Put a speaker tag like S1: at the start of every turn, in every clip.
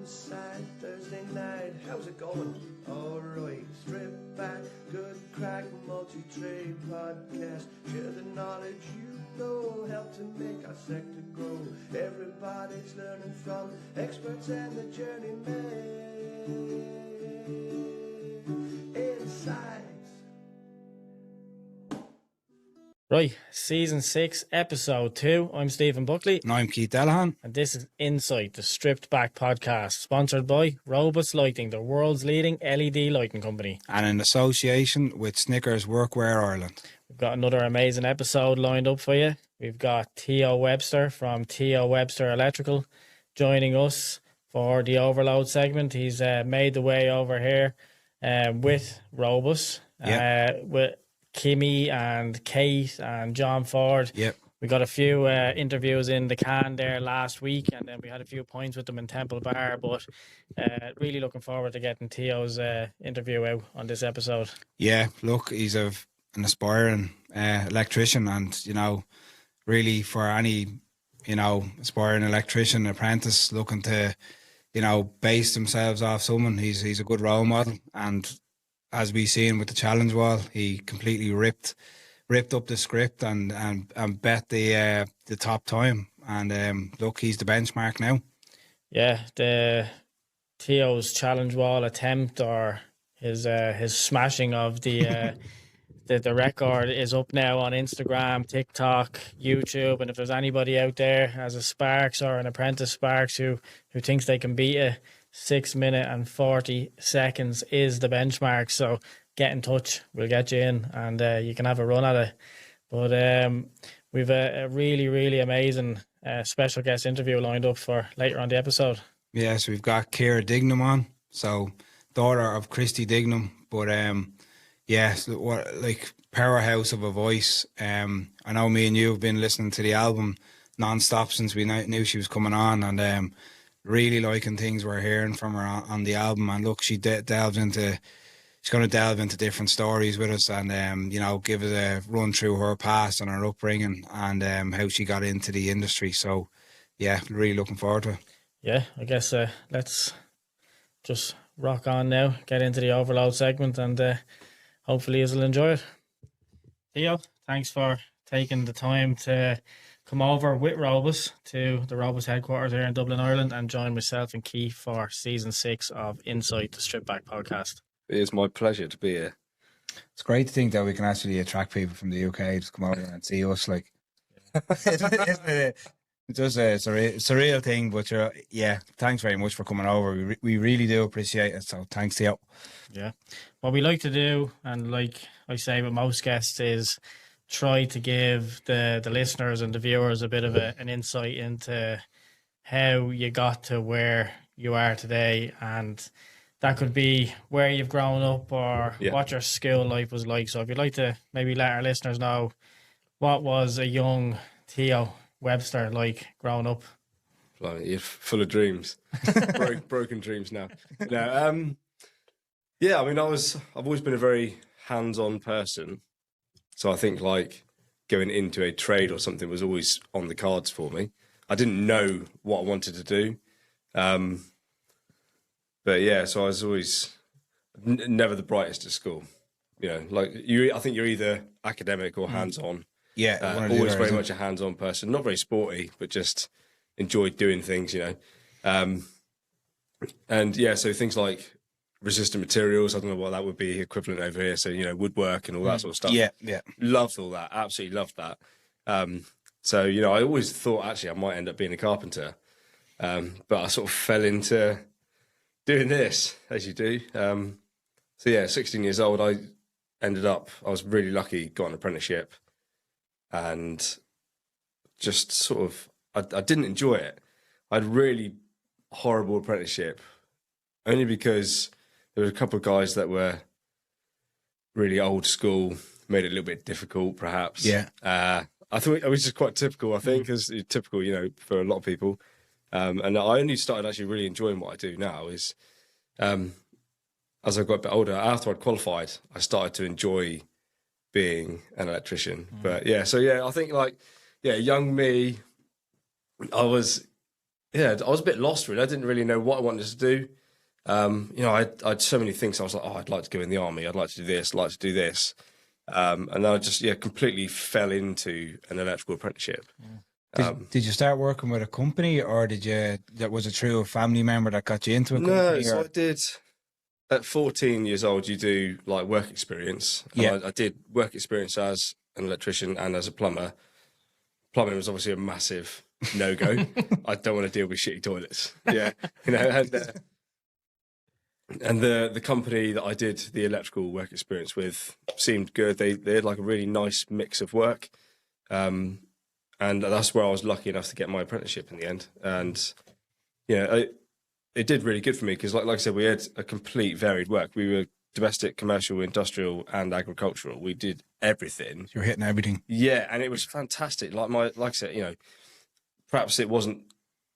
S1: inside Thursday night. How's it going? Alright, strip back, good crack, multi-trade podcast. Share the knowledge you know, help to make our sector grow. Everybody's learning from experts and the journeymen. Insights.
S2: Right, Season 6, Episode 2. I'm Stephen Buckley.
S3: And I'm Keith Delahan.
S2: And this is Insight, the Stripped Back podcast, sponsored by Robust Lighting, the world's leading LED lighting company.
S3: And in association with Snickers Workwear Ireland.
S2: We've got another amazing episode lined up for you. We've got Theo Webster from Theo Webster Electrical joining us for the Overload segment. He's made the way over here with Robust, with Kimmy and Kate and John Ford.
S3: Yep.
S2: We got a few interviews in the can there last week, and then we had a few points with them in Temple Bar, but really looking forward to getting Theo's interview out on this episode.
S3: Yeah, look, he's an aspiring electrician, and, you know, really for any, you know, aspiring electrician, apprentice looking to, you know, base themselves off someone, he's a good role model. And as we seen with the challenge wall, he completely ripped up the script and bet the top time. And look, he's the benchmark now.
S2: Yeah, the Theo's challenge wall attempt, or his smashing of the the record, is up now on Instagram, TikTok, YouTube. And if there's anybody out there as a Sparks or an apprentice Sparks who thinks they can beat it, 6 minutes and 40 seconds is the benchmark. So get in touch, we'll get you in, and you can have a run at it. But we've a really, really amazing special guest interview lined up for later on the episode.
S3: Yeah, so we've got Kiera Dignam on, so daughter of Christy Dignam, but so what, like, powerhouse of a voice. I know me and you have been listening to the album non-stop since we knew she was coming on, and really liking things we're hearing from her on the album. And look, she's going to delve into different stories with us, and you know, give us a run through her past and her upbringing, and how she got into the industry. So yeah, really looking forward to it.
S2: Yeah, I guess let's just rock on now, get into the Overload segment, and hopefully you'll enjoy it. Theo, thanks for taking the time to come over with Robust to the Robust headquarters here in Dublin, Ireland, and join myself and Keith for Season 6 of Insight, the Strip Back podcast.
S4: It is my pleasure to be here.
S3: It's great to think that we can actually attract people from the UK to come over and see us. Like, it's just a surreal thing, but thanks very much for coming over. We really do appreciate it. So thanks, Theo.
S2: Yeah. What we like to do, and like I say with most guests, is try to give the listeners and the viewers a bit of an insight into how you got to where you are today. And that could be where you've grown up, or what your school life was like. So if you'd like to maybe let our listeners know, what was a young Theo Webster like growing up?
S4: Like, you're full of dreams, broken dreams now. No, I mean, I've always been a very hands-on person. So I think, like, going into a trade or something was always on the cards for me. I didn't know what I wanted to do. But yeah, so I was always never the brightest at school. You know, like, I think you're either academic or hands-on.
S3: Yeah.
S4: Always very much a hands-on person. Not very sporty, but just enjoyed doing things, you know. So things like resistant materials, I don't know what that would be equivalent over here. So, you know, woodwork and all that sort of stuff.
S3: Yeah.
S4: Loved all that. Absolutely loved that. So, you know, I always thought actually I might end up being a carpenter. But I sort of fell into doing this, as you do. 16 years old, I was really lucky, got an apprenticeship, and just sort of, I didn't enjoy it. I had a really horrible apprenticeship, only because there were a couple of guys that were really old school, made it a little bit difficult, perhaps.
S3: Yeah.
S4: I thought it was just quite typical, I think, as typical, you know, for a lot of people. And I only started actually really enjoying what I do now is, as I got a bit older, after I'd qualified, I started to enjoy being an electrician. But I think young me, I was yeah, I was a bit lost really. I didn't really know what I wanted to do. You know, I had so many things. I was like, oh, I'd like to go in the army. I'd like to do this. I'd like to do this. And then I just completely fell into an electrical apprenticeship.
S3: Did you start working with a company, or was it through a family member that got you into a company?
S4: No, so I did. At 14 years old, you do like work experience. And I did work experience as an electrician and as a plumber. Plumbing was obviously a massive no-go. I don't want to deal with shitty toilets. Yeah, you know. And the company that I did the electrical work experience with seemed good. They had like a really nice mix of work, and that's where I was lucky enough to get my apprenticeship in the end. And it did really good for me because, like I said, we had a complete varied work. We were domestic, commercial, industrial, and agricultural. We did everything.
S3: You're hitting everything.
S4: Yeah, and it was fantastic. Like I said, you know, perhaps it wasn't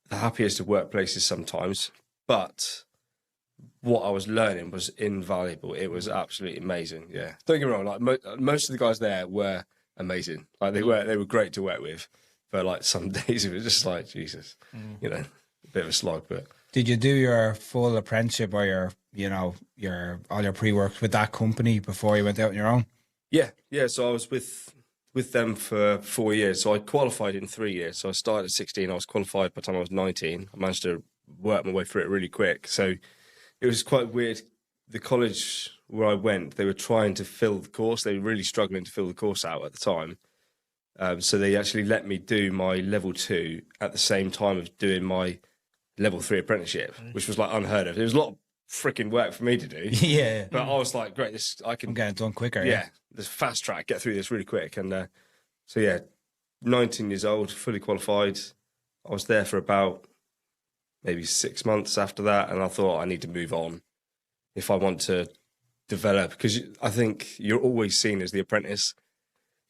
S4: the happiest of workplaces sometimes, but what I was learning was invaluable. It was absolutely amazing. Yeah, don't get me wrong. Like most of the guys there were amazing. Like they were great to work with. But like some days it was just like Jesus, you know, a bit of a slog, but.
S3: Did you do your full apprenticeship or all your pre-work with that company before you went out on your own?
S4: Yeah. So I was with them for 4 years. So I qualified in 3 years. So I started at 16. I was qualified by the time I was 19. I managed to work my way through it really quick. So it was quite weird. The college where I went, they were trying to fill the course. They were really struggling to fill the course out at the time. So they actually let me do my level 2 at the same time of doing my level 3 apprenticeship, which was like unheard of. It was a lot of freaking work for me to do.
S3: Yeah.
S4: But I was like, great, I'm
S3: getting it done quicker.
S4: Yeah. This fast track, get through this really quick. And so yeah, 19 years old, fully qualified. I was there for about maybe 6 months after that. And I thought I need to move on if I want to develop, because I think you're always seen as the apprentice.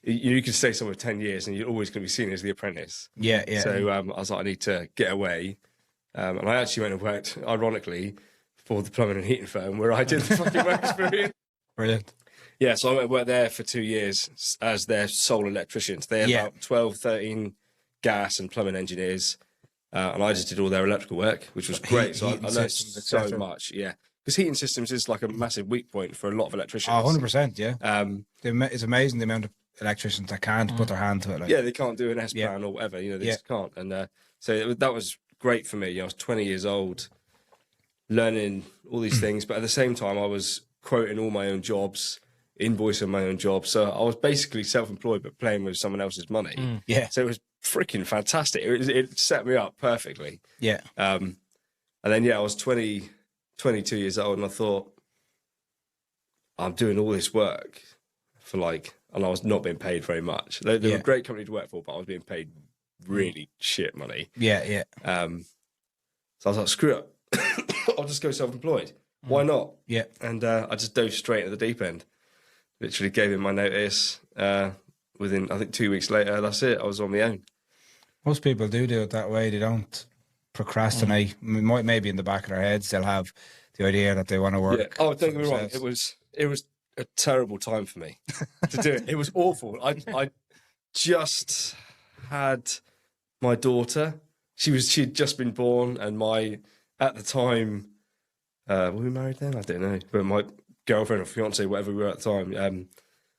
S4: You can stay somewhere 10 years and you're always going to be seen as the apprentice.
S3: Yeah.
S4: So I was like, I need to get away. And I actually went and worked, ironically, for the plumbing and heating firm where I did the fucking work experience.
S3: Brilliant.
S4: Yeah, so I went and worked there for 2 years as their sole electricians. They had about 12, 13 gas and plumbing engineers. And I just did all their electrical work, which was great. So I learned so much, yeah. Because heating systems is like a massive weak point for a lot of electricians.
S3: Oh, 100%, yeah. It's amazing the amount of electricians that can't put their hand to it.
S4: Yeah, they can't do an S-plan or whatever, they just can't. And so that was great for me. I was 20 years old, learning all these things, but at the same time, I was quoting all my own jobs, invoicing my own jobs. So I was basically self-employed, but playing with someone else's money.
S3: Yeah.
S4: So it was freaking fantastic. It set me up perfectly.
S3: Yeah.
S4: And then, I was 22 years old, and I thought, I'm doing all this work and I was not being paid very much. They were a great company to work for, but I was being paid really shit money.
S3: Yeah.
S4: So I was like, screw it. I'll just go self-employed. Why not?
S3: Yeah.
S4: And I just dove straight at the deep end. Literally gave him my notice. Within, I think, 2 weeks later, that's it. I was on my own.
S3: Most people do it that way. They don't procrastinate. Maybe in the back of their heads, they'll have the idea that they want to work.
S4: Yeah. Oh, don't get me wrong. It was a terrible time for me to do it. It was awful. I just had my daughter. She'd just been born, and at the time, were we married then? I don't know. But my girlfriend or fiance, whatever we were at the time,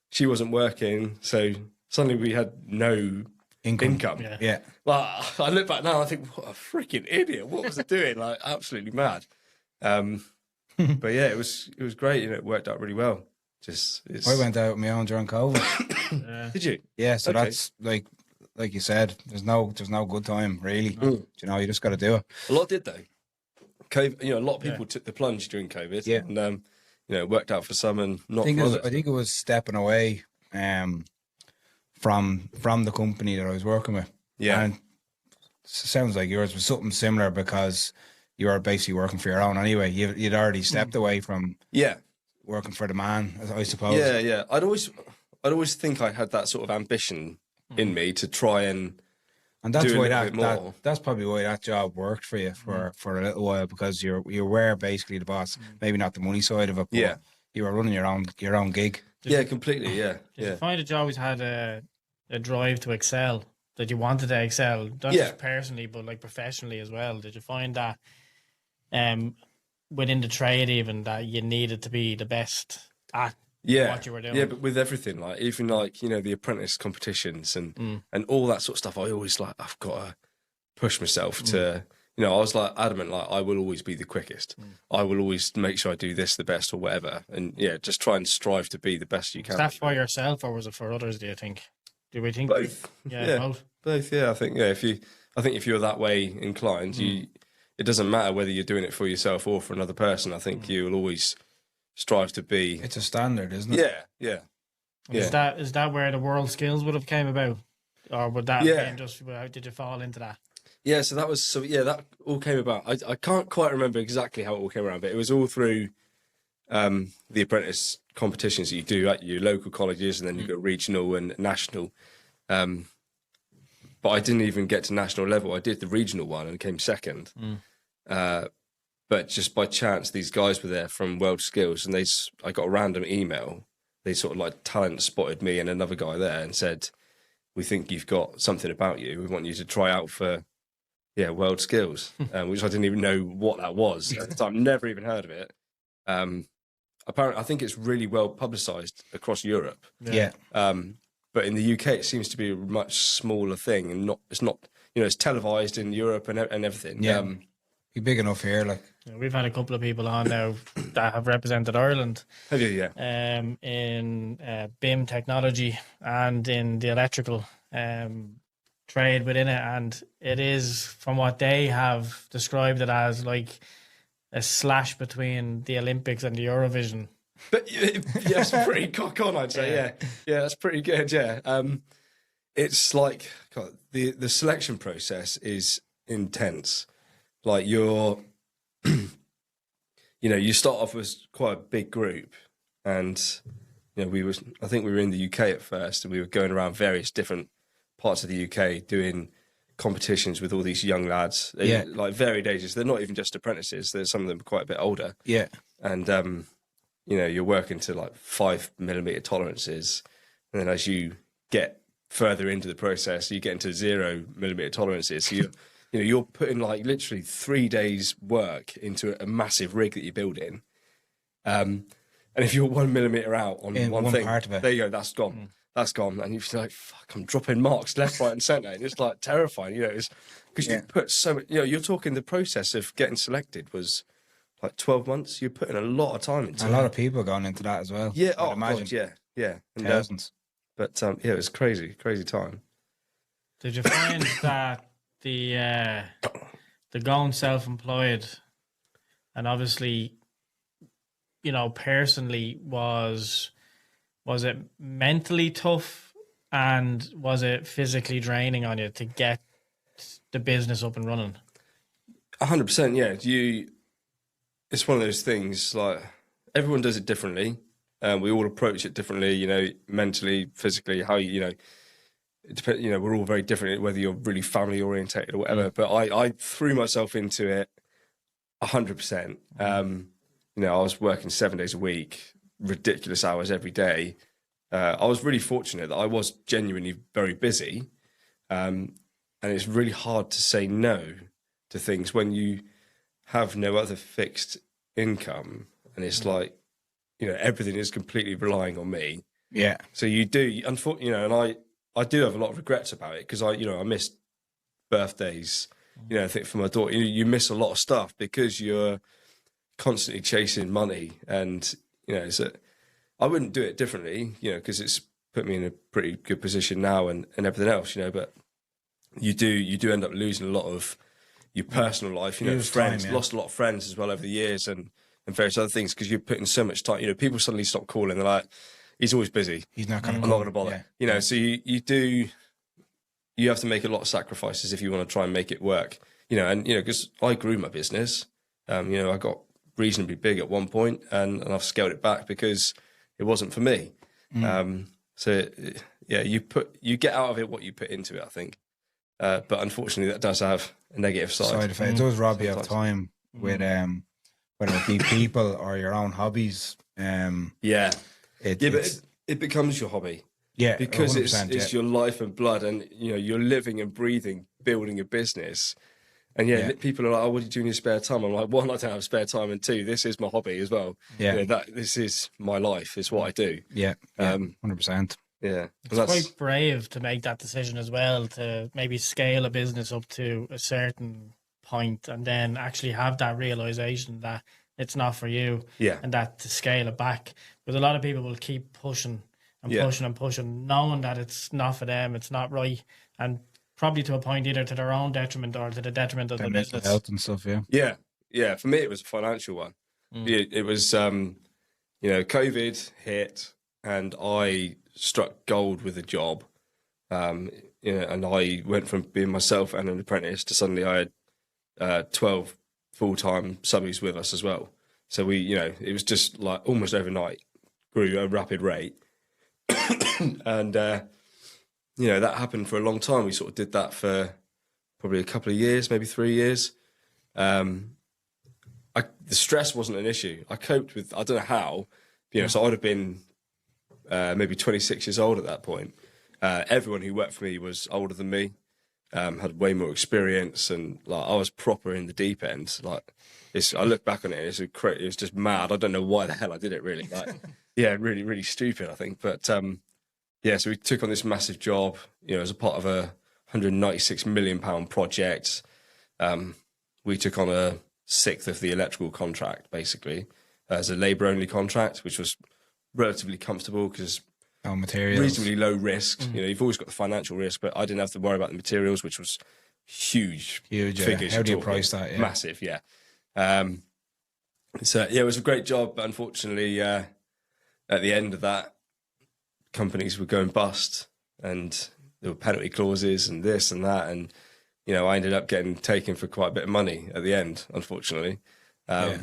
S4: she wasn't working, so suddenly we had no income.
S3: Yeah.
S4: Like, I look back now and I think, what a freaking idiot. What was I doing? Like, absolutely mad. But yeah, it was great. It worked out really well. I
S3: went out on my own during COVID.
S4: Did you?
S3: Yeah, so that's like you said, there's no good time really. You just got to do it.
S4: A lot did though. COVID, a lot of people took the plunge during COVID. Yeah. And it worked out for some and not for others.
S3: I think it was stepping away from the company that I was working with.
S4: Yeah.
S3: And it sounds like yours was something similar because you were basically working for your own anyway. You'd already stepped away from working for the man, I suppose.
S4: Yeah. I'd always think I had that sort of ambition in me to try and
S3: that's
S4: do
S3: why
S4: a bit more.
S3: that's probably why that job worked for you for a little while, because you were basically the boss. Maybe not the money side of it, but you were running your own gig.
S4: Yeah, completely. Yeah.
S2: Did you find that you always had a drive to excel? you wanted to excel, not
S4: Yeah.
S2: just personally, but like professionally as well? Did you find that within the trade even that you needed to be the best at what you were doing?
S4: Yeah, but with everything, like even like, you know, the apprentice competitions and all that sort of stuff, I always like, I've got to push myself to, you know, I was like adamant, like I will always be the quickest. I will always make sure I do this the best or whatever. And yeah, just try and strive to be the best you can.
S2: Was that for yourself or was it for others, do you think? Do we think
S4: Both.
S2: Yeah, both.
S4: Both, yeah. I think if you're that way inclined, it doesn't matter whether you're doing it for yourself or for another person. I think you will always strive to be.
S3: It's a standard, isn't it?
S4: Yeah.
S2: Is that where the world skills would have came about, or would that have been just how did you fall into that?
S4: Yeah, so that all came about. I can't quite remember exactly how it all came around, but it was all through the apprentice competitions that you do at your local colleges, and then you go regional and national. But I didn't even get to national level. I did the regional one and came second. But just by chance, these guys were there from World Skills, and I got a random email. They sort of like talent spotted me and another guy there and said, "We think you've got something about you. We want you to try out for World Skills," which I didn't even know what that was at the time. Never even heard of it. Apparently, I think it's really well publicised across Europe.
S3: Yeah.
S4: But in the UK, it seems to be a much smaller thing, and it's not. You know, it's televised in Europe and everything.
S3: Yeah. Be big enough here, like.
S2: Yeah, we've had a couple of people on now that have represented Ireland.
S4: Have you? Yeah.
S2: In BIM technology and in the electrical trade within it, and it is, from what they have described it as, like a slash between the Olympics and the Eurovision.
S4: But it's pretty cock on, I'd say. Yeah, that's pretty good. Yeah, it's like God, the selection process is intense. Like you start off as quite a big group, and I think we were in the UK at first, and we were going around various different parts of the UK doing competitions with all these young lads. Like varied ages. They're not even just apprentices. There's some of them quite a bit older.
S3: Yeah,
S4: and you're working to like 5mm tolerances, and then as you get further into the process, you get into 0mm tolerances. So you're putting like literally 3 days work into a massive rig that you're building. And if you're 1mm out on one thing,
S3: part of it,
S4: there you go, that's gone. That's gone. And you're like, fuck, I'm dropping marks left, right, and centre. And it's like terrifying, it's because you put so much, you're talking the process of getting selected was like 12 months. You're putting a lot of time into it.
S3: A lot of people going into that as well.
S4: Yeah,
S3: I'd imagine.
S4: God, yeah. And,
S3: Thousands.
S4: but it was crazy time.
S2: Did you find that the going self-employed, and obviously, personally, was it mentally tough, and was it physically draining on you to get the business up and running?
S4: 100%, yeah. It's one of those things, like, everyone does it differently. We all approach it differently, mentally, physically, how it depends, we're all very different, whether you're really family orientated or whatever. But I threw myself into it 100%. I was working 7 days a week, ridiculous hours every day. I was really fortunate that I was genuinely very busy. And it's really hard to say no to things when you have no other fixed income. And it's like, everything is completely relying on me.
S3: Yeah.
S4: So you do, unfortunately, and I do have a lot of regrets about it, because I missed birthdays, I think for my daughter, you miss a lot of stuff because you're constantly chasing money. And, so I wouldn't do it differently, because it's put me in a pretty good position now and everything else, but you do end up losing a lot of your personal life, friends, lost a lot of friends as well over the years and various other things, because you're putting so much time, people suddenly stop calling. They're like, he's always busy.
S3: He's not going to
S4: I'm not going to bother.
S3: Yeah.
S4: So you have to make a lot of sacrifices if you want to try and make it work, because I grew my business. I got reasonably big at one point, and I've scaled it back because it wasn't for me. You get out of it what you put into it, I think. But unfortunately, that does have a negative side.
S3: It does rob you of time with whether it be people or your own hobbies.
S4: But it becomes your hobby.
S3: Yeah,
S4: because
S3: 100%,
S4: it's your life and blood, and you're living and breathing, building a business. And people are like, "Oh, what do you do in your spare time?" I'm like, "One, I don't have spare time, and two, this is my hobby as well.
S3: Yeah,
S4: This is my life. It's what I do."
S3: Yeah, 100%.
S4: Yeah,
S2: it's quite brave to make that decision as well, to maybe scale a business up to a certain point and then actually have that realization that it's not for you, and that to scale it back. Because a lot of people will keep pushing and pushing and pushing, knowing that it's not for them, it's not right, and probably to a point either to their own detriment or to the detriment of the business.
S3: Health and stuff,
S4: yeah. For me, it was a financial one. It was, COVID hit, and I struck gold with a job. And I went from being myself and an apprentice to suddenly I had 12 full-time subbies with us as well. So it was just like almost overnight, grew at a rapid rate. And, that happened for a long time. We sort of did that for probably a couple of years, maybe 3 years. The stress wasn't an issue. I coped with, I don't know how, so I'd have been maybe 26 years old at that point. Everyone who worked for me was older than me, had way more experience, and like I was proper in the deep end. Like, I look back on it, it was just mad. I don't know why the hell I did it, really. Like, really, really stupid, I think. But so we took on this massive job, as a part of a £196 million project. We took on a sixth of the electrical contract, basically, as a labour-only contract, which was relatively comfortable because
S3: materials,
S4: reasonably low risk. You've always got the financial risk, but I didn't have to worry about the materials, which was huge figures.
S3: How do you price that?
S4: Massive, so it was a great job, but unfortunately, at the end of that, companies were going bust, and there were penalty clauses and this and that, and I ended up getting taken for quite a bit of money at the end, unfortunately. But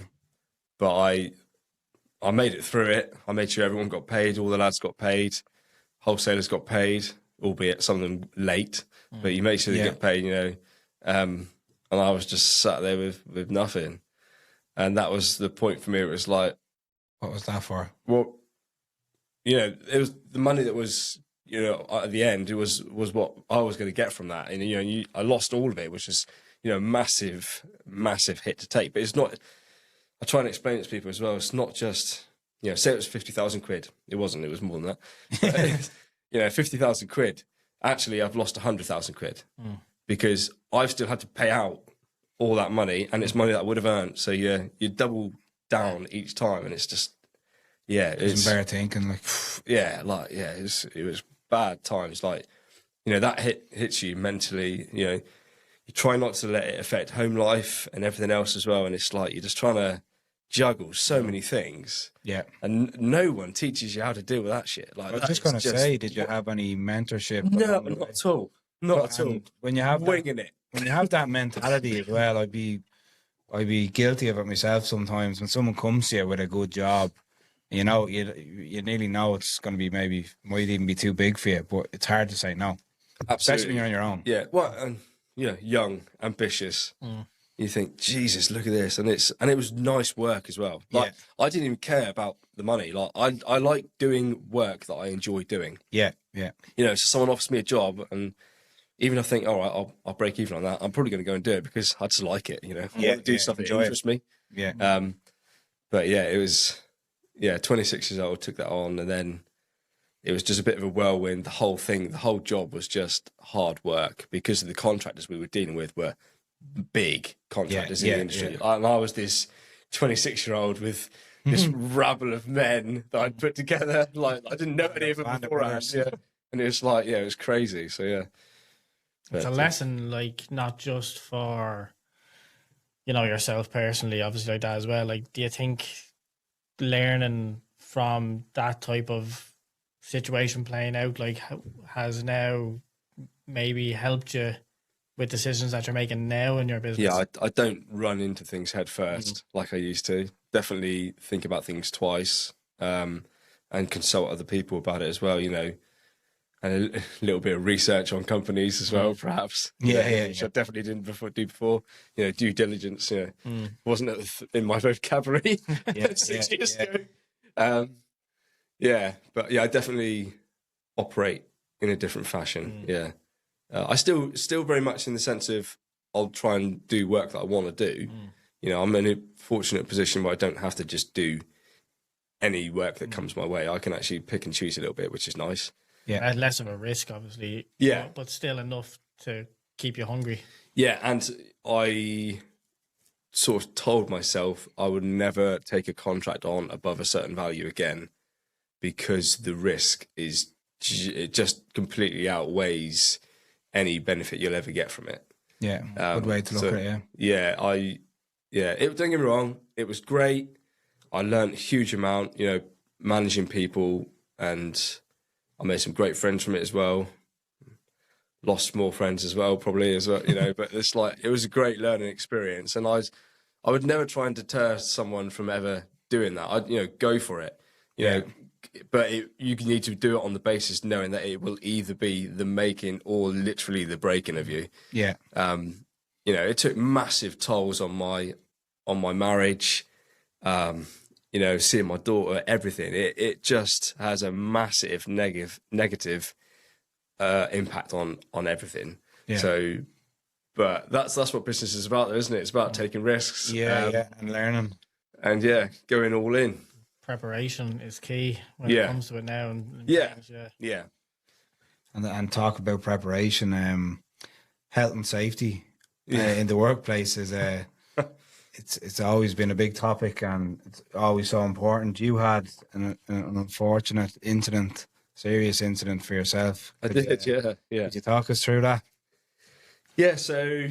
S4: I made it through it. I made sure everyone got paid. All the lads got paid. Wholesalers got paid, albeit some of them late. But you make sure they get paid, And I was just sat there with nothing. And that was the point for me. It was like...
S3: What was that for?
S4: Well, it was the money that was, at the end, it was what I was going to get from that. And, I lost all of it, which is, massive, massive hit to take. But it's not... I try and explain it to people as well. It's not just, say it was 50,000 quid. It wasn't, it was more than that. 50,000 quid. Actually, I've lost 100,000 quid because I've still had to pay out all that money, and it's money that I would have earned. So you double down each time, and it's just, it's
S3: better thinking.
S4: It was bad times. Like, that hits you mentally, you try not to let it affect home life and everything else as well. And it's like, you're just trying to juggle so many things. Yeah. And no one teaches you how to deal with that shit. Like,
S3: I was just going to say, did you have any mentorship?
S4: No, not at all. Not at all.
S3: When you have
S4: winging it.
S3: When you have that mentality as well, I'd be guilty of it myself sometimes. When someone comes to you with a good job, you nearly know it's going to be might even be too big for you, but it's hard to say no.
S4: Absolutely.
S3: Especially when you're on your own.
S4: Yeah. Well, young, ambitious. You think, Jesus, look at this, and it was nice work as well. Like, I didn't even care about the money. Like, I like doing work that I enjoy doing.
S3: Yeah.
S4: So someone offers me a job, and even if I think, all right, I'll break even on that, I'm probably going to go and do it because I just like it. I want to do stuff that interests me.
S3: Yeah.
S4: But it was 26 years old, took that on, and then it was just a bit of a whirlwind. The whole job was just hard work because of the contractors we were dealing with were big contractors in the industry. And I was this 26-year-old with this rabble of men that I'd put together. Like, I didn't know any of them beforehand. And it was like, it was crazy. So
S2: it's a lesson, like, not just for yourself personally, obviously, like that as well. Like, do you think learning from that type of situation playing out, like, has now maybe helped you with decisions that you're making now in your business?
S4: Yeah, I don't run into things head first like I used to. Definitely think about things twice, and consult other people about it as well, and a little bit of research on companies as well, perhaps. Which I definitely didn't do before. Due diligence, wasn't in my vocabulary 6 years ago. But I definitely operate in a different fashion. Yeah. I still very much in the sense of I'll try and do work that I want to do. You know, I'm in a fortunate position where I don't have to just do any work that comes my way. I can actually pick and choose a little bit, which is nice.
S2: Yeah, less of a risk, obviously.
S4: Yeah,
S2: but still enough to keep you hungry.
S4: Yeah, and I sort of told myself I would never take a contract on above a certain value again, because the risk is it just completely outweighs any benefit you'll ever get from it.
S3: Yeah, good way to look at it.
S4: Don't get me wrong, it was great. I learned a huge amount, you know, managing people, and I made some great friends from it as well. Lost more friends as well, probably as well, you know. But it's like it was a great learning experience, and I would never try and deter someone from ever doing that. I'd, you know, go for it, you know. But you need to do it on the basis knowing that it will either be the making or literally the breaking of you.
S3: Yeah.
S4: You know, it took massive tolls on my marriage. You know, seeing my daughter, everything. It just has a massive negative impact on everything.
S3: Yeah.
S4: So, but that's what business is about, though, isn't it? It's about taking risks.
S3: And learning.
S4: And going all in.
S2: Preparation is key when it comes to it now. And
S3: And talk about preparation. Health and safety in the workplace is it's always been a big topic, and it's always so important. You had an unfortunate incident, serious incident for yourself.
S4: I did, yeah.
S3: Could you talk us through that?
S4: Yeah, so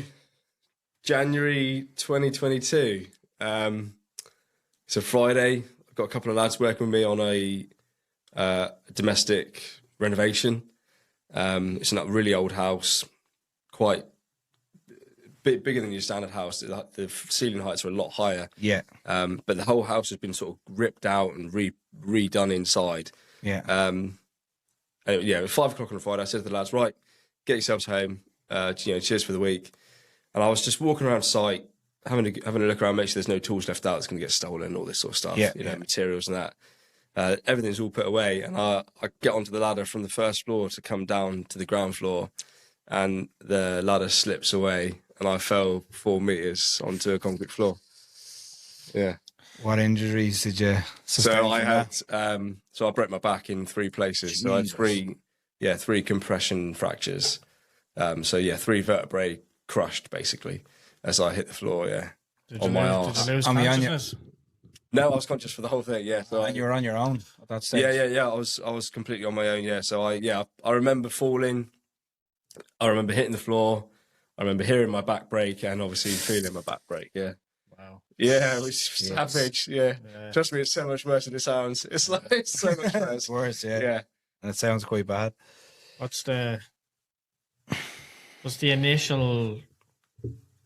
S4: January 2022. It's a Friday. I've got a couple of lads working with me on a domestic renovation. It's in a really old house, quite bit bigger than your standard house. The ceiling heights are a lot higher.
S3: Yeah.
S4: But the whole house has been sort of ripped out and redone inside.
S3: Yeah.
S4: And it was 5 o'clock on a Friday. I said to the lads, right, get yourselves home. Cheers for the week. And I was just walking around site, having a look around, make sure there's no tools left out that's going to get stolen, all this sort of stuff. Materials and that. Everything's all put away, and I get onto the ladder from the first floor to come down to the ground floor, and the ladder slips away, and I fell 4 meters onto a concrete floor. Yeah.
S3: What injuries did you sustain?
S4: So I had, I broke my back in 3 places. Jesus. So I had 3 compression fractures. 3 vertebrae crushed basically as I hit the floor. Yeah.
S2: On my arse. Did you lose consciousness?
S4: No, I was conscious for the whole thing. Yeah. So
S3: and you were on your own at that stage.
S4: Yeah. I was completely on my own. Yeah. So I remember falling. I remember hitting the floor. I remember hearing my back break and obviously feeling my back break. Yeah.
S2: Wow.
S4: Yeah, it was savage. Yeah. Trust me, it's so much worse than it sounds. It's so much worse.
S3: It's worse. Yeah.
S4: Yeah.
S3: And it sounds quite bad.
S2: What's the initial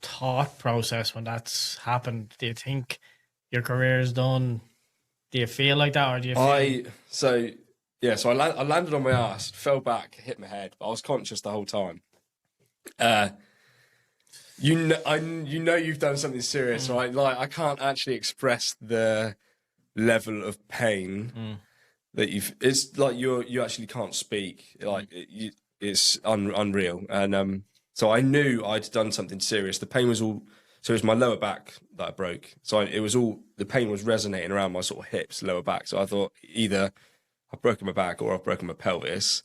S2: thought process when that's happened? Do you think your career is done? Do you feel like that, or do you feel...
S4: So I landed on my ass, fell back, hit my head, but I was conscious the whole time. You know you've done something serious, right? Like, I can't actually express the level of pain that it's like you actually can't speak. Like it's unreal. And so I knew I'd done something serious. The pain was all, so it was my lower back that I broke. So the pain was resonating around my sort of hips, lower back. So I thought either I've broken my back or I've broken my pelvis,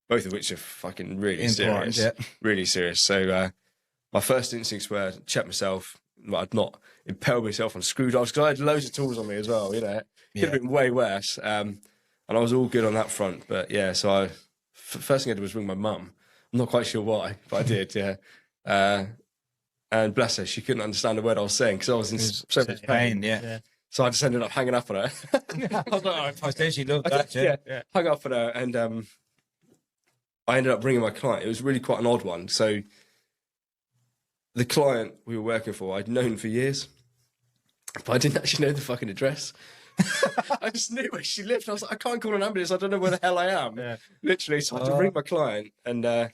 S4: both of which are fucking really serious. Yeah. Really serious. So my first instincts were to check myself. I'd not impaled myself on screwdrivers because I had loads of tools on me as well. You know, it could have been way worse. And I was all good on that front. But yeah, so first thing I did was ring my mum. I'm not quite sure why, but I did. Yeah. And bless her, she couldn't understand a word I was saying because I was in so much pain.
S3: Yeah.
S4: So I just ended up hanging up on her. I was like,
S3: I said she loved that. Yeah.
S4: Hung up on her, and I ended up ringing my client. It was really quite an odd one. So the client we were working for, I'd known for years, but I didn't actually know the fucking address. I just knew where she lived. I was like, I can't call an ambulance. I don't know where the hell I am. Yeah. Literally, so I had to ring my client, and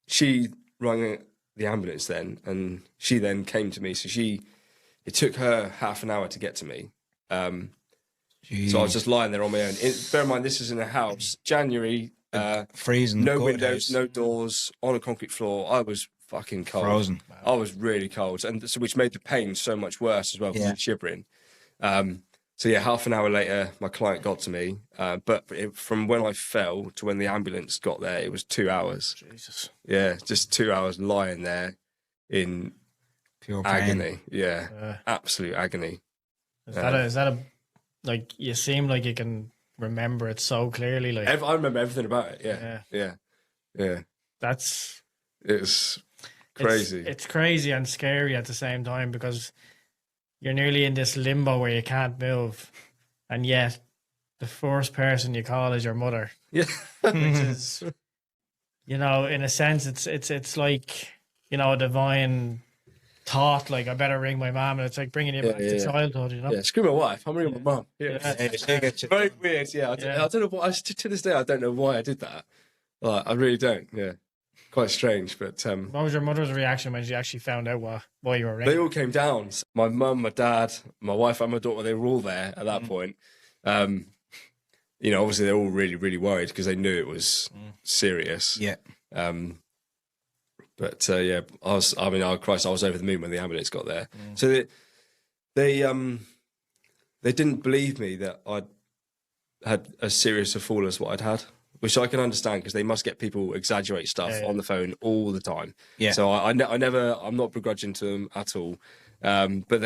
S4: she rang the ambulance then, and she then came to me. So it took her half an hour to get to me. So I was just lying there on my own. Bear in mind, this is in a house, January
S3: Freezing.
S4: No
S3: good
S4: windows,
S3: house.
S4: no doors, on a concrete floor. I was fucking cold.
S3: Frozen.
S4: I was really cold, and so which made the pain so much worse as well from
S3: Yeah.
S4: the shivering. So yeah, half an hour later, my client got to me, but from when I fell to when the ambulance got there, it was 2 hours.
S2: Jesus.
S4: Yeah, just 2 hours lying there in
S3: Pure pain.
S4: agony. Yeah, absolute agony.
S2: Is that a like? You seem like you can remember it so clearly. Like
S4: I remember everything about it. Yeah.
S2: that's
S4: It's crazy.
S2: It's crazy and scary at the same time because you're nearly in this limbo where you can't move, and yet the first person you call is your mother.
S4: Yeah.
S2: Which is, in a sense, it's like, a divine thought. Like, I better ring my mom, and it's like bringing you back to childhood.
S4: Yeah, screw my wife. I'm ringing my mum. Yeah. Very weird. Yeah, I don't know why. To this day, I don't know why I did that. Like, I really don't. Yeah, quite strange. But
S2: What was your mother's reaction when she actually found out why you were ringing?
S4: they all came down. My mum, my dad, my wife, and my daughter. They were all there at that point. Obviously they're all really, really worried because they knew it was serious.
S3: Yeah.
S4: But I was over the moon when the ambulance got there. So they didn't believe me that I'd had as serious a fall as what I'd had, which I can understand because they must get people exaggerate stuff on the phone all the time.
S3: Yeah.
S4: So I'm not begrudging to them at all. But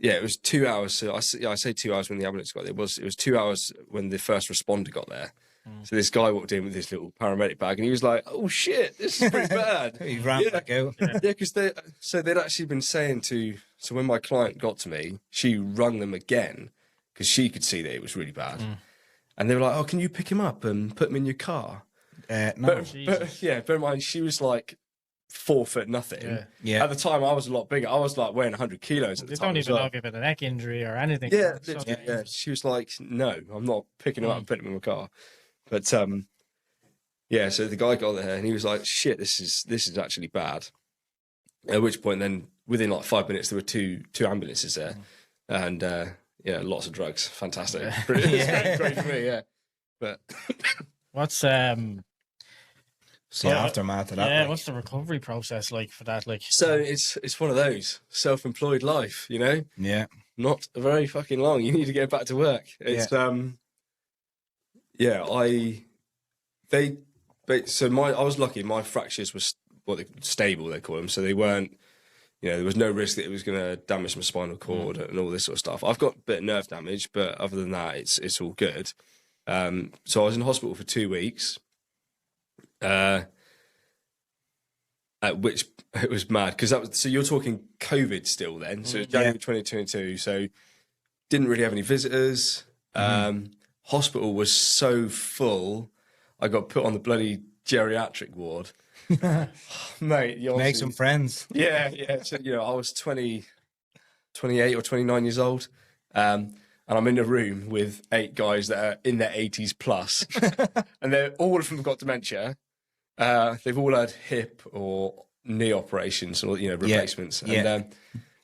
S4: it was 2 hours. So I say 2 hours when the ambulance got there. It was 2 hours when the first responder got there. So this guy walked in with this little paramedic bag, and he was like, "Oh shit, this is pretty bad."
S3: He ran back out.
S4: Yeah, because they'd actually been saying so when my client got to me, she rung them again because she could see that it was really bad, and they were like, "Oh, can you pick him up and put him in your car?"
S3: No.
S4: But bear in mind, she was like 4 foot nothing.
S3: Yeah.
S4: At the time, I was a lot bigger. I was like weighing 100 kilos at the
S2: They
S4: time.
S2: don't even know if you've had a neck injury or anything.
S4: Yeah,
S2: So-
S4: literally, yeah. She was like, "No, I'm not picking him up and putting him in my car." But so the guy got there and he was like, "Shit, this is actually bad." At which point, then within like 5 minutes, there were two ambulances there, and lots of drugs. Fantastic, it's great for me. Yeah, but
S2: What's
S3: the aftermath of that.
S2: what's the recovery process like for that? Like,
S4: so it's one of those self-employed life,
S3: Yeah.
S4: not very fucking long. You need to get back to work. It's I was lucky. My fractures were stable, they call them. So they weren't, there was no risk that it was going to damage my spinal cord and all this sort of stuff. I've got a bit of nerve damage, but other than that, it's all good. So I was in hospital for 2 weeks. At which it was mad because so you're talking COVID still then. So it's January 2022. So didn't really have any visitors. Hospital was so full, I got put on the bloody geriatric ward. Mate,
S3: Make some friends.
S4: Yeah. So, I was 28 or 29 years old. And I'm in a room with 8 guys that are in their 80s plus. And all of them have got dementia. They've all had hip or knee operations or, replacements. And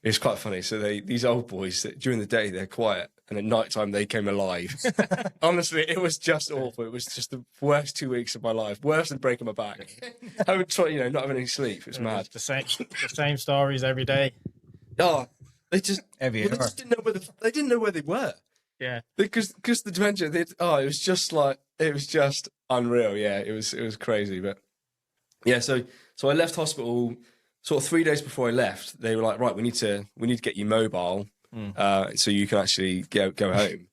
S4: it's quite funny. So these old boys, during the day, they're quiet. And at night time, they came alive. Honestly, it was just awful. It was just the worst 2 weeks of my life. Worse than breaking my back. I would try, not having any sleep. It's mad.
S2: the same stories every day.
S4: Oh, they just
S3: Every
S4: they
S3: hour.
S4: just didn't know they didn't know where they were.
S2: Yeah.
S4: Because the dementia, it was just unreal. Yeah, it was crazy. But yeah, so I left hospital sort of 3 days before I left. They were like, "Right, we need to get you mobile, so you can actually go home."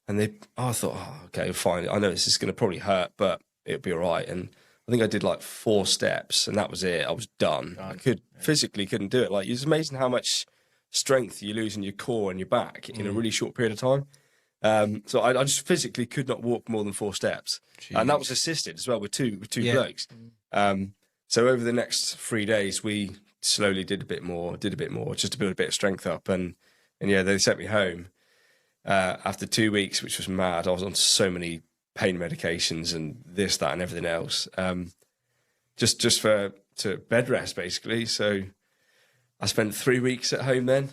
S4: And I thought, okay, fine. I know this is going to probably hurt, but it'll be all right. And I think I did like 4 steps, and that was it. I was done. I physically couldn't do it. Like, it's amazing how much strength you lose in your core and your back in a really short period of time. So I just physically could not walk more than 4 steps.
S3: Jeez.
S4: And that was assisted as well with two blokes. So over the next 3 days, we slowly did a bit more just to build a bit of strength up. And they sent me home after 2 weeks, which was mad. I was on so many pain medications and this, that, and everything else. Just to bed rest, basically. So I spent 3 weeks at home then.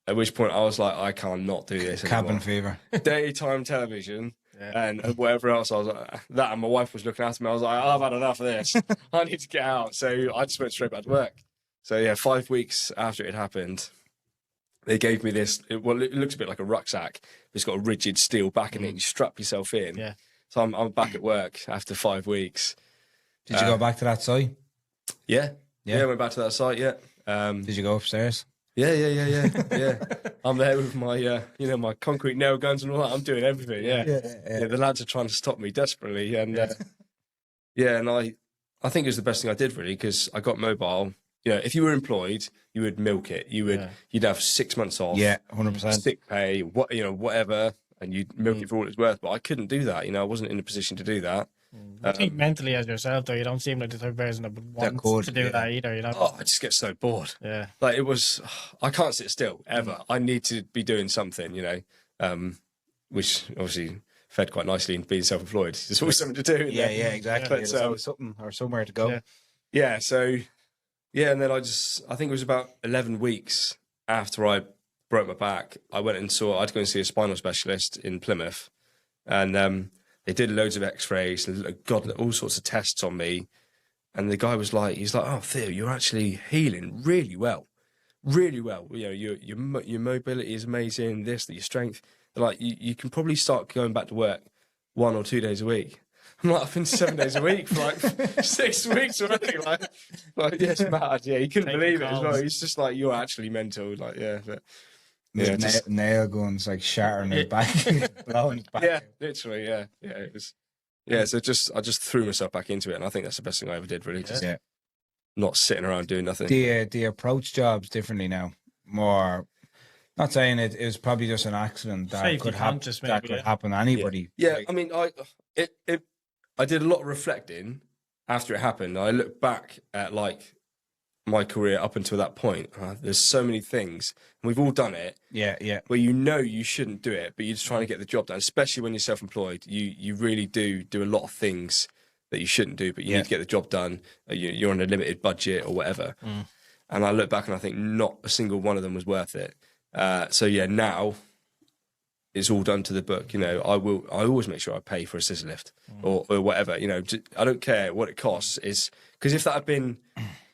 S4: At which point I was like, I can't not do this anymore.
S3: Cabin fever.
S4: Daytime television, and whatever else. I was like, that, and my wife was looking after me. I was like, I've had enough of this. I need to get out. So I just went straight back to work. So yeah, 5 weeks after it happened, they gave me this. It looks a bit like a rucksack. It's got a rigid steel back in it. You strap yourself in.
S2: Yeah.
S4: So I'm back at work after 5 weeks.
S3: Did you go back to that site?
S4: Yeah. I went back to that site. Yeah.
S3: Did you go upstairs?
S4: Yeah. I'm there with my, my concrete nail guns and all that. I'm doing everything. Yeah. The lads are trying to stop me desperately, and and I think it was the best thing I did really, because I got mobile. You know, if you were employed, you would milk it. You'd have 6 months off.
S3: Yeah, 100%.
S4: Sick pay, whatever, and you'd milk it for all it's worth. But I couldn't do that. You know, I wasn't in a position to do that.
S2: I think mentally as yourself, though, you don't seem like the type of person that would want to do that either, you know?
S4: Oh, I just get so bored.
S2: Yeah.
S4: Like, I can't sit still, ever. I need to be doing something, you know, which obviously fed quite nicely in being self-employed. There's always something to do.
S3: Yeah, exactly.
S4: But,
S3: There's always something or somewhere to go.
S4: Yeah, so, and then I think it was about 11 weeks after I broke my back, I went and I'd go and see a spinal specialist in Plymouth, and they did loads of x-rays and all sorts of tests on me. And the guy was like, oh, Theo, you're actually healing really well. Really well. You know, your mobility is amazing, your strength. They're like, you can probably start going back to work 1 or 2 days a week. I'm like, I've been 7 days a week for like 6 weeks already. Like yeah, it's mad. Yeah, he couldn't believe it as well. He's just like, you're actually mental. Like, yeah, but
S3: nail guns like shattering his back, blowing his back.
S4: Yeah, literally. Yeah, it was. Yeah, so I just threw myself back into it, and I think that's the best thing I ever did. Really, just not sitting around doing nothing.
S3: Do you approach jobs differently now? More. Not saying it was probably just an accident that could happen. That could happen to anybody.
S4: Yeah, I mean, I did a lot of reflecting after it happened. I look back at like my career up until that point. There's so many things, and we've all done it.
S3: Yeah.
S4: Where you shouldn't do it, but you're just trying to get the job done. Especially when you're self-employed, you really do a lot of things that you shouldn't do, but you need to get the job done. You're on a limited budget or whatever. And I look back and I think not a single one of them was worth it. So yeah, now it's all done to the book. You know, I always make sure I pay for a scissor lift or whatever. You know, I don't care what it costs. Is because if that had been,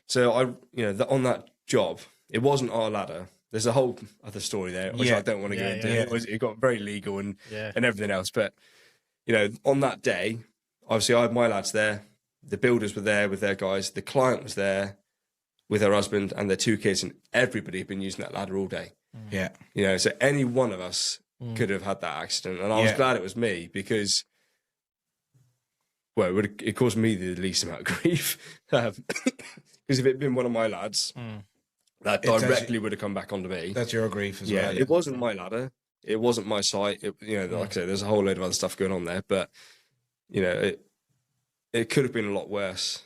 S4: so on that job, it wasn't our ladder. There's a whole other story there, which I don't want to go into. It got very legal and everything else. But you know, on that day, obviously I had my lads there. The builders were there with their guys. The client was there with her husband and their 2 kids, and everybody had been using that ladder all day.
S3: Yeah.
S4: You know, so any one of us could have had that accident. And I was glad it was me because, well, it caused me the least amount of grief. Because if it had been one of my lads, that directly would have come back onto me.
S3: That's your grief as well.
S4: It wasn't my ladder. It wasn't my site. Like I said, there's a whole load of other stuff going on there. But, you know, it could have been a lot worse.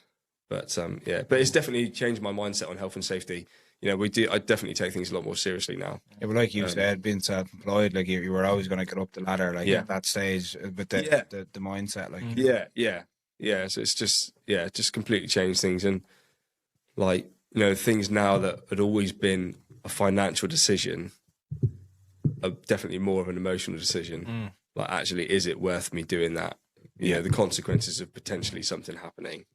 S4: But, but it's definitely changed my mindset on health and safety. You know, I definitely take things a lot more seriously now. Yeah,
S3: but like you said, being self-employed, like you were always going to get up the ladder, like at that stage, but the mindset, like
S4: yeah. So it's just completely changed things, and like things now that had always been a financial decision are definitely more of an emotional decision. Like, actually, is it worth me doing that? You know, the consequences of potentially something happening.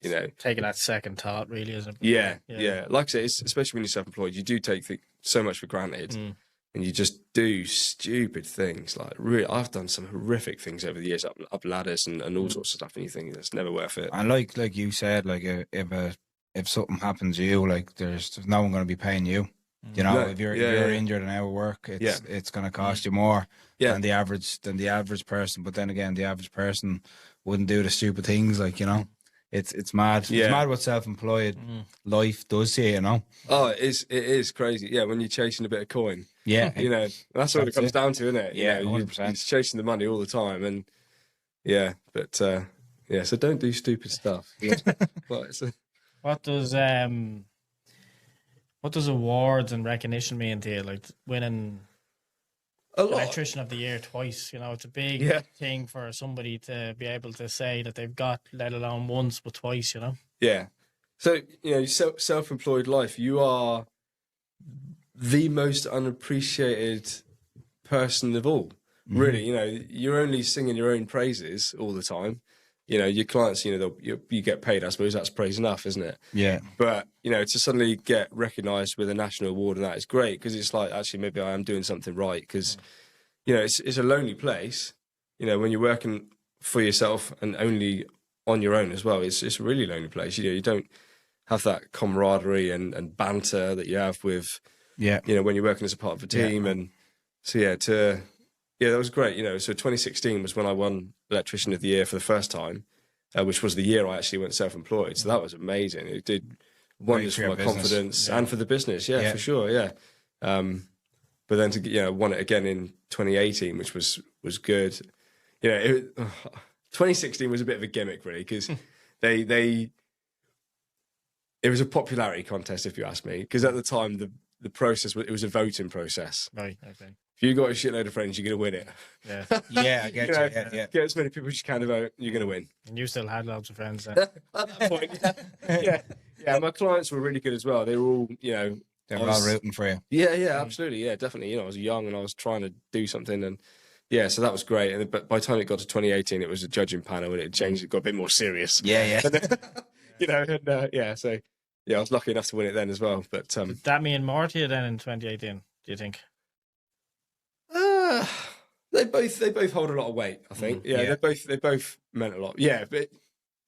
S4: You know,
S2: taking that second thought, really, isn't it?
S4: Yeah. Like I say, especially when you're self-employed, you do take so much for granted, and you just do stupid things. Like, really, I've done some horrific things over the years, up ladders and all sorts of stuff, and you think that's never worth it.
S3: And like you said, like if something happens to you, like there's no one going to be paying you. You know, if you're injured and out of work, it's going to cost you more than the average person. But then again, the average person wouldn't do the stupid things, like, you know. It's mad. It's mad what self-employed life does to you, you know?
S4: Oh, it is crazy. Yeah, when you're chasing a bit of coin.
S3: Yeah.
S4: You know, that's what it comes down to, isn't it?
S3: Yeah,
S4: you know,
S3: 100%.
S4: You're chasing the money all the time. And so don't do stupid stuff.
S2: What does awards and recognition mean to you? Like winning Electrician of the Year twice, you know, it's a big thing for somebody to be able to say that they've got, let alone once, but twice, you know?
S4: Yeah. So, you know, self-employed life, you are the most unappreciated person of all. really. You know, you're only singing your own praises all the time. You know, your clients, you know, you get paid. I suppose that's praise enough, isn't it?
S3: Yeah.
S4: But, you know, to suddenly get recognised with a national award and that is great, because it's like, actually, maybe I am doing something right. Because, you know, it's a lonely place. You know, when you're working for yourself and only on your own as well, it's a really lonely place. You know, you don't have that camaraderie and banter that you have with, you know, when you're working as a part of a team. And so, that was great. You know, so 2016 was when I won Electrician of the Year for the first time, which was the year I actually went self-employed. So that was amazing. It did wonders for my confidence and for the business. Yeah, for sure. Yeah. But then to won it again in 2018, which was good. You know, 2016 was a bit of a gimmick, really, because it was a popularity contest, if you ask me, because at the time the process it was a voting process.
S2: Right. Okay.
S4: If you got a shitload of friends, you're going to win it.
S2: Yeah.
S3: Yeah, I get you. Yeah.
S4: Get as many people as you can to vote, you're going to win.
S2: And you still had loads of friends then.
S4: At that point, yeah. My clients were really good as well. They were all, you know,
S3: They were all rooting for you.
S4: Yeah, absolutely, yeah, definitely. You know, I was young and I was trying to do something, and yeah, so that was great. And but by the time it got to 2018, it was a judging panel, and it changed. It got a bit more serious.
S3: Yeah.
S4: You know, and so I was lucky enough to win it then as well. But
S2: Did that mean more to you then in 2018? Do you think?
S4: They both hold a lot of weight, I think. They both meant a lot. Yeah, but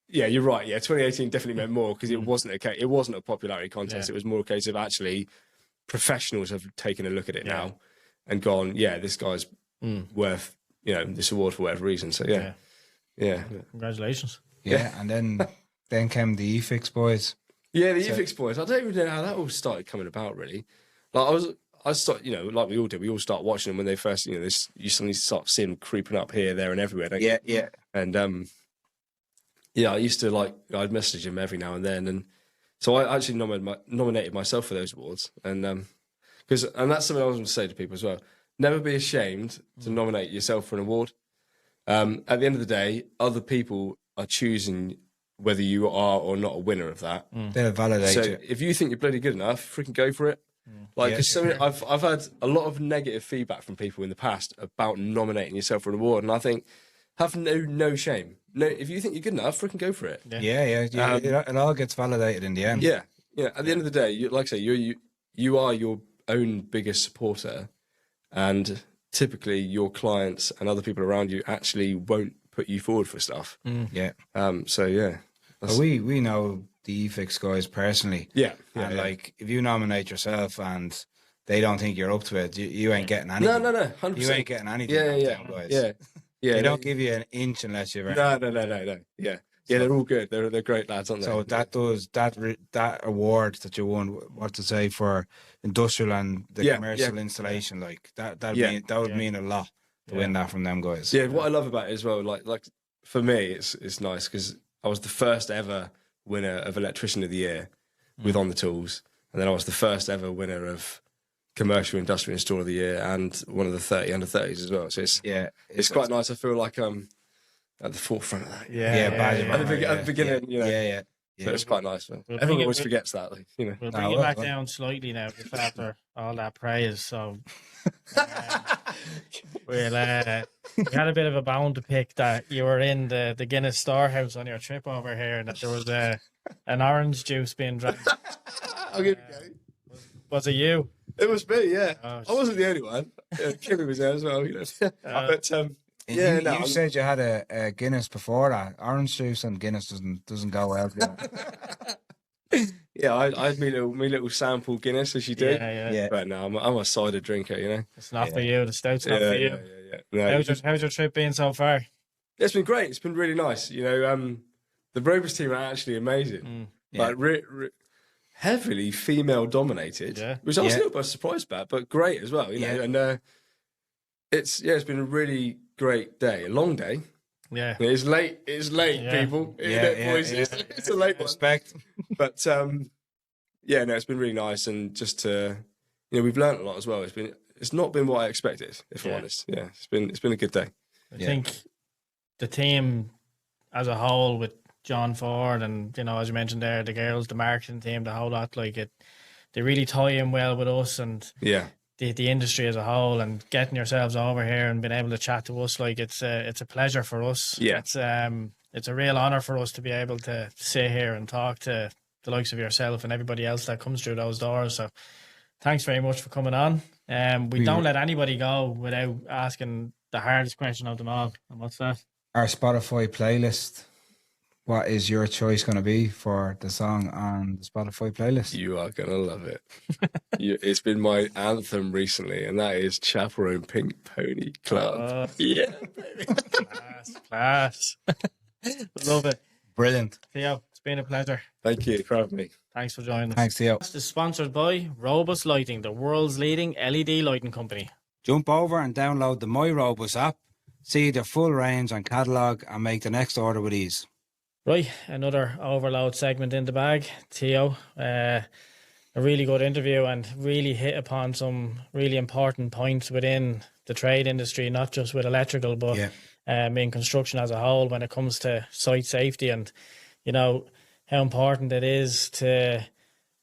S4: yeah, you're right. Yeah, 2018 definitely meant more because it wasn't a popularity contest. It was more a case of actually professionals have taken a look at it now and gone, yeah, this guy's worth, you know, this award for whatever reason. So yeah.
S2: Congratulations.
S3: Yeah, and then came the eFix boys.
S4: Yeah, the eFix boys. I don't even know how that all started coming about, really. Like I started, you know, like we all did. We all start watching them when they first, you know, you suddenly start seeing them creeping up here, there, and everywhere. Don't you?
S3: Yeah.
S4: And I used to I'd message him every now and then, and so I actually nominated myself for those awards, and that's something I was going to say to people as well. Never be ashamed to nominate yourself for an award. At the end of the day, other people are choosing whether you are or not a winner of that.
S3: They'll validate
S4: so
S3: you.
S4: if you think you're bloody good enough, freaking go for it. Like, because I've had a lot of negative feedback from people in the past about nominating yourself for an award, and I think have no shame. No, if you think you're good enough, freaking go for it.
S3: Yeah. It all gets validated in the end.
S4: Yeah. At the end of the day, like I say, you are your own biggest supporter, and typically your clients and other people around you actually won't put you forward for stuff.
S3: Yeah.
S4: So yeah.
S3: But we know the eFix guys personally.
S4: Yeah.
S3: And like, if you nominate yourself and they don't think you're up to it, you ain't getting anything.
S4: No, 100%.
S3: You ain't getting anything.
S4: Yeah.
S3: They don't give you an inch unless you're.
S4: No. Yeah. Yeah, they're all good. They're great lads, aren't they?
S3: So that award that you won, what to say, for industrial and the commercial installation, like that would mean a lot to win that from them guys.
S4: Yeah, what I love about it as well, like for me, it's nice because I was the first ever winner of Electrician of the Year with On the Tools, and then I was the first ever winner of Commercial Industrial Installer of the Year and one of the 30 under 30s as well. So it's quite nice. I feel like I'm at the forefront of that. At the beginning, you know.
S3: Yeah.
S4: So it's quite nice. Everyone always forgets that, like, you know.
S2: We'll bring it back down slightly now, just after all that praise. So we had a bit of a bone to pick that you were in the Guinness storehouse on your trip over here, and that there was an orange juice being drank.
S4: I'll give it a go.
S2: Was it you?
S4: It was me, yeah.
S2: Oh,
S4: I wasn't the only one. Kimmy was there as well, you know. But
S3: you said you had a Guinness before that. Orange juice and Guinness doesn't go well together.
S4: Yeah, I had my little sample Guinness as you do.
S2: Yeah.
S4: But no, I'm a cider drinker, you know.
S2: It's not for you. The stout's not for you.
S4: Yeah. No,
S2: how's your trip been so far?
S4: It's been great. It's been really nice. You know, the Rovers team are actually amazing. Like heavily female dominated, which I was a little bit surprised about, but great as well. You know, and it's been a really great day, a long day.
S2: Yeah,
S4: it's late, people. Boys, it's a late one.
S3: Respect.
S4: But no, it's been really nice, and just we've learned a lot as well. It's not been what I expected, if I'm honest. Yeah, it's been a good day.
S2: I think the team as a whole, with John Ford and, you know, as you mentioned there, the girls, the marketing team, the whole lot, like it, they really tie in well with us, and the industry as a whole, and getting yourselves over here and being able to chat to us. Like, it's a pleasure for us.
S4: Yeah.
S2: It's a real honor for us to be able to sit here and talk to the likes of yourself and everybody else that comes through those doors. So thanks very much for coming on. We don't let anybody go without asking the hardest question of them all. And what's that?
S3: Our Spotify playlist. What is your choice going to be for the song on the Spotify playlist?
S4: You are going to love it. It's been my anthem recently, and that is Chaperone Pink Pony Club. Yeah.
S2: Class. Love it.
S3: Brilliant.
S2: Theo, it's been a pleasure.
S4: Thank you for having me.
S2: Thanks for joining us.
S3: Thanks, Theo.
S2: This is sponsored by Robus Lighting, the world's leading LED lighting company.
S3: Jump over and download the My Robus app, see their full range and catalogue, and make the next order with ease.
S2: Right, another overload segment in the bag. Theo, a really good interview and really hit upon some really important points within the trade industry, not just with electrical, but in construction as a whole when it comes to site safety, and, you know, how important it is to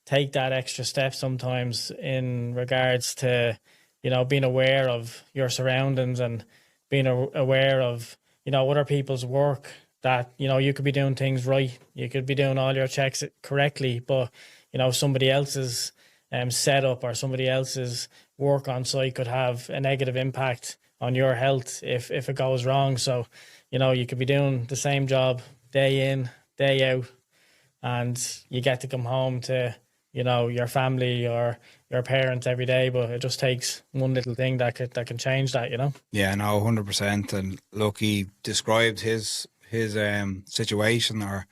S2: take that extra step sometimes in regards to, you know, being aware of your surroundings and being aware of, you know, other people's work, that, you know, you could be doing things right. You could be doing all your checks correctly, but, you know, somebody else's setup or somebody else's work on site could have a negative impact on your health if it goes wrong. So, you know, you could be doing the same job day in, day out, and you get to come home to, you know, your family or your parents every day, but it just takes one little thing that can change that, you know? Yeah,
S3: no, 100%. And look, he described his situation or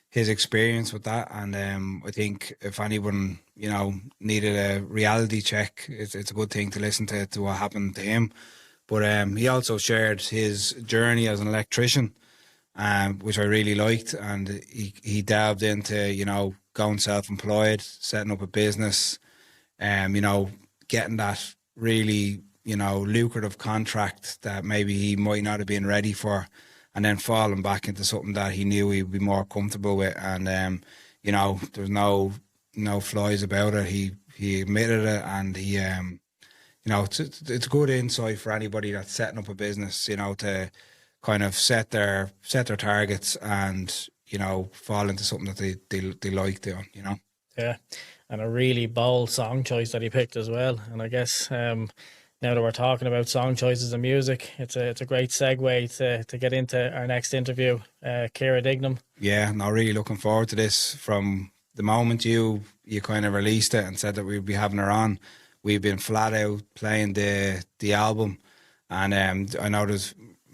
S3: his experience with that, and I think if anyone, you know, needed a reality check, it's a good thing to listen to what happened to him. But he also shared his journey as an electrician, which I really liked, and he delved into, you know, going self-employed, setting up a business, you know, getting that really, you know, lucrative contract that maybe he might not have been ready for, and then falling back into something that he knew he'd be more comfortable with. And, you know, there's no flies about it. He admitted it, and he, you know, it's good insight for anybody that's setting up a business, you know, to kind of set their targets and, you know, fall into something that they like doing, you know.
S2: Yeah, and a really bold song choice that he picked as well. And I guess now that we're talking about song choices and music, it's a great segue to get into our next interview, Kiera Dignam.
S3: Yeah, and I'm really looking forward to this. From the moment you kind of released it and said that we'd be having her on, we've been flat out playing the album, and I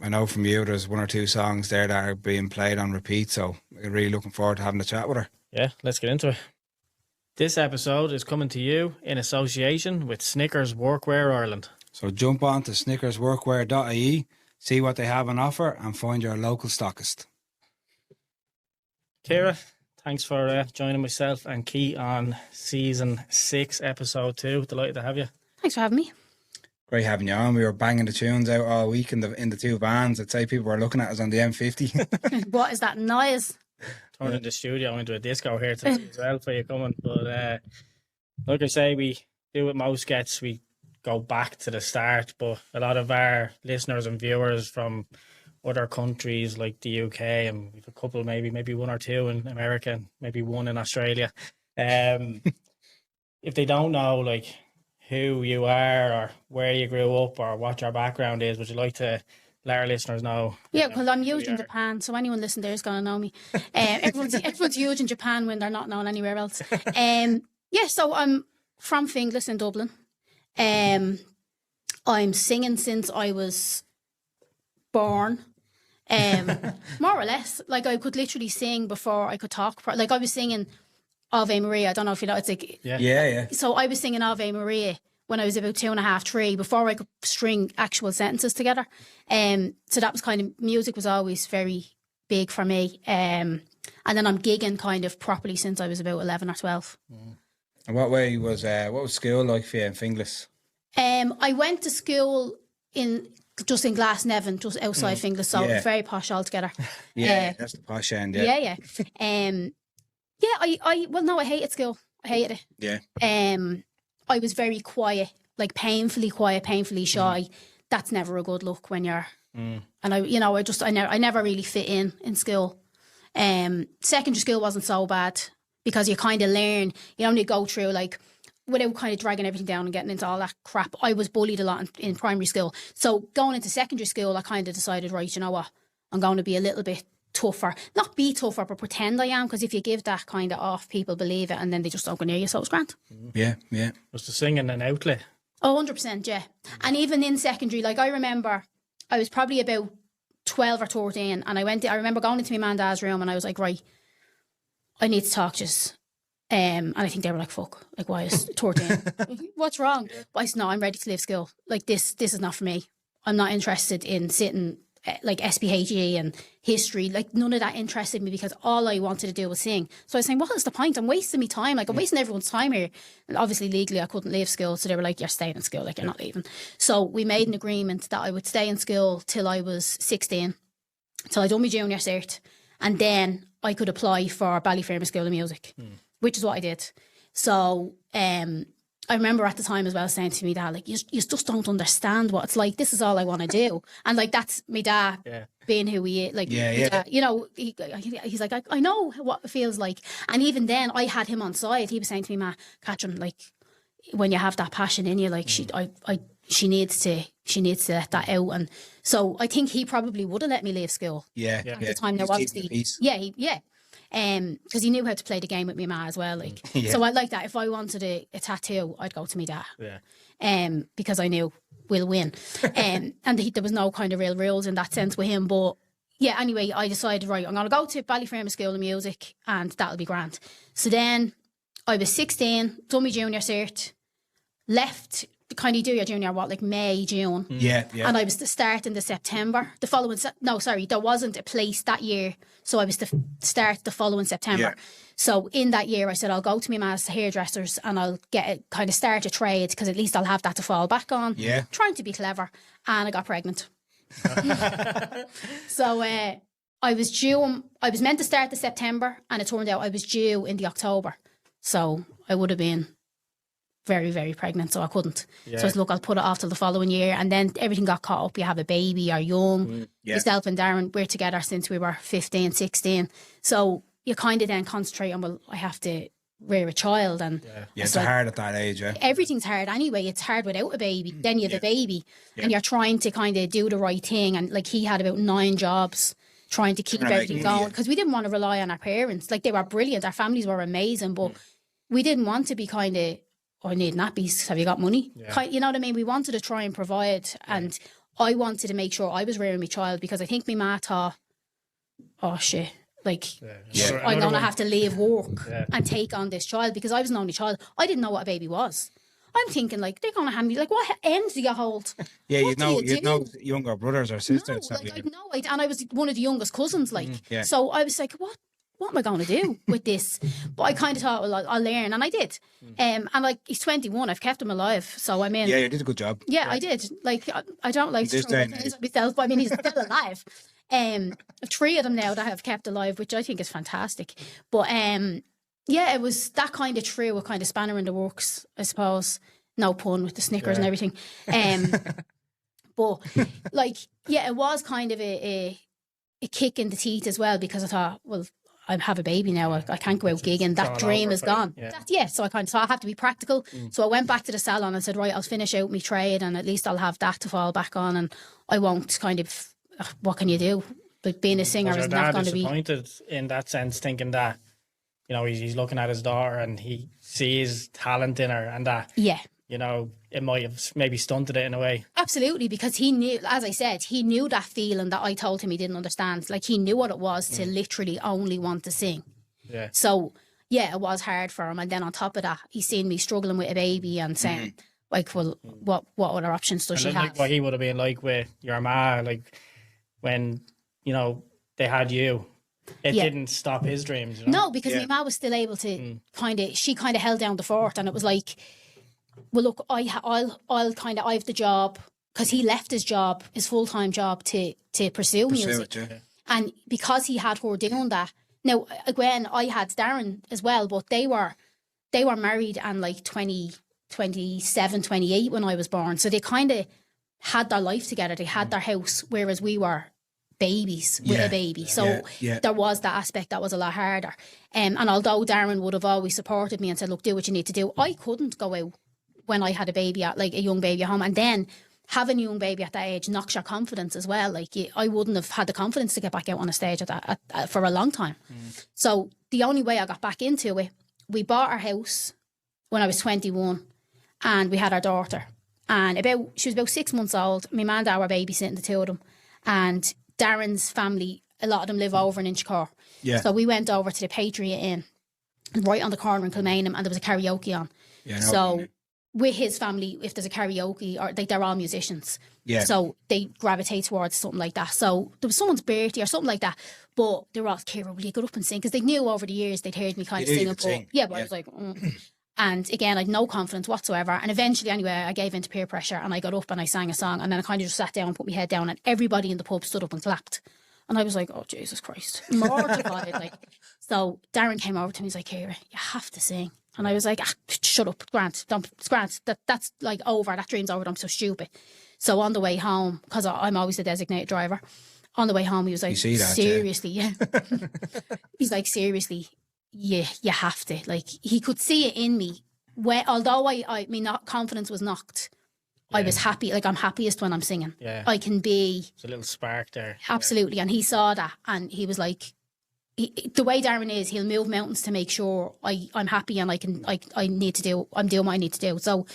S3: know from you there's one or two songs there that are being played on repeat, so I'm really looking forward to having a chat with her.
S2: Yeah, let's get into it. This episode is coming to you in association with Snickers Workwear Ireland.
S3: So jump on to snickersworkwear.ie, see what they have on offer, and find your local stockist.
S2: Kiera, thanks for joining myself and Key on season 6, episode 2. Delighted to have you.
S5: Thanks for having me.
S3: Great having you on. We were banging the tunes out all week in the two vans. I'd say people were looking at us on the M50.
S5: What is that noise?
S2: Turning the studio into a disco here today as well for you coming. But like I say, we do with most gets, we go back to the start, but a lot of our listeners and viewers from other countries like the UK, and we've a couple, maybe one or two in America, and maybe one in Australia. If they don't know like who you are or where you grew up or what your background is, would you like to let our listeners know?
S5: Yeah, well, I'm huge in Japan, so anyone listening there is going to know me. Everyone's huge in Japan when they're not known anywhere else. Yeah, so I'm from Finglas in Dublin. I'm singing since I was born. More or less, like I could literally sing before I could talk. Like I was singing Ave Maria. I don't know if you know. It's like
S3: yeah.
S5: So I was singing Ave Maria when I was about 2.5, 3, before I could string actual sentences together. So that was kind of, music was always very big for me. And then I'm gigging kind of properly since I was about 11 or 12.
S3: And what was school like for you in Finglas?
S5: I went to school in Glasnevin, just outside Finglas, so very posh altogether.
S3: Yeah, that's the posh end.
S5: Yeah. I hated school. I hated it.
S3: Yeah.
S5: I was very quiet, like painfully quiet, painfully shy, that's never a good look when you're. And I never really fit in school. Secondary school wasn't so bad because you kind of learn, you only go through like, without kind of dragging everything down and getting into all that crap. I was bullied a lot in primary school. So going into secondary school, I kind of decided, right, you know what, I'm going to be a little bit tougher. Not be tougher, but pretend I am, because if you give that kind of off, people believe it and then they just don't go near you, so it's grand.
S3: Yeah.
S2: Was the singing an outlet?
S5: Oh, 100%, yeah. And even in secondary, like I remember I was probably about 12 or 13 and I remember going into my man and dad's room and I was like, right, I need to talk to you. And I think they were like, fuck, like, why is 13? What's wrong? But I said, no, I'm ready to leave school. Like, this is not for me. I'm not interested in sitting like SPHE and history. Like, none of that interested me because all I wanted to do was sing. So I was saying, what is the point? I'm wasting my time. Like, I'm wasting everyone's time here. And obviously, legally, I couldn't leave school. So they were like, you're staying in school. Like, you're not leaving. So we made an agreement that I would stay in school till I was 16, till I done my junior cert. And then I could apply for Ballyfermot School of Music. Which is what I did. So I remember at the time as well saying to me dad, like, you just don't understand what it's like. This is all I want to do. And like, that's my dad being who he is. Like, dad, you know, he's like, I know what it feels like. And even then I had him on side. He was saying to me, Ma, Catherine, like, when you have that passion in you, like she needs to let that out. And so I think he probably would have let me leave school. At the time there was because he knew how to play the game with me ma as well, like. So I like that. If I wanted a tattoo, I'd go to me dad, because I knew we'll win. And there was no kind of real rules in that sense with him. But yeah, anyway, I decided, right, I'm gonna go to Ballyfermot School of Music and that'll be grand. So then I was 16, done my junior cert, left. Kind of do your junior, like May, June. And I was to start in the September. The following, there wasn't a place that year. So I was to start the following September. So in that year, I said, I'll go to my ma's hairdressers and I'll kind of start a trade because at least I'll have that to fall back on. Trying to be clever. And I got pregnant. So I was meant to start the September and it turned out I was due in the October. So I would have been very, very pregnant, so I couldn't. So I said, look, I'll put it off till the following year. And then everything got caught up. You have a baby, you're young. Myself and Darren, we're together since we were 15, 16. So you kind of then concentrate on, well, I have to rear a child. And
S3: it's hard at that age,
S5: everything's hard anyway. It's hard without a baby. Then you have a baby and you're trying to kind of do the right thing. And like he had about 9 jobs trying to keep everything going because we didn't want to rely on our parents. Like they were brilliant. Our families were amazing, but we didn't want to be kind of, I need nappies. Have you got money? You know what I mean? We wanted to try and provide, and I wanted to make sure I was rearing my child because I think my ma thought, oh shit, like I'm gonna have to leave work and take on this child because I was an only child. I didn't know what a baby was. I'm thinking like they're gonna hand me like what ends do you hold?
S3: You know younger brothers or sisters.
S5: No, and I was one of the youngest cousins. Like so, I was like, what am I going to do with this? But I kind of thought, well, I'll learn. And I did. And like, he's 21. I've kept him alive. So I mean...
S3: Yeah, you did a good job.
S5: Yeah, I did. Like, I don't like to throw myself, but I mean, he's still alive. 3 of them now that I have kept alive, which I think is fantastic. But it was that kind of threw a kind of spanner in the works, I suppose. No pun with the Snickers and everything. But like, it was kind of a kick in the teeth as well because I thought, well, I have a baby now. I can't go out gigging. That dream is gone. So I have to be practical. So I went back to the salon and said, right, I'll finish out my trade and at least I'll have that to fall back on and I won't kind of, what can you do? But being a singer is not going to be...
S2: disappointed in that sense, thinking that, you know, he's looking at his daughter and he sees talent in her and that, you know, it might have maybe stunted it in a way.
S5: Absolutely, because he knew, as I said, he knew that feeling that I told him he didn't understand. Like, he knew what it was to literally only want to sing. So, it was hard for him. And then on top of that, he's seen me struggling with a baby and saying, like, well, what other options does she have?
S2: Like what he would have been like with your ma, like, when, you know, they had you. It didn't stop his dreams, you know?
S5: No, because my ma was still able to she kind of held down the fort and it was like, well, look, I'll kind of, I have the job because he left his job, his full-time job to pursue music. And because he had her doing that, now, again, I had Darren as well, but they were married and like 20, 27, 28 when I was born. So they kind of had their life together. They had their house, whereas we were babies with a baby. So there was that aspect that was a lot harder. And although Darren would have always supported me and said, look, do what you need to do, I couldn't go out when I had a baby, like a young baby at home. And then having a young baby at that age knocks your confidence as well. Like I wouldn't have had the confidence to get back out on a stage for a long time. So the only way I got back into it, we bought our house when I was 21 and we had our daughter. And she was about 6 months old. My man and dad were babysitting the two of them. And Darren's family, a lot of them live over in Inchicore. Yeah. So we went over to the Patriot Inn, right on the corner in Kilmainham, and there was a karaoke on. Yeah, so with his family, if there's a karaoke, or they're all musicians. Yeah. So they gravitate towards something like that. So there was someone's birthday or something like that. But they were all, Kiera, will you go up and sing? Because they knew over the years they'd heard me kind of sing. But I was like, And again, I had no confidence whatsoever. And eventually, anyway, I gave in to peer pressure and I got up and I sang a song. And then I kind of just sat down and put my head down and everybody in the pub stood up and clapped. And I was like, oh, Jesus Christ. Mortified. So Darren came over to me. He's like, Kiera, you have to sing. And I was like, shut up, Grant. It's Grant. That's like over. That dream's over. I'm so stupid. So on the way home, because I'm always the designated driver, on the way home, he was like, seriously, yeah. He's like, seriously. Yeah, you have to. Like, he could see it in me. Although I mean, confidence was knocked, I was happy. Like, I'm happiest when I'm singing. Yeah. I can be. There's
S2: a little spark there.
S5: Absolutely. Yeah. And he saw that. And he was like, the way Darren is, he'll move mountains to make sure I'm happy and I'm doing what I need to do. So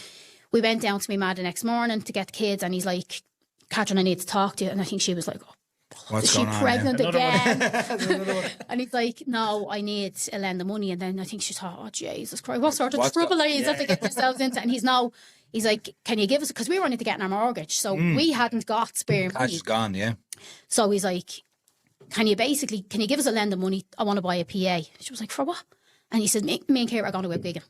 S5: we went down to my mad the next morning to get the kids. And he's like, Catherine, I need to talk to you. And I think she was like,
S3: what's
S5: is she pregnant again? And he's like, no, I need to lend the money. And then I think she thought, oh, Jesus Christ, what sort of trouble are you have to get yourselves into? And he's like, can you give us, because we were into getting our mortgage. So we hadn't got spare money.
S3: Cash is gone, yeah.
S5: So he's like, can you give us a lend of money? I want to buy a PA. She was like, for what? And he said, me and Kiera are going to go gigging.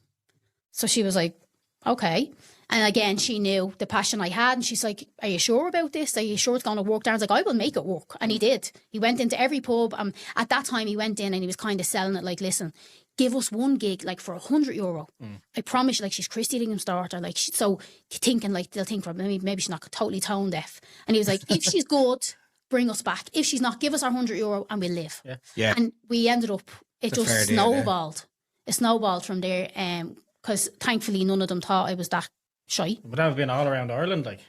S5: So she was like, okay. And again, she knew the passion I had. And she's like, are you sure about this? Are you sure it's going to work? Darren's like, I will make it work. And he did. He went into every pub. At that time, he went in and he was kind of selling it like, listen, give us one gig like for €100. I promise you, like, she's Christy Dignam's daughter. Like, so thinking like, they'll think maybe she's not totally tone deaf. And he was like, if she's good, bring us back. If she's not, give us our €100 and we'll live. Yeah. And we ended up, it just snowballed. It snowballed from there. Because thankfully none of them thought I was that shy.
S2: Would that have been all around Ireland, like?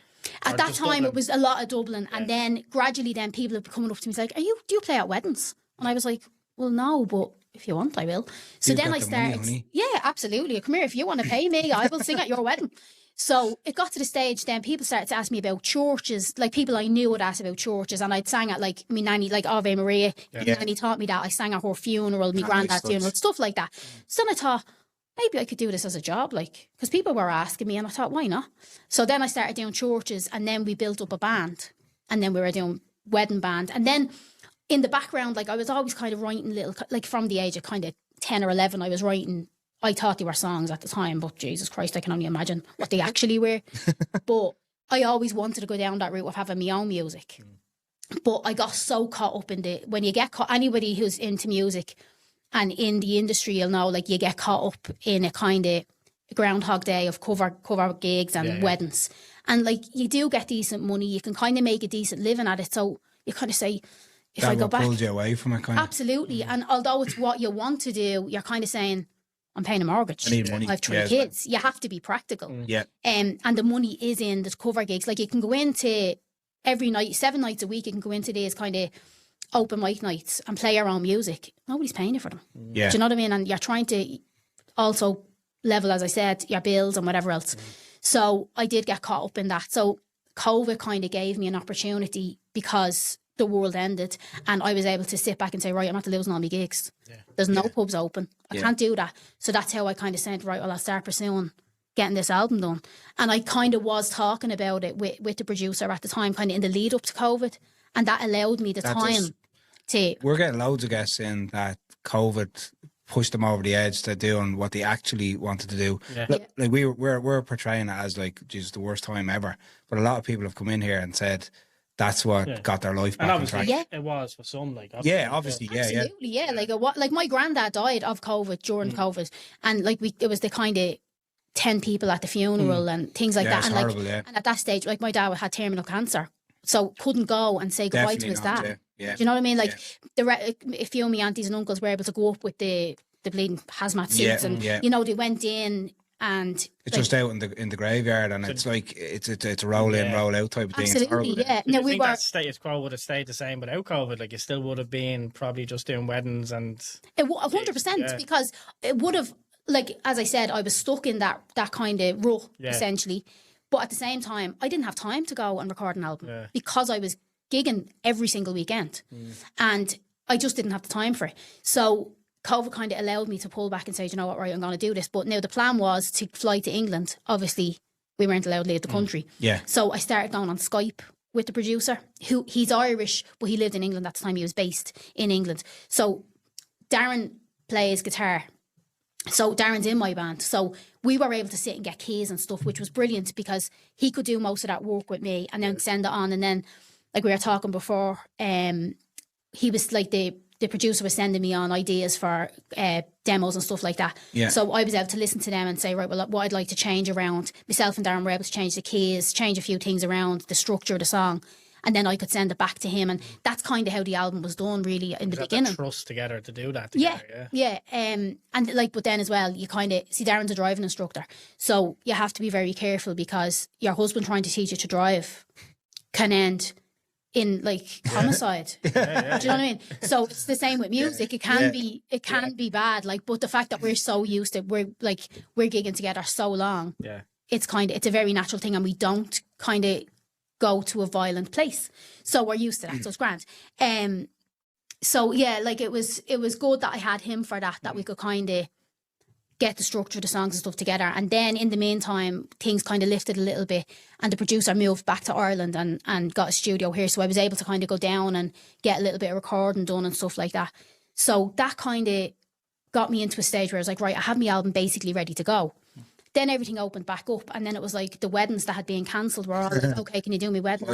S5: At that time, Dublin? It was a lot of Dublin, and then gradually, people have coming up to me like, "Do you play at weddings?" And I was like, "Well, no, but if you want, I will." So then I started. Money, yeah, absolutely. Come here, if you want to pay me, I will sing at your wedding. So it got to the stage. Then people started to ask me about churches. Like, people I knew would ask about churches, and I'd sang at like my nanny, like Ave Maria. My nanny taught me that. I sang at her funeral, my granddad's funeral, stuff like that. So then I thought, maybe I could do this as a job, like, because people were asking me and I thought, why not? So then I started doing churches and then we built up a band and then we were doing wedding band. And then in the background, like, I was always kind of writing little, like, from the age of kind of 10 or 11, I was writing, I thought they were songs at the time, but Jesus Christ, I can only imagine what they actually were. But I always wanted to go down that route of having my own music. But I got so caught up in when you get caught, anybody who's into music and in the industry, you'll know, like, you get caught up in a kind of Groundhog Day of cover gigs and weddings. And, like, you do get decent money. You can kind of make a decent living at it. So you kind of say, if
S3: that
S5: I go back...
S3: pulled you away from it, kind of.
S5: Absolutely. And although it's what you want to do, you're kind of saying, I'm paying a mortgage.
S3: I need money.
S5: I have 3 kids. You have to be practical.
S3: Yeah.
S5: And the money is in the cover gigs. Like, you can go into every night, 7 nights a week, you can go into these kind of open mic nights and play your own music. Nobody's paying you for them. Yeah. Do you know what I mean? And you're trying to also level, as I said, your bills and whatever else. So I did get caught up in that. So COVID kind of gave me an opportunity because the world ended and I was able to sit back and say, right, I'm not losing all my gigs. Yeah. There's no pubs open. I can't do that. So that's how I kind of said, right, well, I'll start pursuing getting this album done. And I kind of was talking about it with the producer at the time, kind of in the lead up to COVID. And that allowed me the time to...
S3: We're getting loads of guests in that COVID pushed them over the edge to doing what they actually wanted to do. Yeah. Like we're portraying it as like, Jesus, the worst time ever. But a lot of people have come in here and said that's what got their life back on track.
S2: Yeah, it was for some. Like,
S3: obviously.
S5: Like my granddad died of COVID during COVID, and like it was the kind of 10 people at the funeral and things like
S3: Yeah,
S5: that.
S3: it's
S5: And
S3: horrible,
S5: like,
S3: yeah.
S5: and at that stage, like my dad had terminal cancer, so couldn't go and say goodbye to his
S3: Definitely
S5: dad.
S3: not, yeah.
S5: Do you know what I mean? Like a few of my aunties and uncles were able to go up with the bleeding hazmat suits, and you know, they went in and
S3: It's
S5: like,
S3: just out in the graveyard, and it's like it's a roll in, roll out type of thing. It's
S5: absolutely,
S3: horrible,
S5: yeah.
S2: Do
S5: No,
S2: you
S5: we
S2: think
S5: were
S2: that status quo would have stayed the same without COVID? Like, you still would have been probably just doing weddings and
S5: 100% because it would have, like, as I said, I was stuck in that kind of rut essentially. But at the same time, I didn't have time to go and record an album because I was gigging every single weekend, and I just didn't have the time for it. So COVID kind of allowed me to pull back and say, you know what, right, I'm going to do this. But now the plan was to fly to England. Obviously, we weren't allowed to leave the country.
S3: Yeah.
S5: So I started going on Skype with the producer, who he's Irish, but he lived in England at the time. He was based in England. So Darren plays guitar. So Darren's in my band. So we were able to sit and get keys and stuff, which was brilliant because he could do most of that work with me and then send it on. And then, like we were talking before, he was like the producer was sending me on ideas for demos and stuff like that.
S3: Yeah.
S5: So I was able to listen to them and say, right, well, what I'd like to change around. Myself and Darren were able to change the keys, change a few things around the structure of the song. And then I could send it back to him. And that's kind of how the album was done, really, in the beginning.
S2: Trust together to do that
S5: Yeah,
S2: together,
S5: yeah. And like, but then as well, you kind of see Darren's a driving instructor. So you have to be very careful because your husband trying to teach you to drive can end in like homicide. Do you know what I mean? So it's the same with music. It can be bad. Like, but the fact that we're so used to we're gigging together so long.
S2: Yeah.
S5: It's a very natural thing, and we don't kind of go to a violent place. So we're used to that. So it's grand. So yeah, like it was good that I had him for that we could kind of get the structure of the songs and stuff together. And then in the meantime, things kind of lifted a little bit, and the producer moved back to Ireland and got a studio here. So I was able to kind of go down and get a little bit of recording done and stuff like that. So that kind of got me into a stage where I was like, right, I have my album basically ready to go. Then everything opened back up, and then it was like the weddings that had been cancelled were all like, okay, can you do me wedding?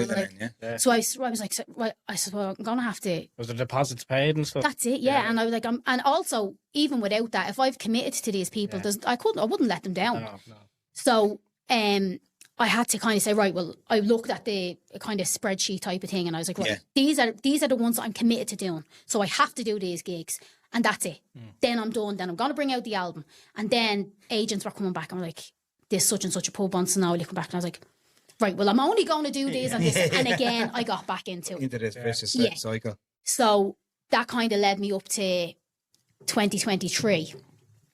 S5: So I was like, well, I'm going to have to.
S2: Was the deposits paid and stuff?
S5: That's it, yeah. And I was like, and also, even without that, if I've committed to these people, I wouldn't let them down.
S2: No.
S5: So I had to kind of say, right, well, I looked at the kind of spreadsheet type of thing, and I was like, right, these are the ones that I'm committed to doing. So I have to do these gigs. And that's it. Then I'm done. Then I'm going to bring out the album. And then agents were coming back and were like, this such and such a pub wants to know. Will you come back? And I was like, right, well, I'm only going to do this and this. And again, I got back into it.
S3: Into this vicious cycle.
S5: So that kind of led me up to 2023,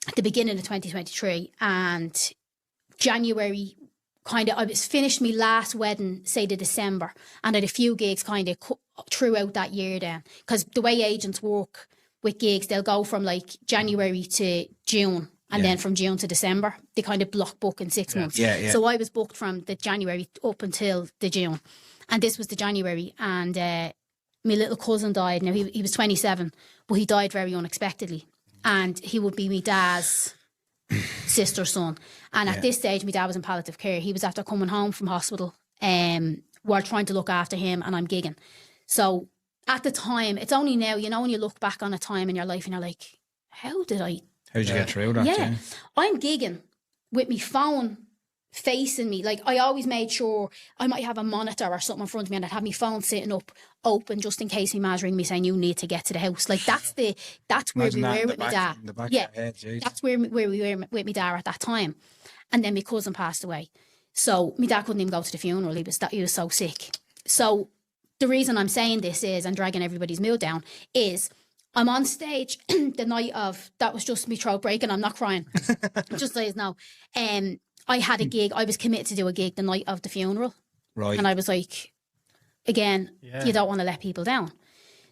S5: at the beginning of 2023. And January, I was finished my last wedding, say the December. And I had a few gigs kind of throughout that year then. Because the way agents work with gigs, they'll go from like January to June, and then from June to December, they kind of block book in 6 months. So I was booked from the January up until the June, and this was the January, and my little cousin died. Now he was 27, but he died very unexpectedly, and he would be my dad's sister's son. And at this stage, my dad was in palliative care. He was after coming home from hospital. We're trying to look after him, and I'm gigging. So at the time, it's only now, you know, when you look back on a time in your life and you're like, how did you
S3: get through that?
S5: Yeah. I'm gigging with my phone facing me. Like, I always made sure I might have a monitor or something in front of me, and I'd have my phone sitting up open just in case my ma's ring me saying you need to get to the house. Like, that's where
S3: Imagine
S5: we were with my dad. That's where we were with my dad at that time. And then my cousin passed away. So my dad couldn't even go to the funeral. He was so sick. So the reason I'm saying this is, and dragging everybody's mood down, is I'm on stage the night of, that was just me throat breaking, I'm not crying, just so you know. I had a gig, I was committed to do a gig the night of the funeral.
S3: Right.
S5: And I was like, again, you don't want to let people down.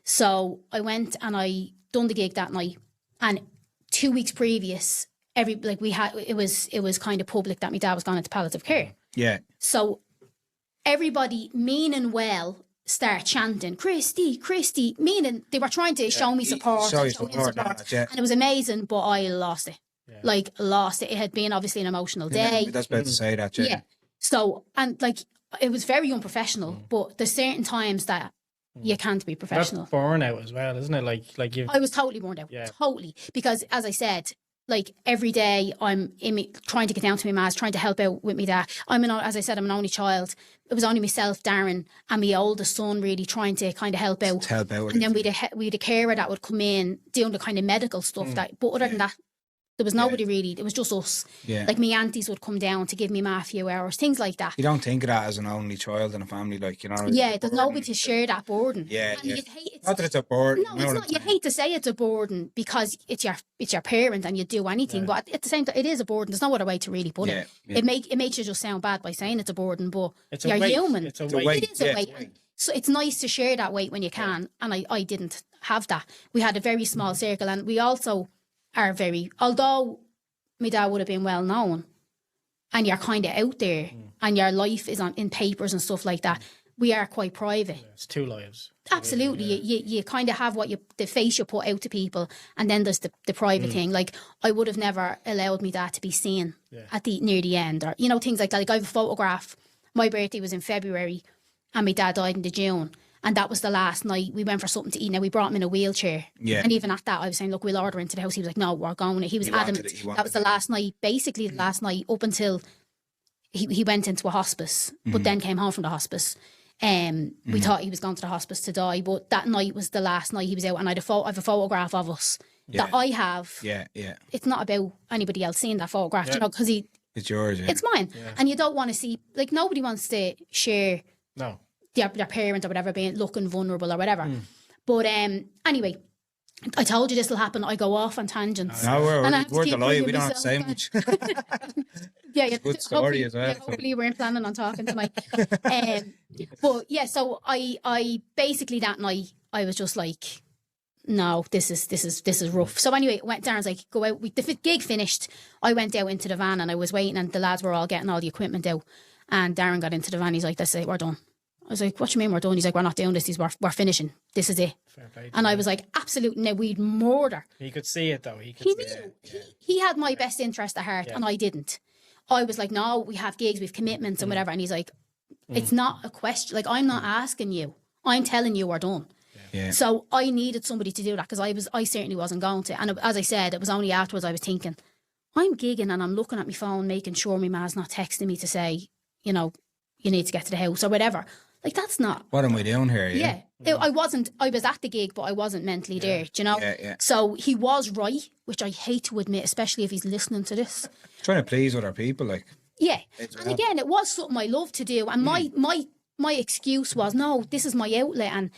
S5: So I went and I done the gig that night, and 2 weeks previous, it was kind of public that my dad was gone into palliative care. Yeah. So everybody, meaning well, start chanting, Christy, Christy, meaning they were trying to show me support. And it was amazing, but I lost it. Yeah. Like, lost it. It had been obviously an emotional day.
S3: That's better to say that,
S5: yeah. So, and like, it was very unprofessional, but there's certain times that you can't be professional.
S2: That's burnout as well, isn't it? Like you.
S5: I was totally burned out. Yeah. Totally. Because, as I said, like every day I'm trying to get down to my ma's, trying to help out with me dad. As I said, I'm an only child. It was only myself, Darren, and my oldest son really trying to kind of help out. And then we'd a carer that would come in doing the kind of medical stuff. But other than that, there was nobody really. It was just us.
S3: Yeah.
S5: Like my aunties would come down to give me ma a few hours, things like that.
S3: You don't think of that as an only child in a family, like, you know.
S5: Yeah, there's nobody to share that burden.
S3: Yeah,
S5: And
S3: yeah.
S5: you'd hate
S3: Not that it's a burden.
S5: No, it's not. You hate to say it's a burden because it's your parent and you do anything. But at the same time, it is a burden. There's no other way to really put it.
S3: Yeah.
S5: It makes you just sound bad by saying it's a burden, but
S2: It's
S5: you're
S2: a weight.
S5: human.
S2: It's a weight.
S5: It is a weight. So it's nice to share that weight when you can. And I didn't have that. We had a very small circle, and we also are although my dad would have been well known and you're kind of out there and your life is in papers and stuff like that, we are quite private.
S2: It's two lives.
S5: Absolutely. You kind of have the face you put out to people, and then there's the private thing. Like, I would have never allowed me dad to be seen near the end, or, you know, things like that. Like, I have a photograph. My birthday was in February and my dad died in the June. And that was the last night. We went for something to eat. Now, we brought him in a wheelchair. Yeah. And even at that, I was saying, look, we'll order into the house. He was like, no, we're going. He was adamant. That was the last night, basically the last night, up until he went into a hospice, but then came home from the hospice. We thought he was going to the hospice to die, but that night was the last night he was out. And I have a photograph of us that I have.
S3: Yeah, yeah.
S5: It's not about anybody else seeing that photograph, you know, because
S3: it's yours. Yeah.
S5: It's mine. Yeah. And you don't want to see, like, nobody wants to share.
S2: No.
S5: Their parent or whatever being looking vulnerable or whatever. But anyway, I told you this will happen. I go off on tangents.
S3: No, we're delighted. We don't have to say much.
S5: Yeah,
S3: good story as well.
S5: Yeah, hopefully we weren't planning on talking tonight. But yeah, so I basically that night I was just like, no, this is rough. So anyway, Darren's like, go out. The gig finished. I went out into the van and I was waiting, and the lads were all getting all the equipment out. And Darren got into the van. He's like, that's it, we're done. I was like, what do you mean we're done? He's like, we're not doing this. We're finishing. This is it. And I was like, absolutely, no, we'd murder.
S2: He could see it though.
S5: He had my best interest at heart, and I didn't. I was like, no, we have gigs, we have commitments and whatever. And he's like, it's not a question. Like, I'm not asking you. I'm telling you we're done. Yeah. So I needed somebody to do that, because I certainly wasn't going to. And as I said, it was only afterwards I was thinking, I'm gigging and I'm looking at my phone, making sure my ma's not texting me to say, you know, you need to get to the house or whatever. Like, that's not...
S3: What am I doing here?
S5: Yeah. I was at the gig, but I wasn't mentally there, do you know?
S3: Yeah.
S5: So he was right, which I hate to admit, especially if he's listening to this.
S3: Trying to please other people, like...
S5: Yeah. And again, it was something I loved to do. And my excuse was, no, this is my outlet, and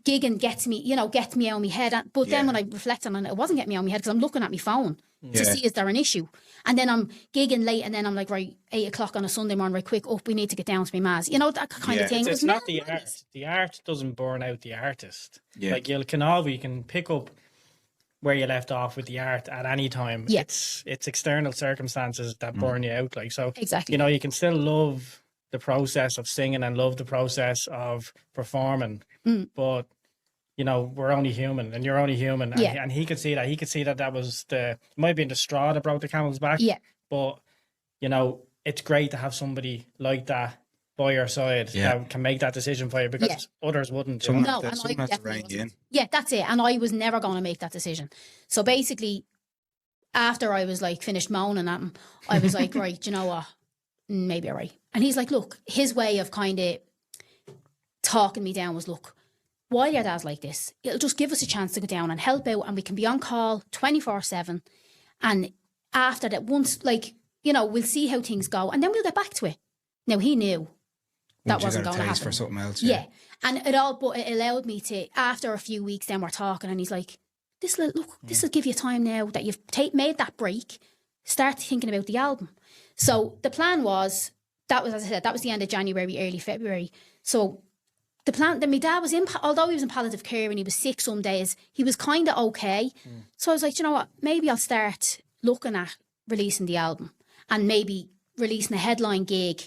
S5: gigging gets me out of my head. But then when I reflect on it, it wasn't getting me out of my head, because I'm looking at my phone to see, is there an issue? And then I'm gigging late, and then I'm like, right, 8 o'clock on a Sunday morning, right quick, up, we need to get down to my ma's. You know, that kind of thing.
S2: It's not the art. The art doesn't burn out the artist. Yeah. Like, you can pick up where you left off with the art at any time. Yeah. It's external circumstances that burn you out. Like, so,
S5: exactly.
S2: You know, you can still love the process of singing and love the process of performing, but you know, we're only human, and you're only human. And he could see that. He could see that was it might have been the straw that broke the camel's back. Yeah. But, you know, it's great to have somebody like that by your side that can make that decision for you, because others wouldn't.
S3: Someone has to rein you in.
S5: Yeah, that's it. And I was never going to make that decision. So basically, after I was like finished moaning at him, I was like, right, do you know what? Maybe you're right. And he's like, look, his way of kind of talking me down was, look, while your dad's like this, it'll just give us a chance to go down and help out, and we can be on call 24/7. And after that, once, like, you know, we'll see how things go, and then we'll get back to it. Now, he knew that wasn't going to happen.
S3: For something else,
S5: yeah. And it allowed me to, after a few weeks, then we're talking, and he's like, this will give you time now that you've made that break, start thinking about the album. So the plan was, as I said, that was the end of January, early February. So the plan, then my dad was although he was in palliative care and he was sick some days, he was kind of okay. So I was like, you know what, maybe I'll start looking at releasing the album, and maybe releasing a headline gig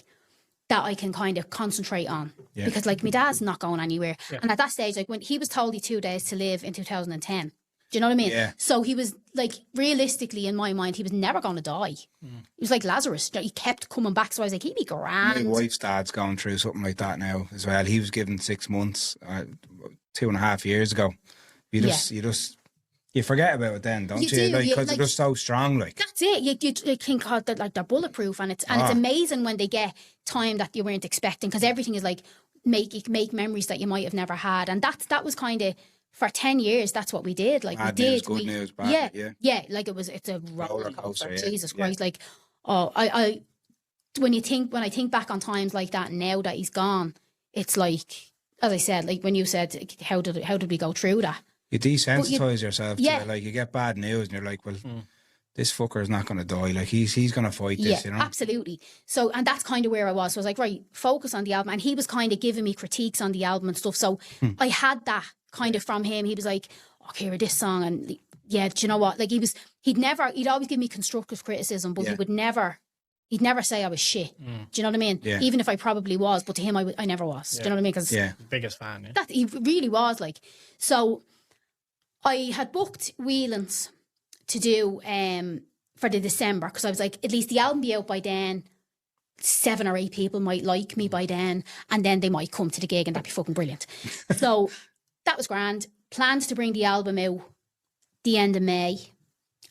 S5: that I can kind of concentrate on. Yeah. Because, like, my dad's not going anywhere. Yeah. And at that stage, like, when he was told he 2 days to live in 2010, do you know what I mean? Yeah. So he was, like, realistically, in my mind, he was never going to die. He was like Lazarus. He kept coming back. So I was like, he'd be grand.
S3: My wife's dad's going through something like that now as well. He was given 6 months 2.5 years ago. You you forget about it then, don't
S5: You
S3: you?
S5: do,
S3: Like, because
S5: like-
S3: they're just so strong, like.
S5: That's it. You think that like they're bulletproof, and it's amazing when they get time that you weren't expecting, because everything is like make memories that you might have never had, and that was kind of for 10 years. That's what we did. Like
S3: Bad
S5: we
S3: news,
S5: did.
S3: good news, bad,
S5: yeah. Like it's a roller coaster.
S3: yeah.
S5: Jesus Christ! Like I when I think back on times like that now that he's gone, it's like, as I said, like when you said how did we go through that?
S3: You desensitize yourself to
S5: yeah.
S3: it. Like, you get bad news and you're like, well, this fucker is not going to die. Like, he's going to fight this, you know?
S5: Absolutely. So, and that's kind of where I was. So I was like, right, focus on the album. And he was kind of giving me critiques on the album and stuff. So I had that kind of from him. He was like, oh, Kiera, this song. And yeah, do you know what? Like he'd always give me constructive criticism, but he'd never say I was shit. Do you know what I mean?
S3: Yeah.
S5: Even if I probably was, but to him, I never was. Do you know what I mean? Because
S2: biggest fan. Yeah.
S5: that he really was like. So I had booked Whelan's to do for the December, because I was like, at least the album be out by then. 7 or 8 people might like me by then, and then they might come to the gig, and that'd be fucking brilliant. So that was grand. Planned to bring the album out the end of May,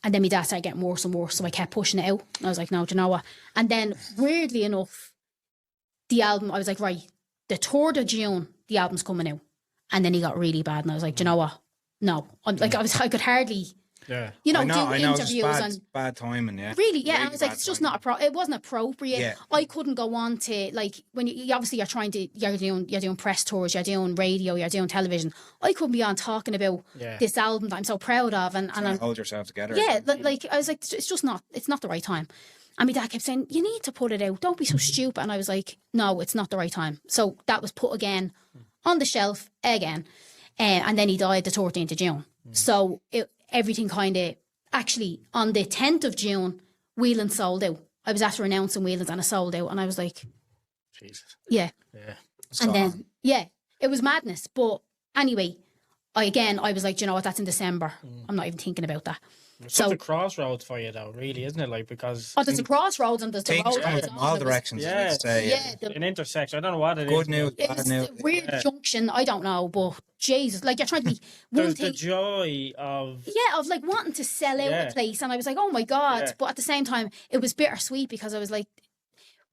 S5: and then my dad started getting worse and worse, so I kept pushing it out. And I was like, no, do you know what? And then weirdly enough, the album, I was like, right, the 3rd of June, the album's coming out. And then he got really bad, and I was like, do you know what? No, I could hardly, do interviews
S3: it's bad timing, yeah.
S5: Really, yeah.
S3: Really,
S5: and I was like, it's just not it wasn't appropriate.
S3: Yeah.
S5: I couldn't go on to, like, when you obviously you're doing press tours, you're doing radio, you're doing television. I couldn't be on talking about this album that I'm so proud of, and
S3: hold yourself together.
S5: Yeah, like I was like, it's not the right time. And my dad kept saying, you need to put it out. Don't be so stupid. And I was like, no, it's not the right time. So that was put again on the shelf again. And then he died the 13th of June. So everything kind of, actually, on the 10th of June, Whelan sold out. I was after announcing Whelan's, and it sold out. And I was like,
S2: Jesus.
S5: Yeah. And then, it was madness. But anyway, I was like, you know what, that's in December. I'm not even thinking about that.
S2: It's such a crossroads for you, though, really, isn't it? Like, because
S5: there's a crossroads and there's the road.
S3: Coming from all directions.
S2: an intersection. I don't know what it is.
S3: Good news, bad news.
S5: Weird junction. I don't know, but Jesus, like, you're trying to be.
S2: There's the joy of
S5: of like wanting to sell out a place, and I was like, oh my God. But at the same time, it was bittersweet, because I was like,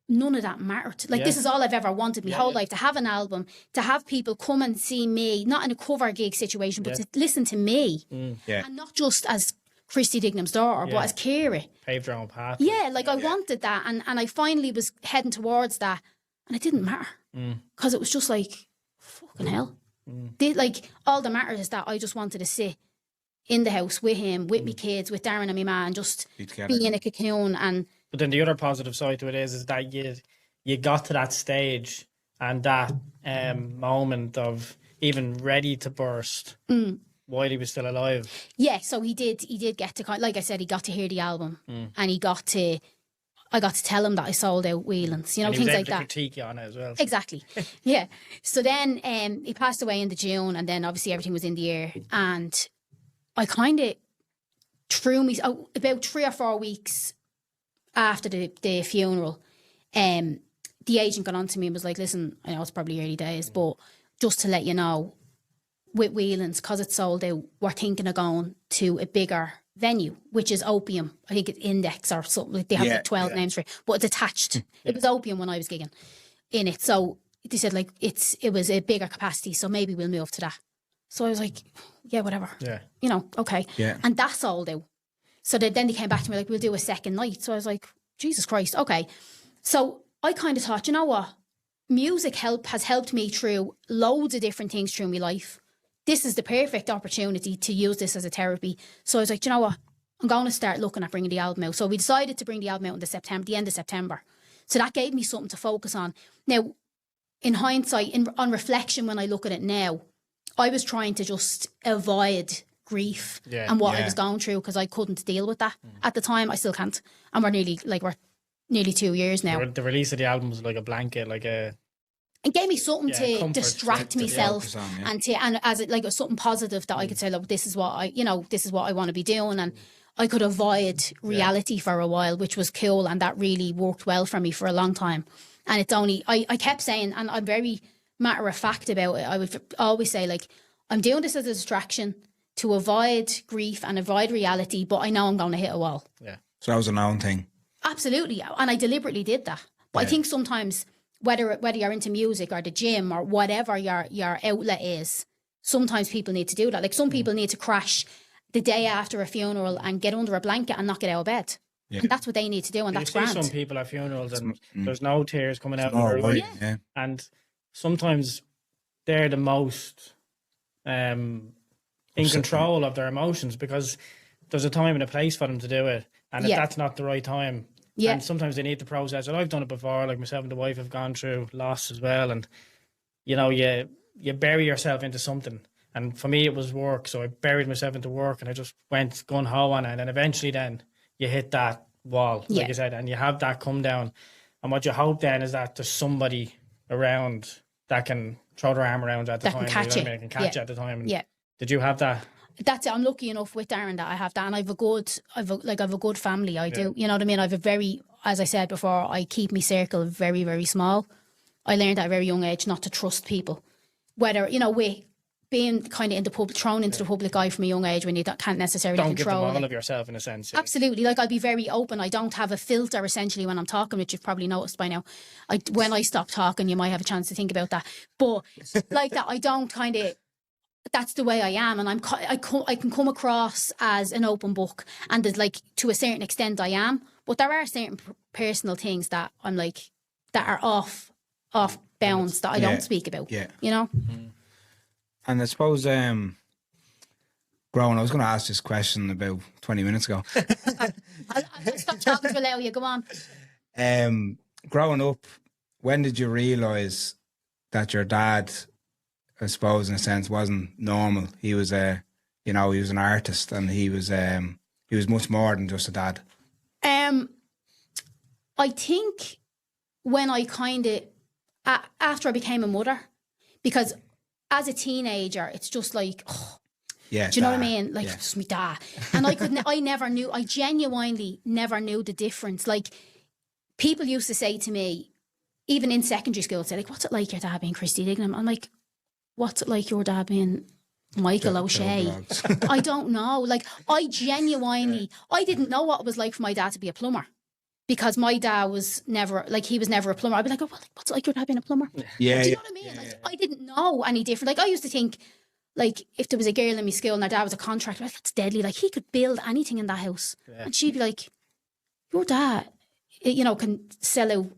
S5: none of that mattered. Like, this is all I've ever wanted my whole life, to have an album, to have people come and see me, not in a cover gig situation, but to listen to me, and not just as Christy Dignam's daughter, but as Kiera.
S2: Paved your own path.
S5: Yeah, like I wanted that, and I finally was heading towards that, and it didn't matter, because it was just like, fucking hell. Like, all that matters is that I just wanted to sit in the house with him, with me kids, with Darren and my man, just be in a cocoon. And
S2: but then the other positive side to it is that you got to that stage and that moment of even ready to burst while he was still alive.
S5: Yeah, so he did get to, like I said, he got to hear the album, and I got to tell him that I sold out Whelan's,
S2: and
S5: things like that.
S2: Critique you on it as well.
S5: Exactly. Yeah. So then he passed away in the June, and then obviously everything was in the air, and I kind of threw me about 3 or 4 weeks after the funeral. The agent got on to me and was like, listen, I know it's probably early days, but just to let you know, with Whelan's, because it's sold out, we're thinking of going to a bigger venue, which is Opium. I think it's Index or something. Like, they have like 12 names for it, but it's attached. It was Opium when I was gigging in it. So they said, like, it was a bigger capacity, so maybe we'll move to that. So I was like, yeah, whatever.
S2: Yeah.
S5: Okay.
S3: Yeah.
S5: And that sold out. So then they came back to me like, we'll do a second night. So I was like, Jesus Christ, okay. So I kind of thought, you know what? Music has helped me through loads of different things through my life. This is the perfect opportunity to use this as a therapy. So I was like, you know what? I'm going to start looking at bringing the album out. So we decided to bring the album out in the end of September. So that gave me something to focus on. Now, in hindsight, on reflection, when I look at it now, I was trying to just avoid grief and what I was going through, because I couldn't deal with that at the time. I still can't. And we're nearly 2 years now.
S2: The release of the album was like a blanket, like a...
S5: It gave me something to
S2: comfort,
S5: distract myself and as it like something positive that I could say, look, this is what I want to be doing, and I could avoid reality for a while, which was cool, and that really worked well for me for a long time. And it's only I kept saying, and I'm very matter of fact about it, I would always say, like, I'm doing this as a distraction. to avoid grief and avoid reality, but I know I'm going to hit a wall.
S2: Yeah.
S3: So that was a known thing.
S5: Absolutely. And I deliberately did that. But I think sometimes, whether you're into music or the gym or whatever your outlet is, sometimes people need to do that. Like some people need to crash the day after a funeral and get under a blanket and not get out of bed. Yeah. And that's what they need to do, and that's grand.
S2: You see some people at funerals and there's no tears coming out of their eyes.
S3: Yeah.
S2: And sometimes they're the most in control of their emotions, because there's a time and a place for them to do it. And if that's not the right time, and sometimes they need to process it. I've done it before, like myself and the wife have gone through loss as well. And, you know, you bury yourself into something. And for me, it was work. So I buried myself into work and I just went gung-ho on it. And then eventually then you hit that wall, like you said, and you have that come down. And what you hope then is that there's somebody around that can throw their arm around you at the time.
S5: Can catch you.
S2: Can catch you at the time.
S5: And
S2: did you have that?
S5: That's it. I'm lucky enough with Darren that I have that, and I've a good family. I do, you know what I mean. I've a very, as I said before, I keep my circle very, very small. I learned at a very young age not to trust people, whether with being kind of in the public, thrown into the public eye from a young age when you can't necessarily
S2: don't
S5: control.
S2: Give them all of yourself in a sense.
S5: Absolutely, like I'll be very open. I don't have a filter essentially when I'm talking, which you've probably noticed by now. When I stop talking, you might have a chance to think about that. But like that, I don't kind of. That's the way I am, and I can come across as an open book, and there's like to a certain extent I am, but there are certain personal things that I'm like that are off bounds that I don't speak about. Yeah, you know.
S3: And I suppose, growing, I was going to ask this question about 20 minutes ago.
S5: I'll stop talking to allow you. Go on.
S3: Growing up, when did you realise that your dad, I suppose, in a sense, wasn't normal? He was he was an artist, and he was much more than just a dad.
S5: I think when I kind of after I became a mother, because as a teenager, it's just like, do you know what I mean? Like, it's me dad, and I genuinely never knew the difference. Like, people used to say to me, even in secondary school, say like, "What's it like your dad being Christy Dignam?" I'm like, what's it like your dad being Michael O'Shea? I don't know. Like, I genuinely, I didn't know what it was like for my dad to be a plumber, because my dad was never, like, he was never a plumber. I'd be like, what's it like your dad being a plumber?
S3: Yeah.
S5: Do you know what I mean? Like, I didn't know any different. Like, I used to think, like, if there was a girl in my school and her dad was a contractor, like, that's deadly. Like, he could build anything in that house. Yeah. And she'd be like, your dad, can sell out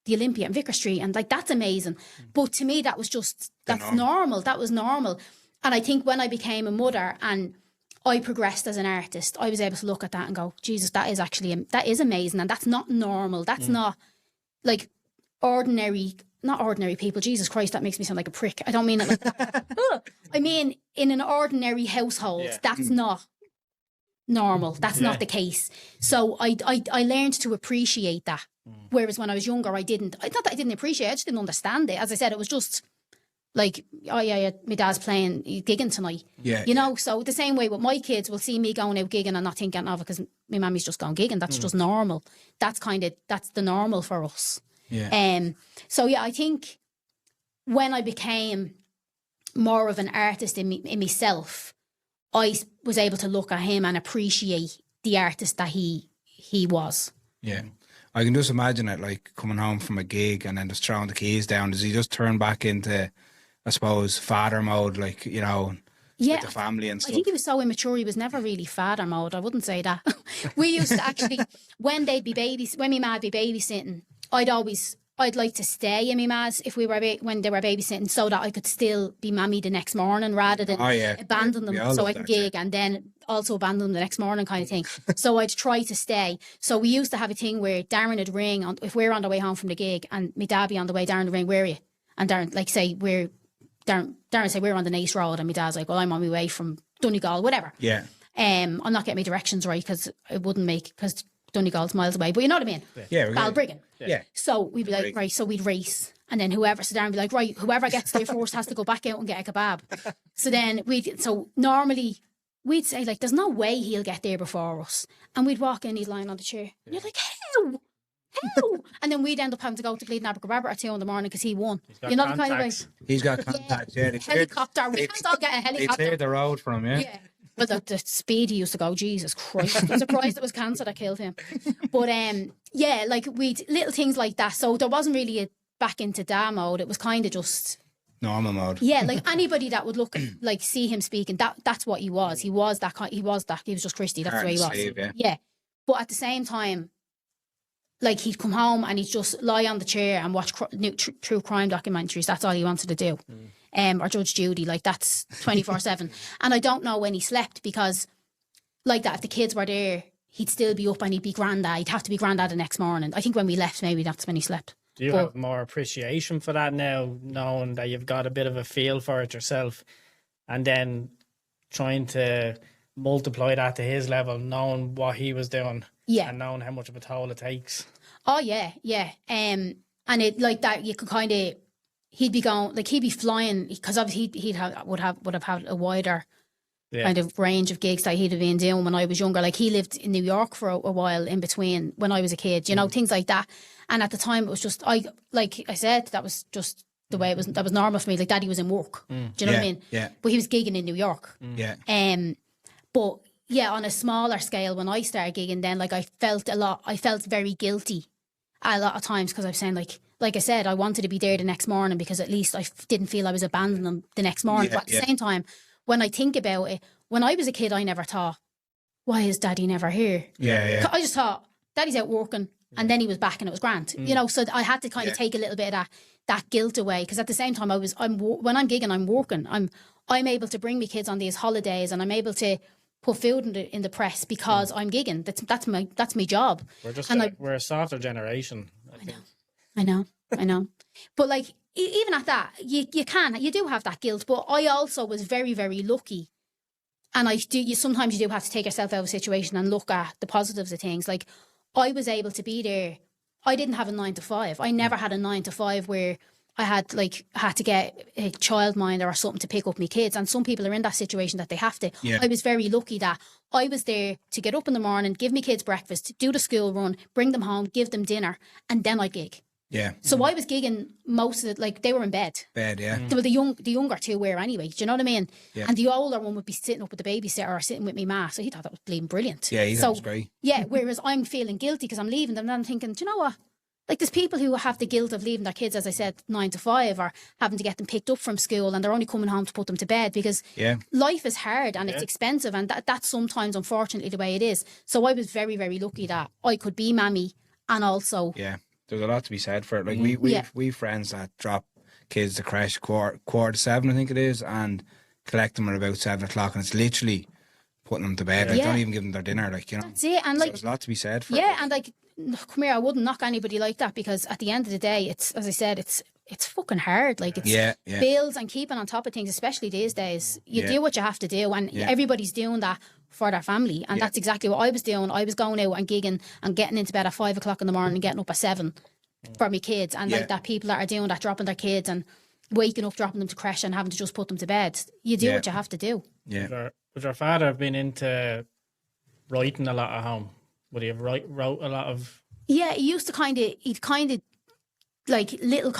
S5: the Olympia and Vicar Street, and like, that's amazing. But to me, that was just, that's normal. That was normal. And I think when I became a mother and I progressed as an artist, I was able to look at that and go, Jesus, that is amazing. And that's not normal. That's not like not ordinary people. Jesus Christ, that makes me sound like a prick. I don't mean it like that. I mean, in an ordinary household, that's not normal. That's not the case. So I learned to appreciate that. Whereas when I was younger, I didn't. It's not that I didn't appreciate it, I just didn't understand it. As I said, it was just like, oh yeah, my dad's playing, gigging tonight. Yeah. So the same way with my kids will see me going out gigging and not thinking of it because my mummy's just gone gigging. That's just normal. That's the normal for us. Yeah. So yeah, I think when I became more of an artist in myself, I was able to look at him and appreciate the artist that he was.
S3: Yeah. I can just imagine it, like, coming home from a gig and then just throwing the keys down. Does he just turn back into, I suppose, father mode, like, with the family and stuff?
S5: I think he was so immature, he was never really father mode. I wouldn't say that. We used to actually, when my ma'd be babysitting, I'd like to stay in my mad's when they were babysitting, so that I could still be mammy the next morning rather than abandon them so I could gig and then also abandon them the next morning kind of thing. So I'd try to stay. So we used to have a thing where Darren would ring if we're on the way home from the gig, and my dad be on the way, Darren would ring, where are you? And Darren say Darren say we're on the Nace Road, and my dad's like, well, I'm on my way from Donegal, whatever. Yeah. I'm not getting my directions right because it wouldn't because Donegal's miles away, but you know what I mean? Yeah. Balbriggan. Yeah. So we'd be like, right, so we'd race. And then so Darren would be like, right, whoever gets there first has to go back out and get a kebab. So then normally we'd say, like, there's no way he'll get there before us. And we'd walk in, he's lying on the chair. And you're like, how? And then we'd end up having to go to Bleeding Abercrombie at 2 in the morning because he won.
S2: You know, the
S3: kind of way. He's got contacts,
S5: helicopter. We can't all get a helicopter.
S3: They cleared the road for him, yeah.
S5: But the speed he used to go, Jesus Christ. I'm surprised it was cancer that killed him. But yeah, like we'd little things like that. So there wasn't really a back into da mode. It was kind of just
S3: normal mode.
S5: Yeah, like anybody that would look like see him speaking, that's what he was. He was that kind. He was just Christy. That's the way he was.
S3: Slave, yeah.
S5: Yeah, but at the same time, like he'd come home and he'd just lie on the chair and watch true crime documentaries. That's all he wanted to do. Or Judge Judy, like that's 24/7. And I don't know when he slept because, like that, if the kids were there, he'd still be up and he'd be grandad. He'd have to be grandad the next morning. I think when we left, maybe that's when he slept.
S2: Do you have more appreciation for that now, knowing that you've got a bit of a feel for it yourself, and then trying to multiply that to his level, knowing what he was doing, and knowing how much of a toll it takes?
S5: Oh yeah. And it like that. You could kind of. He'd be going, like he'd be flying because obviously would have had a wider kind of range of gigs that he'd have been doing when I was younger. Like he lived in New York for a while in between when I was a kid, you know, things like that. And at the time it was just like I said, that was just the way it was. That was normal for me. Like Daddy was in work. Do you know what I mean?
S3: Yeah.
S5: But he was gigging in New York.
S3: Yeah.
S5: But yeah, on a smaller scale, when I started gigging, then like I felt very guilty a lot of times because I was saying like I said, I wanted to be there the next morning because at least I didn't feel I was abandoning them the next morning. But at the same time, when I think about it, when I was a kid, I never thought, why is Daddy never here?
S3: Yeah.
S5: I just thought, Daddy's out working and then he was back and it was grand. You know, so I had to kind of take a little bit of that guilt away because at the same time, when I'm gigging, I'm working. I'm able to bring my kids on these holidays and I'm able to put food in the press because I'm gigging. That's my job.
S2: We're a softer generation.
S5: I know. But like, even at that, you do have that guilt. But I also was very, very lucky. And sometimes you do have to take yourself out of a situation and look at the positives of things. Like, I was able to be there. I didn't have a 9 to 5. I never had a 9 to 5 where I had to get a childminder or something to pick up my kids. And some people are in that situation that they have to.
S3: Yeah.
S5: I was very lucky that I was there to get up in the morning, give my kids breakfast, do the school run, bring them home, give them dinner, and then I gig.
S3: Yeah.
S5: So I was gigging most of it, like they were in bed.
S3: Yeah.
S5: Well, the younger two were anyway. Do you know what I mean?
S3: Yeah.
S5: And the older one would be sitting up with the babysitter or sitting with me ma. So he thought that was bleeding brilliant.
S3: Yeah, he thought it was great.
S5: Yeah, whereas I'm feeling guilty because I'm leaving them and I'm thinking, do you know what? Like there's people who have the guilt of leaving their kids, as I said, 9 to 5 or having to get them picked up from school and they're only coming home to put them to bed because life is hard and it's expensive and that's sometimes unfortunately the way it is. So I was very, very lucky that I could be mammy and also...
S3: Yeah. There's a lot to be said for it. Like we've friends that drop kids to crash quarter to 7, I think it is, and collect them at about 7 o'clock, and it's literally putting them to bed. Like, don't even give them their dinner. Like, you know,
S5: that's it. And
S3: so
S5: like,
S3: there's a lot to be said for it.
S5: Yeah, and like, come here, I wouldn't knock anybody like that because at the end of the day, it's, as I said, it's fucking hard. Like it's bills and keeping on top of things, especially these days. You do what you have to do, and everybody's doing that for their family, and that's exactly what I was doing. I was going out and gigging and getting into bed at 5 o'clock in the morning and getting up at 7 for my kids, and like that people that are doing that, dropping their kids and waking up, dropping them to crash and having to just put them to bed. You do what you have to do.
S3: Yeah.
S2: Would your father have been into writing a lot at home? Would he have wrote a lot of?
S5: Yeah, he used to he'd like little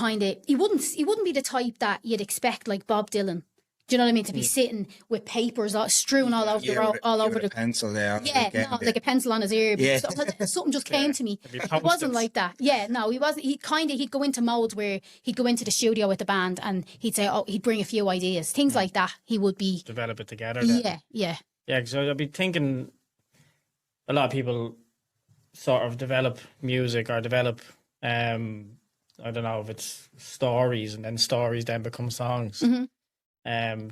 S5: he wouldn't be the type that you'd expect like Bob Dylan. Do you know what I mean? To be sitting with papers strewn all over the road, all over the
S3: pencil there.
S5: Like a pencil on his ear. Yeah. Something just came to me. It wasn't like that. Yeah, no, he wasn't. He'd go into modes where he'd go into the studio with the band and he'd say, he'd bring a few ideas, things like that. He would be
S2: develop it together.
S5: Yeah.
S2: So I'd be thinking a lot of people sort of develop music or develop I don't know if it's stories, and then stories then become songs.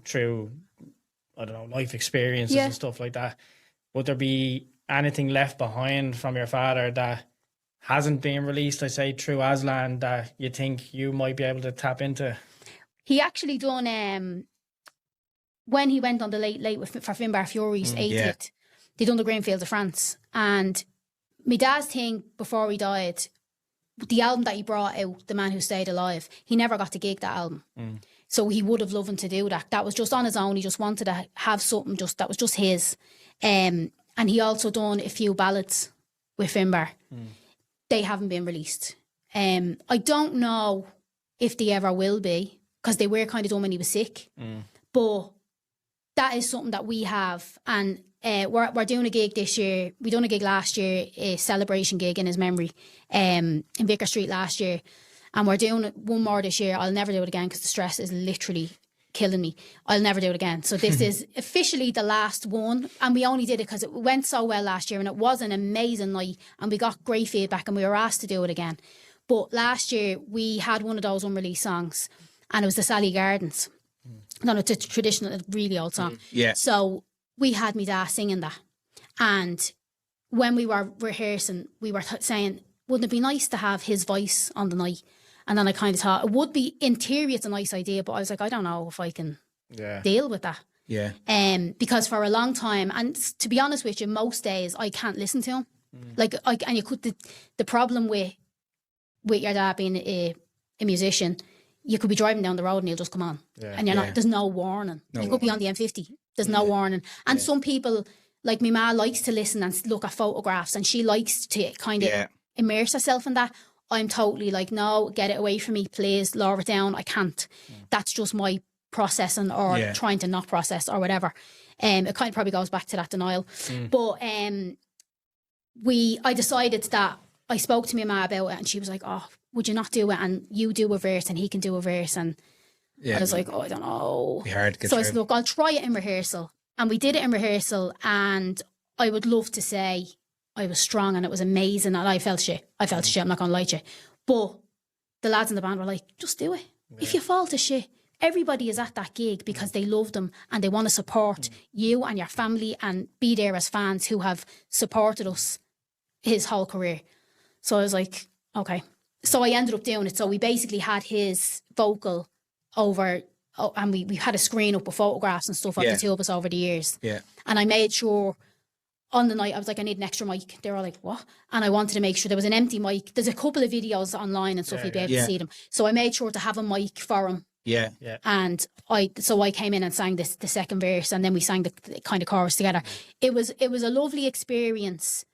S2: Through, I don't know, life experiences and stuff like that. Would there be anything left behind from your father that hasn't been released, I say, through Aslan, that you think you might be able to tap into?
S5: He actually done, when he went on the late for Finbar Fury's 80th, they done the Greenfields of France. And my dad's thing before he died, the album that he brought out, The Man Who Stayed Alive, he never got to gig that album. So he would have loved to do that. That was just on his own. He just wanted to have something that was just his. And he also done a few ballads with Finbar. They haven't been released. I don't know if they ever will be, because they were kind of done when he was sick. But that is something that we have, and we're doing a gig this year. We done a gig last year, a celebration gig in his memory, in Vicar Street last year, and we're doing one more this year. I'll never do it again because the stress is literally killing me. I'll never do it again. So this is officially the last one, and we only did it because it went so well last year, and it was an amazing night, and we got great feedback, and we were asked to do it again. But last year we had one of those unreleased songs, and it was the Sally Gardens. No, it's a traditional, really old song.
S3: Yeah.
S5: So we had me dad singing that. And when we were rehearsing, we were saying, wouldn't it be nice to have his voice on the night? And then I kind of thought, it would be, in theory, it's a nice idea, but I was like, I don't know if I can deal with that.
S3: Yeah.
S5: Because for a long time, and to be honest with you, most days I can't listen to him. Like, and you could, the problem with your dad being a musician, you could be driving down the road and he'll just come on. Yeah. And you're not, there's no warning. You could be on the M50. There's no warning. And some people, like my ma, likes to listen and look at photographs, and she likes to kind of immerse herself in that. I'm totally like, no, get it away from me, please, lower it down. I can't. That's just my processing or trying to not process or whatever. It kind of probably goes back to that denial. But I decided that I spoke to my ma about it, and she was like, oh, would you not do it? And you do a verse and he can do a verse. And I was like, oh, I don't know.
S3: Be hard to get
S5: so
S3: through.
S5: I said, look, I'll try it in rehearsal. And we did it in rehearsal, and I would love to say I was strong and it was amazing, and I felt shit. I'm not going to lie to you. But the lads in the band were like, just do it. If you fall to shit, everybody is at that gig because they love them and they want to support you and your family and be there as fans who have supported us his whole career. So I was like, okay. So I ended up doing it. So we basically had his vocal over, and we had a screen up with photographs and stuff of the two of us over the years. Yeah. And I made sure on the night, I was like, I need an extra mic. They were like, what? And I wanted to make sure there was an empty mic. There's a couple of videos online and stuff, you'd be able to see them. So I made sure to have a mic for him. Yeah. And I came in and sang the second verse, and then we sang the kind of chorus together. It was a lovely experience.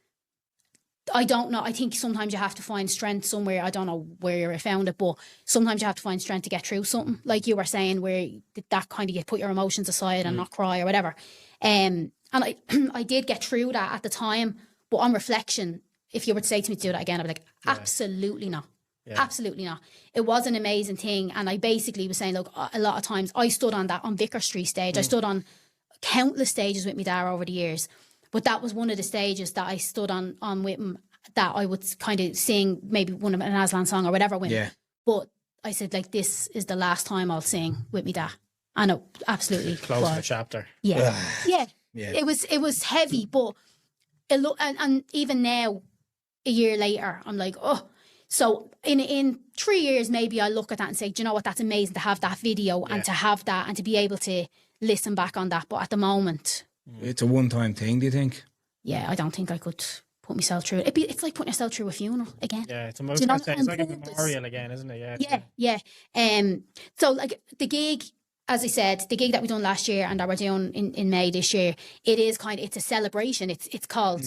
S5: I don't know. I think sometimes you have to find strength somewhere. I don't know where I found it, but sometimes you have to find strength to get through something. Like you were saying, where that kind of, you put your emotions aside and not cry or whatever. And I did get through that at the time, but on reflection, if you were to say to me to do that again, I'd be like, absolutely not. Yeah. Absolutely not. It was an amazing thing. And I basically was saying, look, a lot of times I stood on Vicar Street stage. I stood on countless stages with my dad over the years. But that was one of the stages that I stood on with him, that I would kind of sing maybe an Aslan song or whatever. But I said, like, this is the last time I'll sing with me dad. And it absolutely
S2: closing the chapter.
S5: Yeah. Yeah. It was heavy, but and even now, a year later, I'm like, oh. So in 3 years, maybe I'll look at that and say, do you know what, that's amazing to have that video and to have that and to be able to listen back on that. But at the moment,
S3: it's a one-time thing, do you think?
S5: Yeah, I don't think I could put myself through it. It's like putting yourself through a funeral again.
S2: Yeah, it's like a memorial again, isn't it?
S5: Yeah. So like the gig, as I said, the gig that we done last year and that we're doing in May this year, it's a celebration. It's called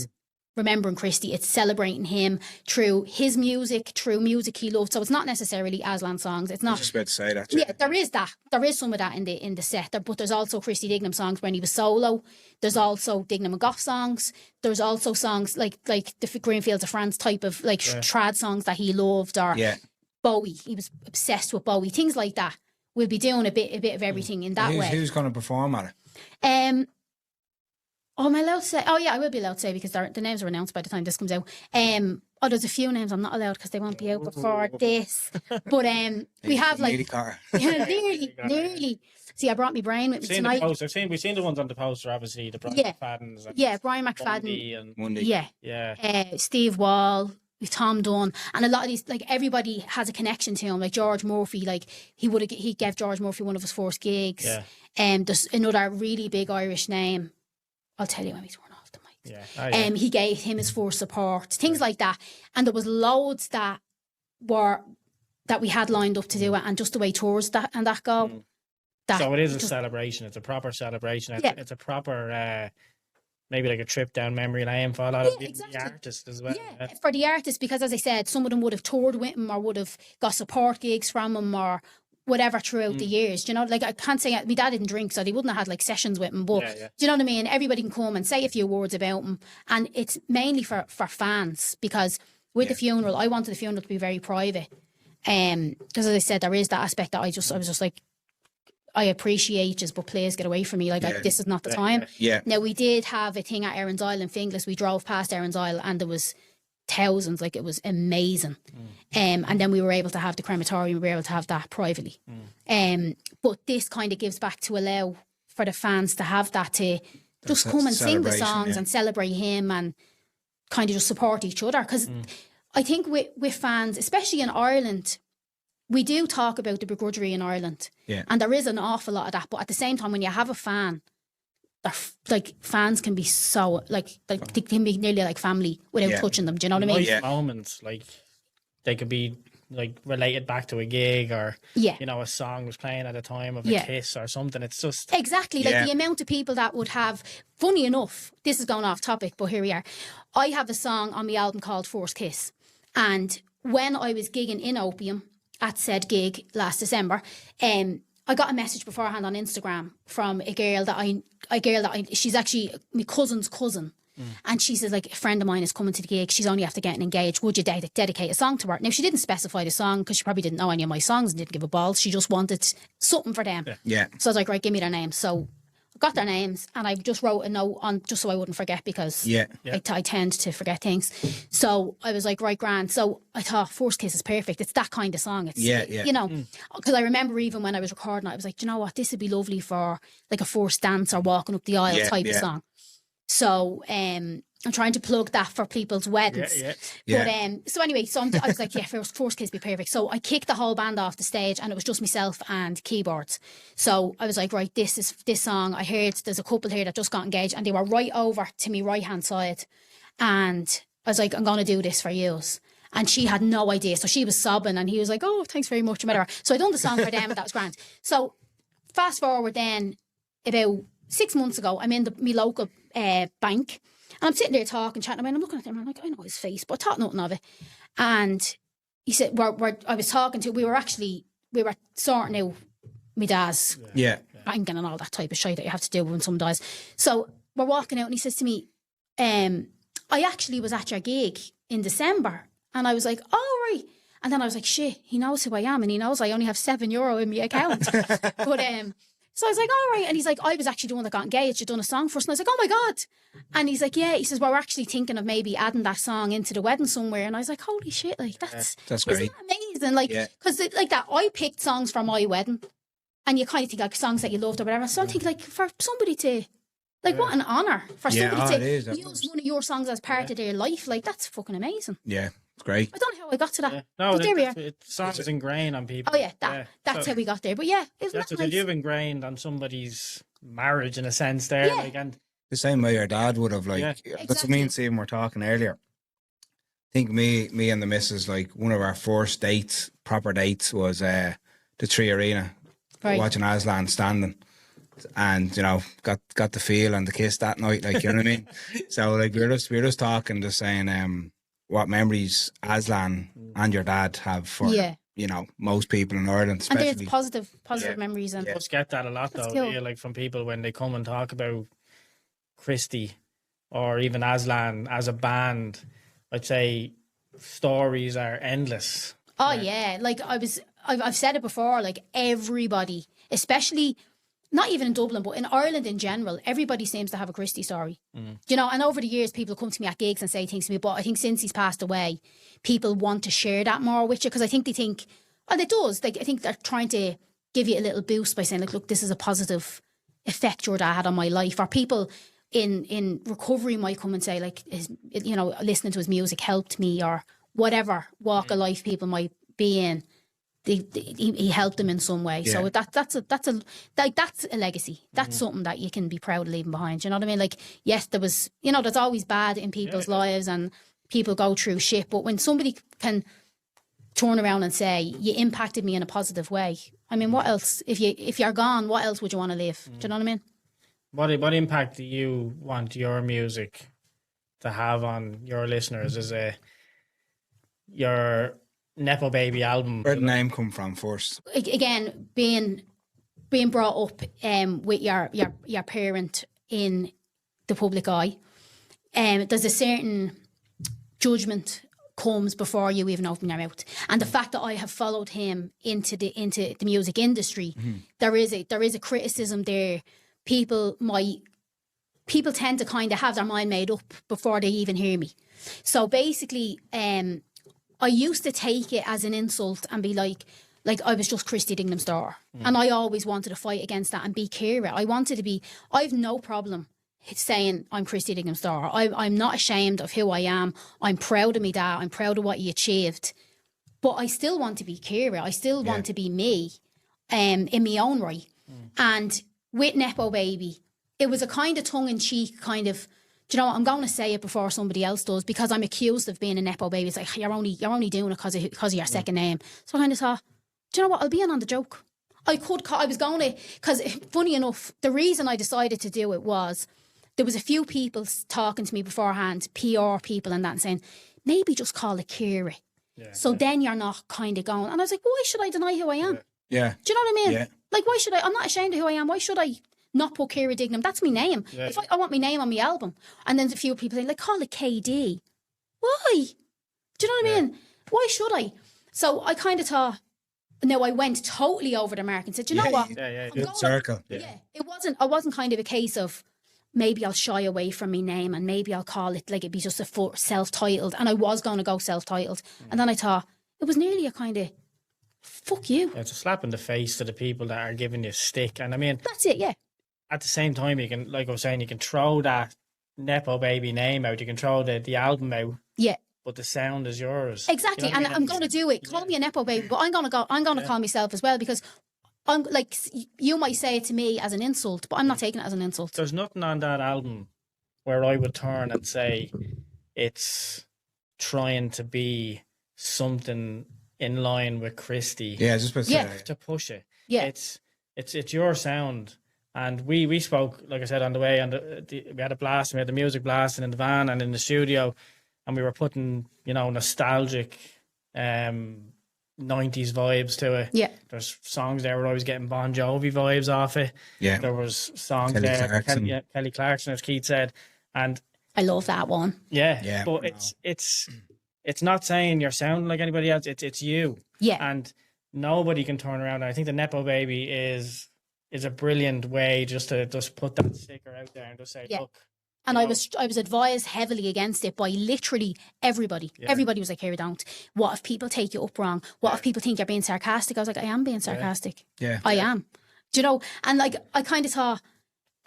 S5: Remembering Christy. It's celebrating him through his music, through music he loved. So it's not necessarily Aslan songs. It's not.
S3: I was just about to say that.
S5: Yeah, there is that. There is some of that in the set. But there's also Christy Dignam songs when he was solo. There's also Dignam and Goff songs. There's also songs like the Greenfields of France type of trad songs that he loved, or Bowie. He was obsessed with Bowie. Things like that. We'll be doing a bit of everything in that way.
S3: Who's going to perform at it?
S5: Oh, am I allowed to say? Oh, yeah, I will be allowed to say because the names are announced by the time this comes out. There's a few names I'm not allowed because they won't be out before this. But we have like nearly. See, I brought my brain with me tonight.
S2: We've seen the ones on the poster, obviously. The Brian McFaddens. And
S5: Brian McFadden.
S2: And
S3: Monday.
S5: Yeah. Steve Wall. With Tom Dunn, and a lot of these, like, everybody has a connection to him. Like George Murphy, like he gave George Murphy one of his first gigs. There's another really big Irish name. I'll tell you when we turn off the mic. He gave him his first support, things like that. And there was loads that we had lined up to do it, and just the way tours that go.
S2: So it is a celebration. It's a proper celebration. It's a proper. Maybe like a trip down memory lane for a lot of the artists as well.
S5: Yeah, for the artists, because as I said, some of them would have toured with him or would have got support gigs from him or whatever throughout the years. Do you know, like I can't say my dad didn't drink, so they wouldn't have had like sessions with him. But do you know what I mean? Everybody can come and say a few words about him, and it's mainly for fans, because with the funeral, I wanted the funeral to be very private. Because as I said, there is that aspect that I was just like, I appreciate you, but please get away from me. Like this is not the time.
S3: Yeah.
S5: Now we did have a thing at Erin's Isle in Finglas. We drove past Erin's Isle and there was thousands. Like it was amazing. And then we were able to have the crematorium. We were able to have that privately. But this kind of gives back to allow for the fans to have that, to just come and sing the songs and celebrate him and kind of just support each other. Because I think with fans, especially in Ireland, we do talk about the begrudgery in Ireland. Yeah. And there is an awful lot of that. But at the same time, when you have a fan, like fans can be so, like they can be nearly like family without touching them. Do you know what I mean?
S2: Moments, like they could be like related back to a gig, or you know, a song was playing at a time of a kiss or something. It's just
S5: exactly like the amount of people that would have. Funny enough, this is going off topic, but here we are. I have a song on my album called First Kiss, and when I was gigging in Opium at said gig last December, I got a message beforehand on Instagram from a girl that I she's actually my cousin's cousin. And she says, like, a friend of mine is coming to the gig. She's only after getting engaged. Would you dedicate a song to her? Now, she didn't specify the song because she probably didn't know any of my songs and didn't give a ball. She just wanted something for them. Yeah. So I was like, right, give me their names. So I got their names and I just wrote a note on just so I wouldn't forget, because I tend to forget things. So I was like, right, grand. So I thought First Kiss is perfect. It's that kind of song. It's, you know, because I remember even when I was recording it, I was like, do you know what? This would be lovely for like a first dance or walking up the aisle type of song. So I'm trying to plug that for people's weddings. But so anyway, I was like, First Kiss be perfect. So I kicked the whole band off the stage and it was just myself and keyboards. So I was like, right, this song. I heard there's a couple here that just got engaged and they were right over to me right hand side. And I was like, I'm going to do this for yous. And she had no idea. So she was sobbing and he was like, oh, thanks very much. Whatever. So I done the song for them and that was grand. So fast forward then, about 6 months ago, I'm in my local bank and I'm sitting there talking, chatting, and I'm looking at him and I'm like, I know his face, but I thought nothing of it. And he said, I was talking to, we were sorting out my dad's banking and all that type of shit that you have to do when someone dies. So we're walking out and he says to me, I actually was at your gig in December. And I was like, oh, right. And then I was like, shit, he knows who I am and he knows I only have €7 in my account. But so I was like, all right. And he's like, I was actually the one that got engaged. You'd done a song for us. And I was like, oh my God. And he's like, yeah. He says, well, we're actually thinking of maybe adding that song into the wedding somewhere. And I was like, holy shit, like that's great. Isn't that amazing? Like, because like that, I picked songs for my wedding and you kind of think like songs that you loved or whatever. So I think like for somebody to, like what an honour for somebody to use one of your songs as part of their life. Like that's fucking amazing.
S3: Yeah. Great.
S5: I don't know how I got to that.
S2: No,
S5: but there we are.
S2: Songs is ingrained on people.
S5: Oh yeah, that's how we got there. But yeah, isn't that nice?
S2: You've ingrained on somebody's marriage in a sense there.
S5: Yeah.
S2: Like, and
S3: the same way your dad would have, like, that's what me and Stephen were talking earlier. I think me and the missus, like, one of our first dates, proper dates, was the Tree Arena, watching Aslan standing. And, you know, got the feel and the kiss that night, like, you know what I mean? So, like, we were just talking, just saying, what memories Aslan and your dad have for you know, most people in Ireland, especially.
S5: And there's positive memories. And
S2: I just get that a lot though, like from people when they come and talk about Christy or even Aslan as a band. I'd say stories are endless.
S5: Oh yeah, like I've said it before. Like everybody, especially. Not even in Dublin, but in Ireland in general, everybody seems to have a Christy story. You know, and over the years, people come to me at gigs and say things to me, but I think since he's passed away, people want to share that more with you because I think they think, and it does, like, I think they're trying to give you a little boost by saying, like, look, this is a positive effect your dad had on my life. Or people in recovery might come and say, like, you know, listening to his music helped me, or whatever walk of life people might be in. He helped them in some way, so that's a legacy. That's something that you can be proud of leaving behind. You know what I mean? Like, yes, there was, you know, there's always bad in people's lives and people go through shit, but when somebody can turn around and say you impacted me in a positive way, I mean, what else? If you're gone, what else would you want to live? Do you know what I mean?
S2: What impact do you want your music to have on your listeners? Is your Nepo Baby album.
S3: Where'd the name come from first?
S5: Again, being brought up with your parent in the public eye, there's a certain judgment comes before you even open your mouth. And the fact that I have followed him into the music industry, there is a criticism there. People tend to kind of have their mind made up before they even hear me. So basically, I used to take it as an insult and be like I was just Christy Dignam's daughter. And I always wanted to fight against that and be Kiera. I have no problem saying I'm Christy Dignam's daughter. I'm not ashamed of who I am. I'm proud of me dad. I'm proud of what he achieved. But I still want to be Kiera. I still want to be me in my own right. And with Nepo Baby, it was a kind of tongue-in-cheek kind of, do you know what, I'm going to say it before somebody else does because I'm accused of being a Nepo Baby. It's like, you're only doing it because of your second name. So I kind of thought, do you know what, I'll be in on the joke. Because funny enough, the reason I decided to do it was there was a few people talking to me beforehand, PR people and that, and saying, maybe just call it Kiera. So then you're not kind of going. And I was like, why should I deny who I am?
S3: Yeah.
S5: Do you know what I mean?
S3: Yeah.
S5: Like, why should I? I'm not ashamed of who I am. Why should I not put Kiera Dignam? That's my name.
S2: Yeah.
S5: If I want my name on my album. And then a few people saying, like, call it KD. Why? Do you know what I mean? Why should I? So I kind of thought, no, I went totally over the mark and said, you know what?
S3: Good circle.
S5: I wasn't kind of a case of maybe I'll shy away from my name and maybe I'll call it like it'd be just a self-titled. And I was going to go self-titled. And then I thought, it was nearly a kind of, fuck you.
S2: It's a slap in the face to the people that are giving you stick. And I mean,
S5: that's it, yeah.
S2: At the same time, you can, like I was saying, you can throw that Nepo Baby name out. You can throw the album out.
S5: Yeah.
S2: But the sound is yours.
S5: Exactly.
S2: You know
S5: and I'm going to do it. Call me a Nepo Baby, but I'm going to call myself as well because I'm like, you might say it to me as an insult, but I'm not taking it as an insult.
S2: There's nothing on that album where I would turn and say it's trying to be something in line with Christy.
S3: Yeah, just about to say.
S2: To push it.
S5: Yeah.
S2: It's your sound. And we spoke, like I said, on the way, and we had a blast. We had the music blasting in the van and in the studio, and we were putting, nostalgic 90s vibes to it.
S5: Yeah.
S2: There's songs there where I was getting Bon Jovi vibes off it.
S3: Yeah.
S2: There was songs
S3: Kelly
S2: there.
S3: Clarkson.
S2: Kelly Clarkson, as Keith said. And
S5: I love that one.
S2: yeah. But it's not saying you're sounding like anybody else. It's you.
S5: Yeah.
S2: And nobody can turn around. And I think the Nepo Baby is a brilliant way just to put that sticker out there and just say, look.
S5: And I was advised heavily against it by literally everybody. Yeah. Everybody was like, here, don't. What if people take you up wrong? What if people think you're being sarcastic? I was like, I am being sarcastic.
S3: Yeah.
S5: I am. Do you know? And like, I kind of thought,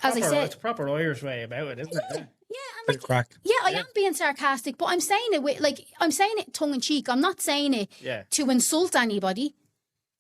S5: as I said.
S2: It's a proper Irish way about it, isn't it?
S5: Yeah. And like,
S3: crack.
S5: Yeah, I am being sarcastic, but I'm saying it I'm saying it tongue in cheek. I'm not saying it to insult anybody.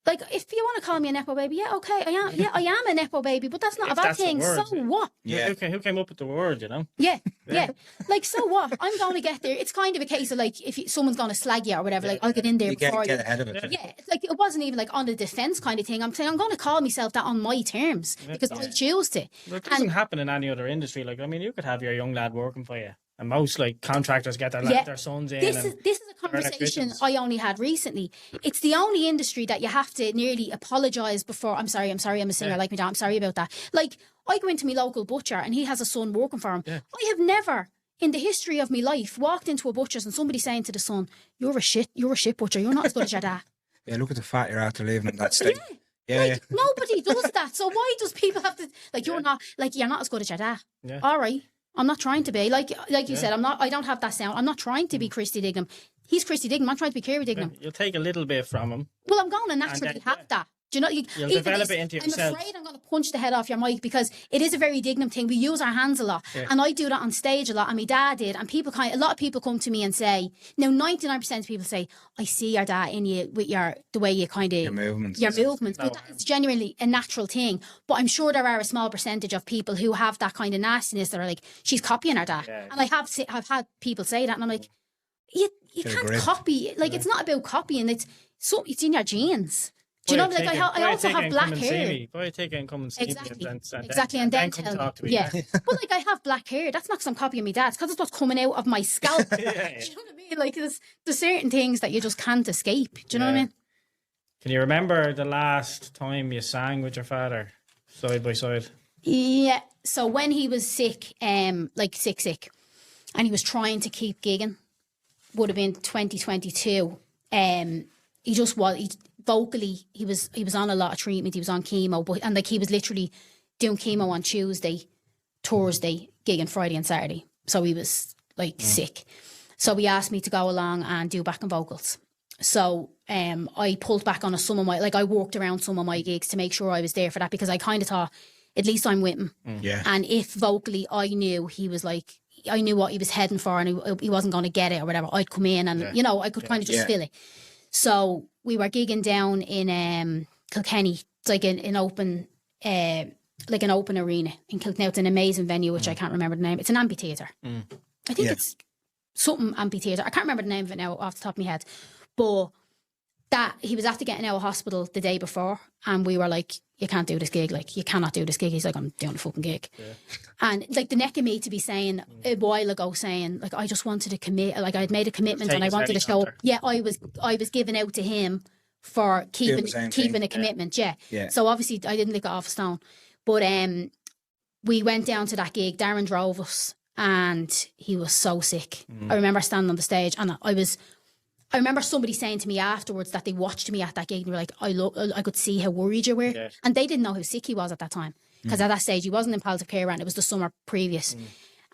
S5: Like, if you want to call me a Nepo Baby, yeah, okay, I am. Yeah, I am a Nepo Baby, but that's not a bad thing. So what?
S2: Yeah. Who came up with the word,
S5: Yeah. Like, so what? I'm going to get there. It's kind of a case of, like, if someone's going to slag you or whatever, like, I'll get in there before you.
S3: Get ahead of it.
S5: Yeah. Like, it wasn't even, like, on the defence kind of thing. I'm saying I'm going to call myself that on my terms because I choose to.
S2: Well, it doesn't happen in any other industry. Like, I mean, you could have your young lad working for you. And most contractors get their sons in.
S5: This is a conversation I only had recently. It's the only industry that you have to nearly apologise before. I'm sorry, I'm a singer like me dad. I'm sorry about that. Like, I go into my local butcher and he has a son working for him. Yeah. I have never in the history of my life walked into a butcher's and somebody saying to the son, you're a shit butcher. You're not as good as your dad.
S3: Yeah, look at the fat you're after living in that state. Yeah.
S5: Nobody does that. So why does people have to you're not as good as your dad? Yeah. All right. I'm not trying to be like you said. I don't have that sound. I'm not trying to be Christy Dignam. He's Christy Dignam. I'm trying to be Kiera Dignam.
S2: You'll take a little bit from him.
S5: Well, I'm going to naturally have that. Do you know?
S2: You'll develop it into yourself.
S5: I'm afraid I'm going to punch the head off your mic because it is a very Dignam thing. We use our hands a lot, and I do that on stage a lot. And my dad did, and a lot of people come to me and say, now 99% of people say, I see your dad in you with the way you kind of
S3: your movements.
S5: But that's genuinely a natural thing. But I'm sure there are a small percentage of people who have that kind of nastiness that are like, she's copying her dad, and I've had people say that, and I'm like, you can't copy. Like, it's not about copying. It's in your genes. Do you know, like I also have black
S2: Come
S5: hair.
S2: and see me. Why take it and come and see
S5: Exactly.
S2: me?
S5: And then
S2: come
S5: tell
S2: talk to me.
S5: yeah. But like I have black hair. That's not because I'm copying my dad. It's because it's what's coming out of my scalp.
S2: yeah.
S5: Do you know what I mean? Like there's certain things that you just can't escape. Do you know what I mean?
S2: Can you remember the last time you sang with your father side by side?
S5: Yeah. So when he was sick, like sick, and he was trying to keep gigging, would have been 2022. He just was. Vocally, he was on a lot of treatment. He was on chemo, and like he was literally doing chemo on Tuesday, Thursday, gigging Friday and Saturday. So he was like sick. So he asked me to go along and do backing vocals. So I pulled back on some of my, like I walked around some of my gigs to make sure I was there for that, because I kind of thought, at least I'm with him.
S3: Yeah.
S5: And if vocally I knew he was like, I knew what he was heading for and he wasn't going to get it or whatever, I'd come in and, you know, I could kind of just feel it. So we were gigging down in Kilkenny. It's like an open arena in Kilkenny. It's an amazing venue, which I can't remember the name. It's an amphitheatre. I think it's something amphitheatre. I can't remember the name of it now off the top of my head. But that he was after getting out of hospital the day before, and we were like, you can't do this gig, like you cannot do this gig. He's like, I'm doing a fucking gig. And like the neck of me to be saying a while ago, saying like I just wanted to commit, like I'd made a commitment and I wanted to show up. Yeah, I was giving out to him for keeping a commitment. Yeah. So obviously I didn't lick it off a stone. But we went down to that gig. Darren drove us and he was so sick. I remember standing on the stage and I remember somebody saying to me afterwards that they watched me at that gig and they were like, I could see how worried you were. Yeah. And they didn't know how sick he was at that time. Because at that stage, he wasn't in palliative care and it was the summer previous.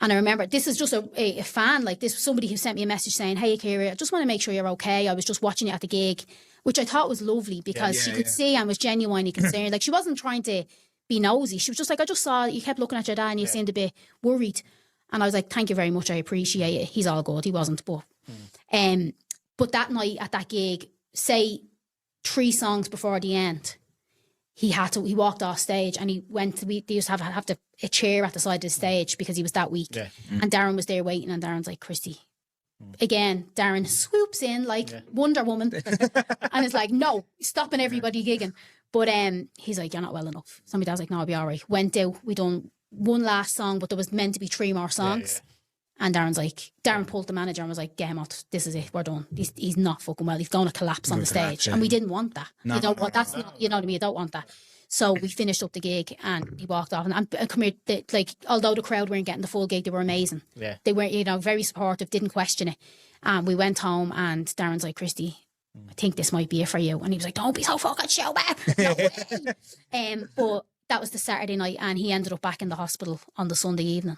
S5: And I remember, this is just a fan, like this, somebody who sent me a message saying, hey, Kiera, I just want to make sure you're okay. I was just watching you at the gig, which I thought was lovely because she could see and was genuinely concerned. Like she wasn't trying to be nosy. She was just like, I just saw you kept looking at your dad and you seemed a bit worried. And I was like, thank you very much. I appreciate it. He's all good. He wasn't, but that night at that gig, say 3 songs before the end, he walked off stage and he went to, they used to have a chair at the side of the stage because he was that weak. And Darren was there waiting and Darren's like, Christy. Again, Darren swoops in like Wonder Woman and it's like, no, stopping everybody gigging. But he's like, you're not well enough. So my dad's like, no, I'll be all right. Went out, we done one last song, but there was meant to be 3 more songs. And Darren pulled the manager and was like, get him out. This is it. We're done. He's not fucking well. He's going to collapse on the stage. And we didn't want that. You know what I mean? You don't want that. So we finished up the gig and he walked off. And come here, although the crowd weren't getting the full gig, they were amazing. Yeah. They were, very supportive, didn't question it. And we went home and Darren's like, Christy, I think this might be it for you. And he was like, don't be so fucking stupid. No way. But that was the Saturday night and he ended up back in the hospital on the Sunday evening.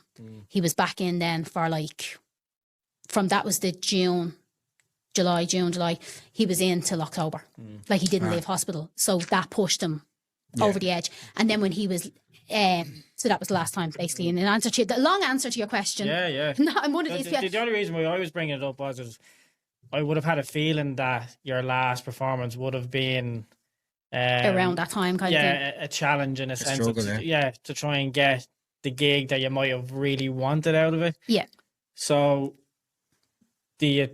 S5: He was back in then for that was the June, July. He was in till October. Like he didn't leave hospital. So that pushed him over the edge. And then when he was, so that was the last time basically. And the long answer to your question. Yeah. No, I'm wondering
S2: the only reason why I was bringing it up was I would have had a feeling that your last performance would have been
S5: around that time kind of thing.
S2: A challenge in a sense struggle, to try and get the gig that you might have really wanted out of it. Yeah. So do you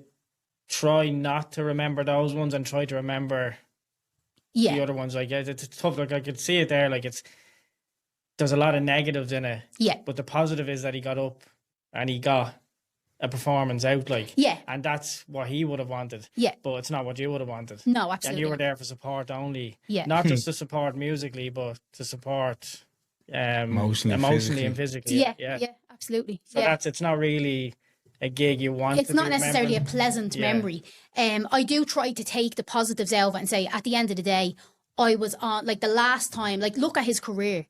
S2: try not to remember those ones and try to remember the other ones? Like it's tough. Like I could see it there. Like there's a lot of negatives in it. Yeah. But the positive is that he got up and he got a performance out, and that's what he would have wanted. Yeah, but it's not what you would have wanted.
S5: No, absolutely.
S2: And you were there for support only. Yeah, not just to support musically, but to support emotionally and physically.
S5: Yeah, absolutely.
S2: So it's not really a gig you want.
S5: It's not necessarily a pleasant memory. I do try to take the positives out of it and say, at the end of the day, I was on the last time. Look at his career.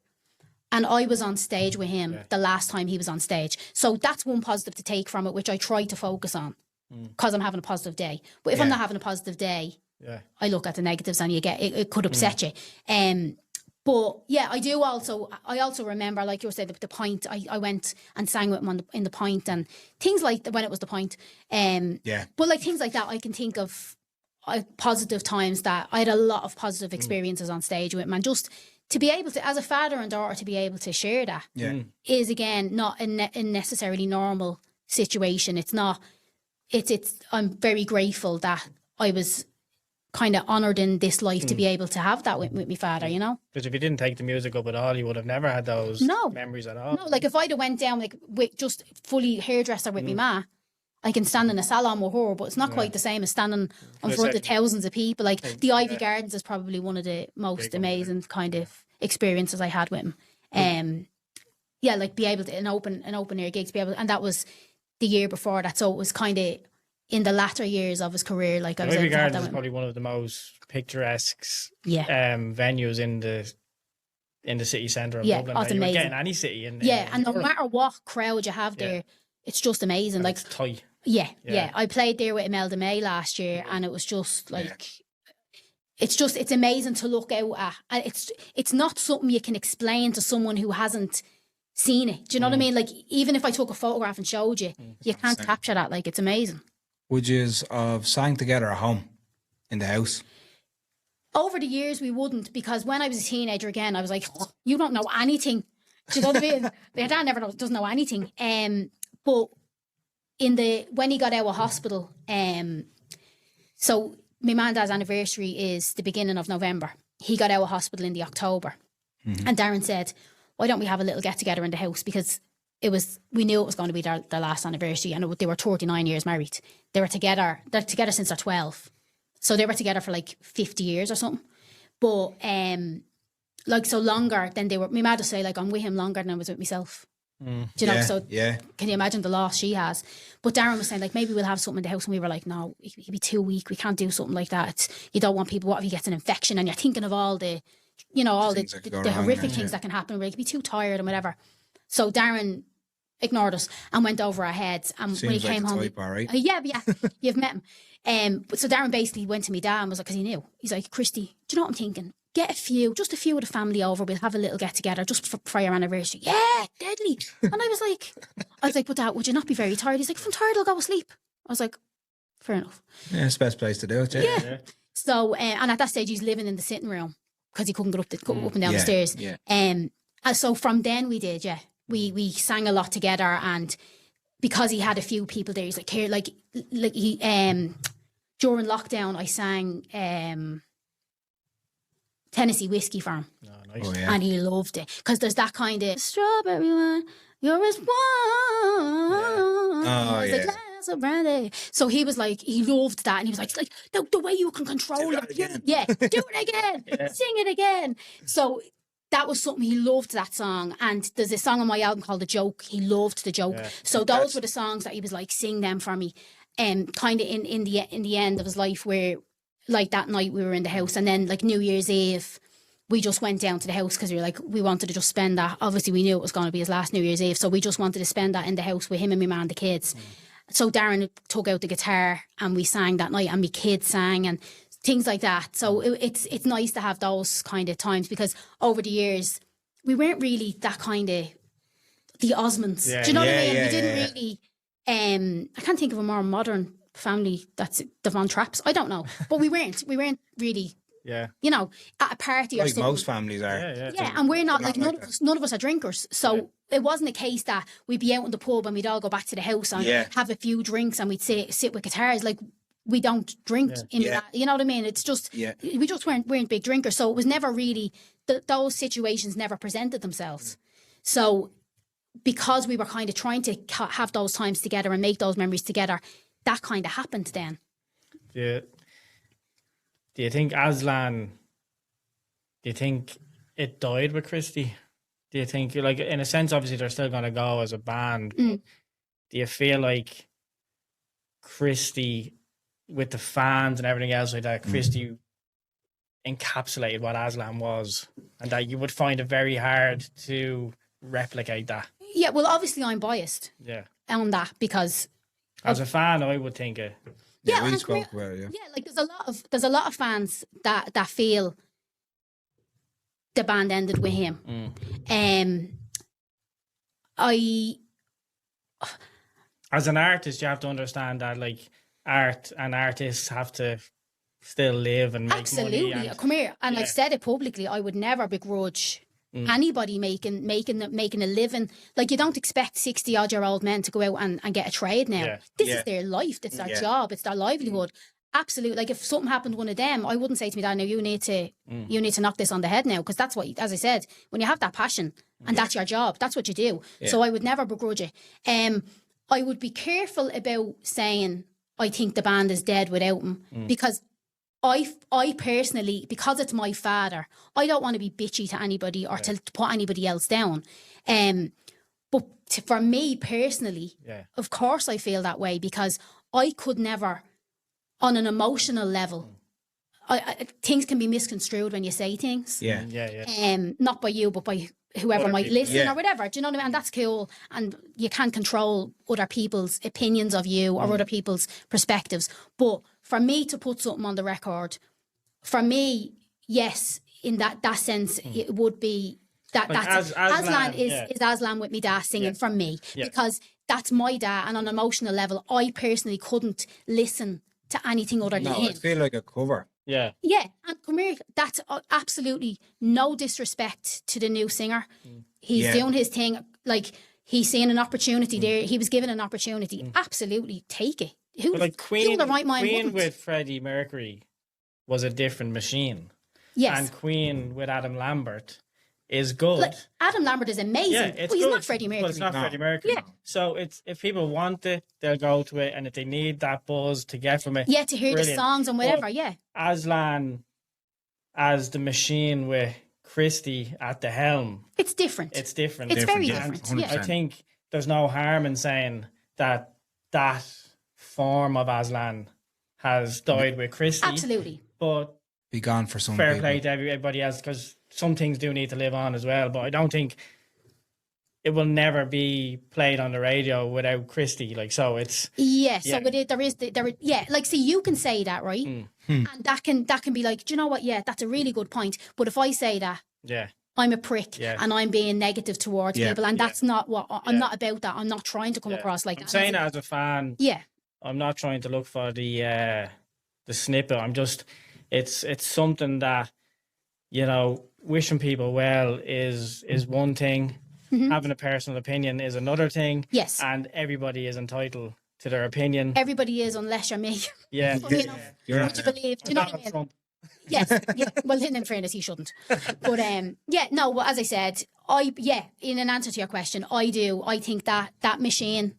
S5: And I was on stage with him the last time he was on stage. So that's one positive to take from it, which I try to focus on because I'm having a positive day. But if I'm not having a positive day, I look at the negatives and you get it could upset you. But I also remember, like you were saying, the Point. I went and sang with him in the Point and things like when it was the Point. But things like that, I can think of positive times that I had a lot of positive experiences on stage with him, and just to be able to, as a father and daughter, to be able to share that is again not a necessarily normal situation. It's not. It's. I'm very grateful that I was kind of honoured in this life to be able to have that with my father, you know?
S2: Because if you didn't take the music up at all, you would have never had those memories at all.
S5: No, like if I'd have went down like with just fully hairdresser with me ma, I can stand in a salon with her, but it's not quite the same as standing in front of thousands of people. Like the Ivy Gardens is probably one of the most amazing kind of experiences I had with him. Yeah, like be able to an open air gigs, be able, and that was the year before that, so it was kind of in the latter years of his career. Like I was
S2: Ivy
S5: able to have
S2: Gardens
S5: that
S2: is probably one of the most picturesque
S5: yeah.
S2: Venues in the city centre of
S5: Yeah,
S2: Dublin.
S5: it's
S2: You would
S5: amazing.
S2: get in any city. And
S5: no matter what crowd you have there, it's just amazing.
S2: And
S5: like
S2: it's tight.
S5: Yeah. I played there with Imelda May last year, and it was just like it's amazing to look out at. And it's not something you can explain to someone who hasn't seen it. Do you know what I mean? Like even if I took a photograph and showed you, you can't capture that. Like it's amazing.
S3: Would you have sang together at home in the house?
S5: Over the years, we wouldn't, because when I was a teenager again, I was like, oh, you don't know anything. Do you know what I mean? My dad doesn't know anything. But when he got out of hospital, so my mum and dad's anniversary is the beginning of November. He got out of hospital in the October. And Darren said, why don't we have a little get together in the house? Because we knew it was going to be their last anniversary, and they were 39 years married. They're together since they're 12. So they were together for like 50 years or something. But like so longer than they were. My mother say like I'm with him longer than I was with myself. Do you know? So can you imagine the loss she has? But Darren was saying like maybe we'll have something in the house, and we were like, no, he'd be too weak. We can't do something like that. You don't want people. What if he gets an infection? And you're thinking of all the, all the horrific things that can happen. Where he could be too tired and whatever. So Darren ignored us and went over our heads. And
S3: Seems
S5: when he came home,
S3: type, all right.
S5: yeah, you've met him. So Darren basically went to me dad and was like, because he knew, he's like, Christy, do you know what I'm thinking? Get just a few of the family over. We'll have a little get together just for your anniversary. Yeah, deadly. And I was like, but Dad, would you not be very tired? He's like, if I'm tired, I'll go to sleep. I was like, fair enough.
S3: Yeah, it's the best place to do it.
S5: Yeah. So, and at that stage, he's living in the sitting room because he couldn't get up and down the stairs.
S3: Yeah.
S5: And so from then we did, we sang a lot together, and because he had a few people there, he's like, here, like he during lockdown, I sang Tennessee Whiskey for him.
S2: Oh, nice.
S3: Oh, yeah.
S5: And he loved it because there's that kind of strawberry wine, you're as warm as a glass of brandy. So he was like, he loved that, and he was like the way you can control it. Yeah, do it again, sing it again. So that was something he loved, that song. And there's a song on my album called The Joke. He loved The Joke. Yeah. So those were the songs that he was like, sing them for me. Kind of in the end of his life, where like that night we were in the house, and then like New Year's Eve we just went down to the house because we wanted to just spend that. Obviously we knew it was going to be his last New Year's Eve, so we just wanted to spend that in the house with him and my man and the kids. So Darren took out the guitar and we sang that night, and my kids sang and things like that. So it's nice to have those kind of times, because over the years we weren't really that kind of the Osmonds. Do you know what I mean? We didn't really I can't think of a more modern family that's the Von Trapps. I don't know. But we weren't really at a party or
S3: like
S5: something.
S3: Most families are.
S5: Yeah, and we're not like none of us are drinkers. So it wasn't a case that we'd be out in the pub and we'd all go back to the house and have a few drinks and we'd sit with guitars. Like, we don't drink in that. You know what I mean? It's just we just weren't big drinkers. So it was never really those situations never presented themselves. So because we were kind of trying to have those times together and make those memories together, that kind of happened then.
S2: Do you think Aslan, do you think it died with Christy? Do you think, like, in a sense, obviously they're still going to go as a band, but do you feel like Christy, with the fans and everything else like that, Christy encapsulated what Aslan was, and that you would find it very hard to replicate that?
S5: Yeah, well, obviously I'm biased on that, because
S2: as a fan, I would think it.
S3: Yeah, we spoke about it.
S5: Yeah, like there's a lot of fans that feel the band ended with him.
S2: As an artist, you have to understand that, like, art and artists have to still live and make money.
S5: Absolutely, come here, and I've said it publicly. I would never begrudge anybody making a living. Like, you don't expect 60-odd-year-old men to go out and get a trade now. This is their life. It's their job. It's their livelihood. Absolutely. Like if something happened to one of them, I wouldn't say to me, Dad, no, you need to knock this on the head now, because that's what, as I said, when you have that passion and that's your job, that's what you do.
S3: Yeah.
S5: So I would never begrudge it. I would be careful about saying I think the band is dead without him, because I personally, because it's my father, I don't want to be bitchy to anybody or to put anybody else down. But for me personally, of course I feel that way, because I could never, on an emotional level, things can be misconstrued when you say things. Not by you, but by whoever
S2: Other
S5: might
S2: people.
S5: listen or whatever. Do you know what I mean? And that's cool. And you can't control other people's opinions of you or other people's perspectives. But for me to put something on the record, for me, yes, in that sense, it would be that
S2: Like
S5: that's
S2: Aslan
S5: is Aslan with me dad singing from me, because that's my dad, and on an emotional level, I personally couldn't listen to anything other than
S3: No,
S5: him.
S3: I feel like a cover.
S2: Yeah.
S5: Yeah, and come here, that's absolutely no disrespect to the new singer. He's doing his thing, like he's seeing an opportunity there. He was given an opportunity. Absolutely, take it. Who,
S2: But like
S5: who in the right mind
S2: Queen
S5: wouldn't?
S2: with Freddie Mercury was a different machine.
S5: Yes.
S2: And Queen with Adam Lambert is good.
S5: Like, Adam Lambert is amazing,
S2: Yeah, it's
S5: but he's
S2: good.
S5: not Freddie Mercury.
S2: But it's not Freddie Mercury.
S5: Yeah.
S2: So it's, if people want it, they'll go to it, and if they need that buzz to get from it,
S5: Yeah, to hear
S2: brilliant.
S5: the songs and whatever,
S2: But
S5: yeah.
S2: Aslan as the machine with Christy at the helm,
S5: It's different.
S2: it's different.
S5: It's very
S3: Different,
S5: different.
S3: yeah,
S5: Yeah.
S2: I think there's no harm in saying that that form of Aslan has died with Christy.
S5: Absolutely.
S2: But
S3: Be gone for some
S2: fair
S3: people.
S2: play to everybody else, because some things do need to live on as well. But I don't think it will never be played on the radio without Christy. Like, so it's
S5: Yeah, so
S2: Yeah.
S5: yeah, like, see, you can say that, right? And that can be like, do you know what? Yeah, that's a really good point. But if I say that,
S2: yeah,
S5: I'm a prick
S2: Yeah.
S5: and I'm being negative towards
S3: Yeah.
S5: people, and that's not what I'm
S2: Yeah.
S5: not about. That I'm not trying to come
S2: yeah.
S5: across like
S2: I'm
S5: that.
S2: saying that as a fan.
S5: Yeah,
S2: I'm not trying to look for the snippet. I'm just, it's something that, you know, wishing people well is one thing. Having a personal opinion is another thing.
S5: yes,
S2: And everybody is entitled to their opinion.
S5: everybody is, unless you're me.
S2: Yeah.
S5: Funny enough,
S3: You're
S5: would you believe? Do you know what I
S2: Donald
S5: mean?
S2: Trump.
S5: Yes, yeah. Well, in fairness, he shouldn't. But yeah, no. Well, as I said, in an answer to your question, I do. I think that machine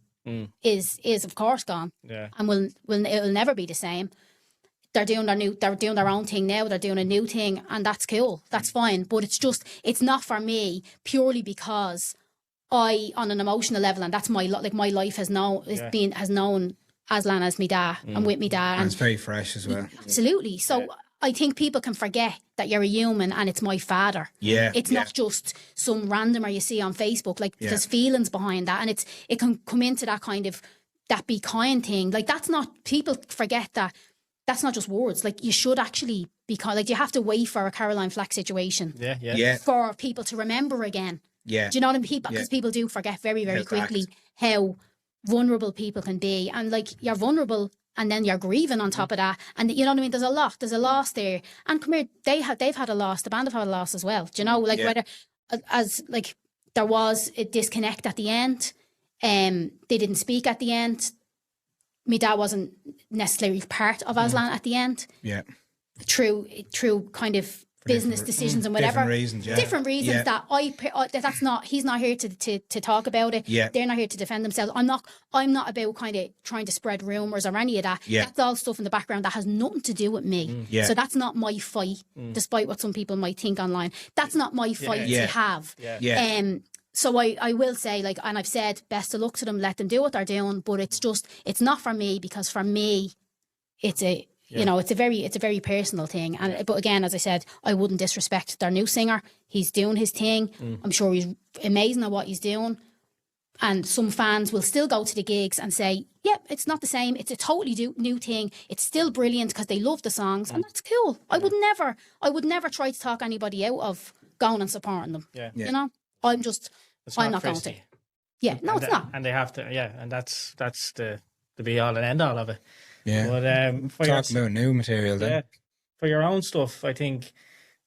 S5: is of course gone,
S2: Yeah.
S5: and it'll never be the same. They're doing their own thing now. They're doing a new thing, and that's cool. That's fine. But it's not for me, purely because on an emotional level, and that's my life has known Aslan as me dad and with me dad,
S3: And
S5: and
S3: it's very fresh as well.
S5: absolutely. So I think people can forget that you're a human and it's my father.
S3: Yeah.
S5: It's not just some randomer you see on Facebook. Like, there's feelings behind that, and it can come into that kind of that be kind thing. Like, that's not, people forget that that's not just words. Like, you should actually be kind. Like, you have to wait for a Caroline Flack situation
S3: Yeah.
S5: for people to remember again.
S3: Yeah.
S5: Do you know what I mean? Because people do forget very, very
S3: How
S5: quickly
S3: cracked.
S5: how vulnerable people can be. And like, you're vulnerable and then you're grieving on top of that. And you know what I mean? There's a loss there. And come here, they've had a loss. The band have had a loss as well. Do you know? Like, whether as like there was a disconnect at the end. They didn't speak at the end. My dad wasn't necessarily part of Aslan at the end.
S3: Yeah.
S5: Through kind of business decisions and whatever.
S3: Different reasons, yeah.
S5: that that's not, he's not here to talk about it.
S3: Yeah.
S5: They're not here to defend themselves. I'm not about kind of trying to spread rumours or any of that.
S3: Yeah.
S5: That's all stuff in the background that has nothing to do with me.
S3: Yeah.
S5: So that's not my fight, despite what some people might think online. That's not my fight
S3: Yeah.
S5: to have.
S3: Yeah.
S5: So I will say, like, and I've said, best of luck to them, let them do what they're doing, but it's not for me, because for me, it's a, you know, it's a very personal thing. And but again, as I said, I wouldn't disrespect their new singer. He's doing his thing. I'm sure he's amazing at what he's doing. And some fans will still go to the gigs and say, "Yep, it's not the same. It's a totally new thing. It's still brilliant," because they love the songs, and that's cool. I would never try to talk anybody out of going and supporting them.
S2: Yeah.
S5: You know, I'm not going to. Yeah, no, it's not.
S2: And they have to, and that's the be all and end all of it.
S3: Yeah.
S2: But for
S3: Talking about new material then.
S2: for your own stuff, I think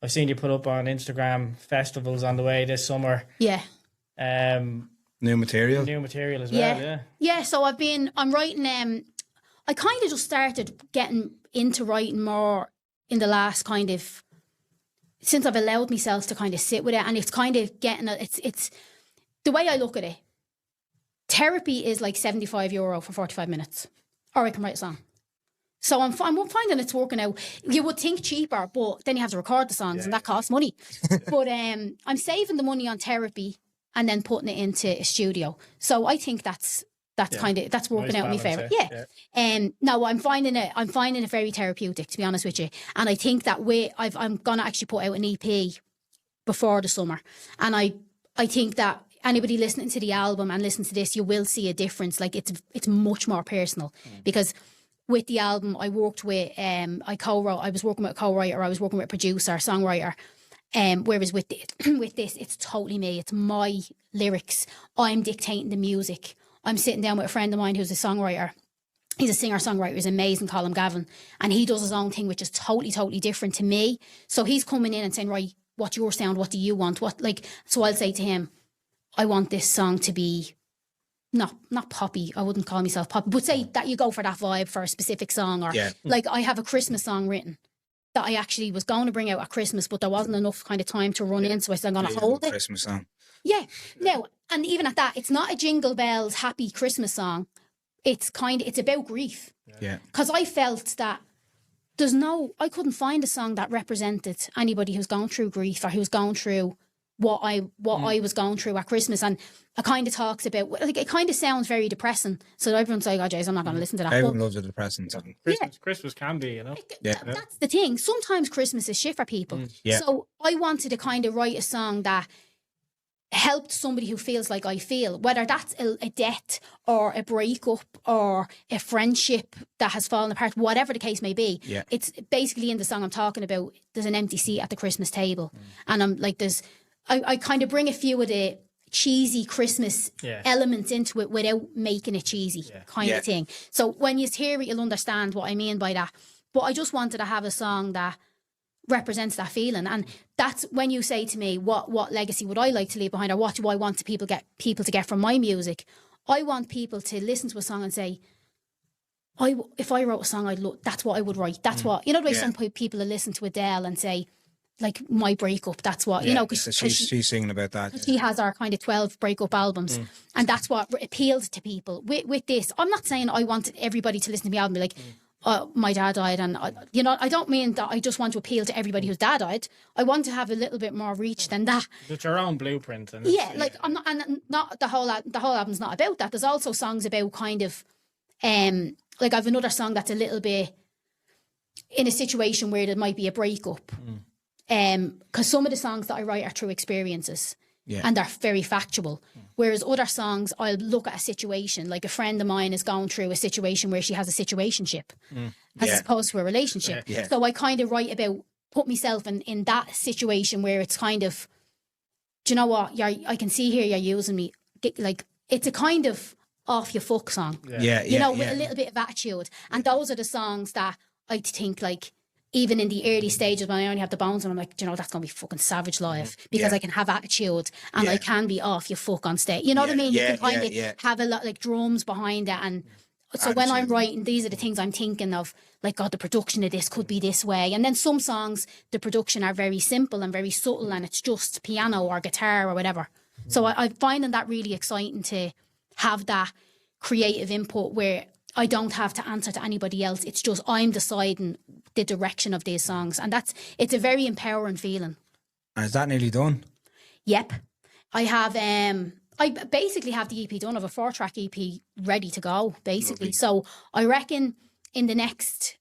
S2: I've seen you put up on Instagram festivals on the way this summer.
S5: Yeah.
S3: New material.
S2: New material as well. Yeah.
S5: Yeah, so I'm writing I kind of just started getting into writing more in the last kind of, since I've allowed myself to kind of sit with it, and it's kind of getting, it's the way I look at it, therapy is like €75 for 45 minutes, or I can write a song. So I'm finding it's working out. You would think cheaper, but then you have to record the songs and that costs money. But I'm saving the money on therapy and then putting it into a studio. So I think that's working out in my favour. Yeah. No, I'm finding it very therapeutic, to be honest with you. And I think that I'm gonna actually put out an EP before the summer. And I think that anybody listening to the album and listen to this, you will see a difference. Like it's much more personal because with the album I worked with I was working with a co-writer, I was working with a producer, songwriter. Whereas with this, it's totally me. It's my lyrics. I'm dictating the music. I'm sitting down with a friend of mine who's a songwriter. He's a singer-songwriter. He's amazing, Colin Gavin. And he does his own thing, which is totally different to me. So he's coming in and saying, right, what's your sound? What do you want? So I'll say to him, I want this song to be not poppy. I wouldn't call myself poppy, but say that you go for that vibe for a specific song, or like I have a Christmas song written that I actually was going to bring out at Christmas, but there wasn't enough kind of time to run in, so I said I'm going to hold it.
S3: Christmas song. Yeah.
S5: No, and even at that, it's not a Jingle Bells happy Christmas song. It's about grief.
S3: Yeah.
S5: Because I felt that I couldn't find a song that represented anybody who's going through grief or who's going through what I was going through at Christmas. And it kind of talks about, like, it kind of sounds very depressing. So everyone's like, oh, Jays, I'm not going to listen to that.
S3: Everyone loves a depressing song.
S2: Christmas can be, you know.
S5: That's the thing. Sometimes Christmas is shit for people.
S3: Yeah.
S5: So I wanted to kind of write a song that helped somebody who feels like I feel, whether that's a death or a breakup or a friendship that has fallen apart, whatever the case may be.
S3: Yeah.
S5: It's basically in the song I'm talking about, there's an empty seat at the Christmas table. And I'm like, I kind of bring a few of the cheesy Christmas elements into it without making it cheesy kind of thing. So when you hear it, you'll understand what I mean by that. But I just wanted to have a song that represents that feeling. And that's when you say to me, what legacy would I like to leave behind, or what do I want to people to get from my music? I want people to listen to a song and say, if I wrote a song, that's what I would write. That's what, you know, the way some people will listen to Adele and say, like, my breakup, that's what, you know, because
S3: she's singing about that.
S5: She has our kind of 12 breakup albums, and that's what appeals to people. With this, I'm not saying I want everybody to listen to me album and be like, my dad died, and you know, I don't mean that I just want to appeal to everybody whose dad died. I want to have a little bit more reach than that.
S2: It's your own blueprint. And
S5: I'm not, and not the whole album's not about that. There's also songs about kind of, like I have another song that's a little bit in a situation where there might be a breakup. Because some of the songs that I write are true experiences and they're very factual. Whereas other songs, I'll look at a situation, like a friend of mine is going through a situation where she has a situationship as opposed to a relationship. So I kind of write about, put myself in that situation where it's kind of, do you know what, I can see here you're using me. Like, it's a kind of off your fuck song. With a little bit of attitude. And those are the songs that I think, like, even in the early stages when I only have the bones, and I'm like, you know, that's going to be fucking savage live because I can have attitude and I can be off your fuck on stage. You know what I mean? You can kind of have a lot, like, drums behind it. And so attitude. When I'm writing, these are the things I'm thinking of, like, God, the production of this could be this way. And then some songs, the production are very simple and very subtle and it's just piano or guitar or whatever. So I'm finding that really exciting to have that creative input where I don't have to answer to anybody else. It's just I'm deciding the direction of these songs. And it's a very empowering feeling.
S3: And is that nearly done?
S5: Yep. I have, I basically have the EP done. I have a 4-track EP ready to go, basically. Lovely. So I reckon in the next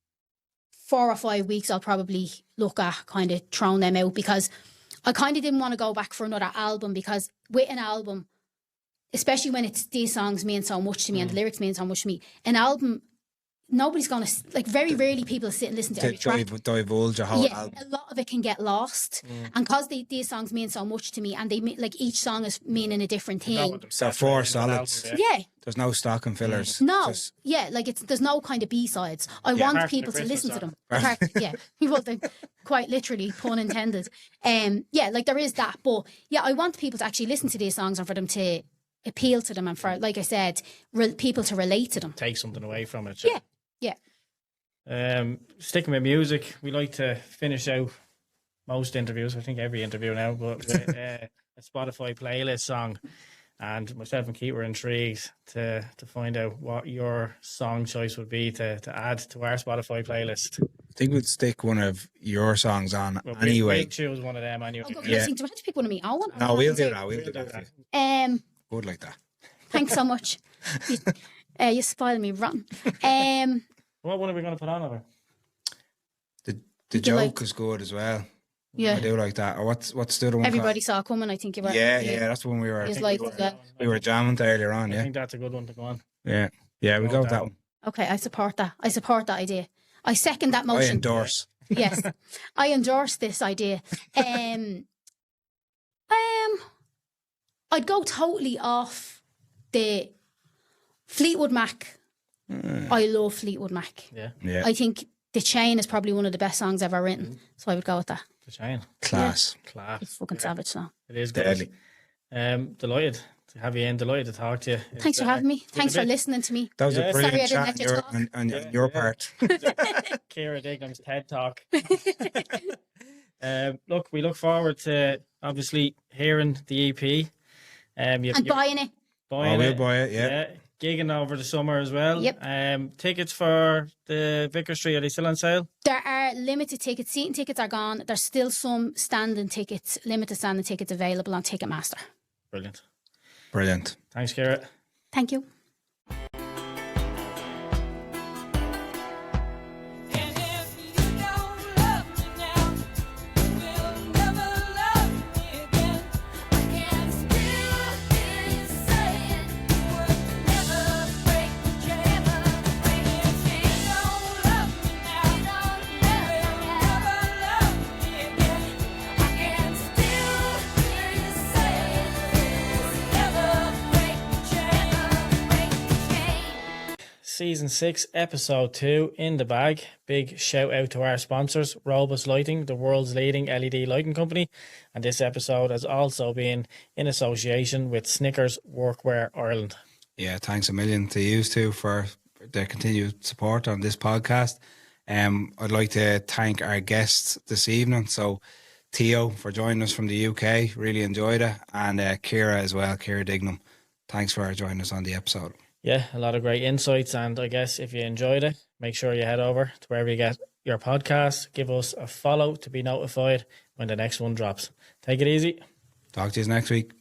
S5: 4 or 5 weeks, I'll probably look at kind of throwing them out, because I kind of didn't want to go back for another album, because with an album, especially when it's these songs mean so much to me and the lyrics mean so much to me, an album, nobody's going to, like, very rarely people sit and listen to every track.
S3: Divulge a whole album.
S5: A lot of it can get lost. And because these songs mean so much to me, and they like, each song is meaning a different thing.
S3: So 4 solids.
S5: Yeah.
S3: There's no stocking fillers.
S5: No. Like, there's no kind of B-sides. I want people to listen to them. Well, quite literally, pun intended. Like, there is that. But yeah, I want people to actually listen to these songs and for them to appeal to them, and for, like I said, people to relate to them.
S2: Take something away from it.
S5: Yeah. Yeah.
S2: Sticking with music, we like to finish out most interviews, I think every interview now, but with a Spotify playlist song. And myself and Keith were intrigued to find out what your song choice would be to add to our Spotify playlist.
S3: I think we'd stick one of your songs on
S2: Well,
S3: anyway.
S2: We'll choose one of them anyway.
S5: Oh, God,
S3: Yeah.
S5: do I have to pick one of me? Oh,
S3: No, we'll do that. We'll do that. for you. Good like that.
S5: Thanks so much. You spoiled me rotten.
S2: What one are we going to put on of her?
S3: The
S5: you
S3: joke
S5: like-
S3: is good as well.
S5: Yeah.
S3: I do like that. Or what's the other one?
S5: Everybody saw it coming, I think you were.
S3: called? Yeah, that's the one we were.
S5: He's like that.
S3: We were jamming earlier on.
S2: I
S3: Yeah,
S2: think that's a good one to go on.
S3: yeah. We go with that one.
S5: Okay, I support that. I support that idea. I second that
S3: I
S5: motion.
S3: endorse.
S5: Yes, I endorse this idea. I'd go totally off the Fleetwood Mac. I love Fleetwood Mac.
S3: Yeah,
S5: I think The Chain is probably one of the best songs ever written, so I would go with that.
S2: The Chain.
S3: class.
S2: Class.
S5: It's fucking savage song.
S2: It is good.
S3: Deadly.
S2: Delighted to have you in. Delighted to talk to you.
S5: Thanks for having me. Thanks for listening to me.
S3: That was
S2: Yeah.
S3: a brilliant
S5: Sorry I
S3: chat
S5: didn't let you talk.
S3: on your part.
S2: Kiera Dignam's TED Talk. Look, we look forward to obviously hearing the EP.
S5: And buying it.
S2: buying
S3: we'll
S2: it.
S3: buy it, yeah.
S2: Gigging over the summer as well.
S5: Yep.
S2: Tickets for the Vicar Street, are they still on sale?
S5: There are limited tickets. Seating tickets are gone. There's still some standing tickets, limited standing tickets available on Ticketmaster.
S2: Brilliant.
S3: Brilliant.
S2: Thanks, Kiera.
S5: Thank you.
S6: And if you don't love me now, you will never love me again. I can still hear you saying you would never break the chain. If you don't love me now, you will never love me again. I can still hear you saying you would never break the chain.
S2: Season 6, Episode 2 in the bag. Big shout out to our sponsors, Robus Lighting, the world's leading LED lighting company. And this episode has also been in association with Snickers Workwear Ireland.
S3: Yeah, thanks a million to you two for their continued support on this podcast. I'd like to thank our guests this evening. So, Theo for joining us from the UK, really enjoyed it, and Kiera as well, Kiera Dignam. Thanks for joining us on the episode.
S2: Yeah, a lot of great insights. And I guess if you enjoyed it, make sure you head over to wherever you get your podcast. Give us a follow to be notified when the next one drops. Take it easy.
S3: Talk to you next week.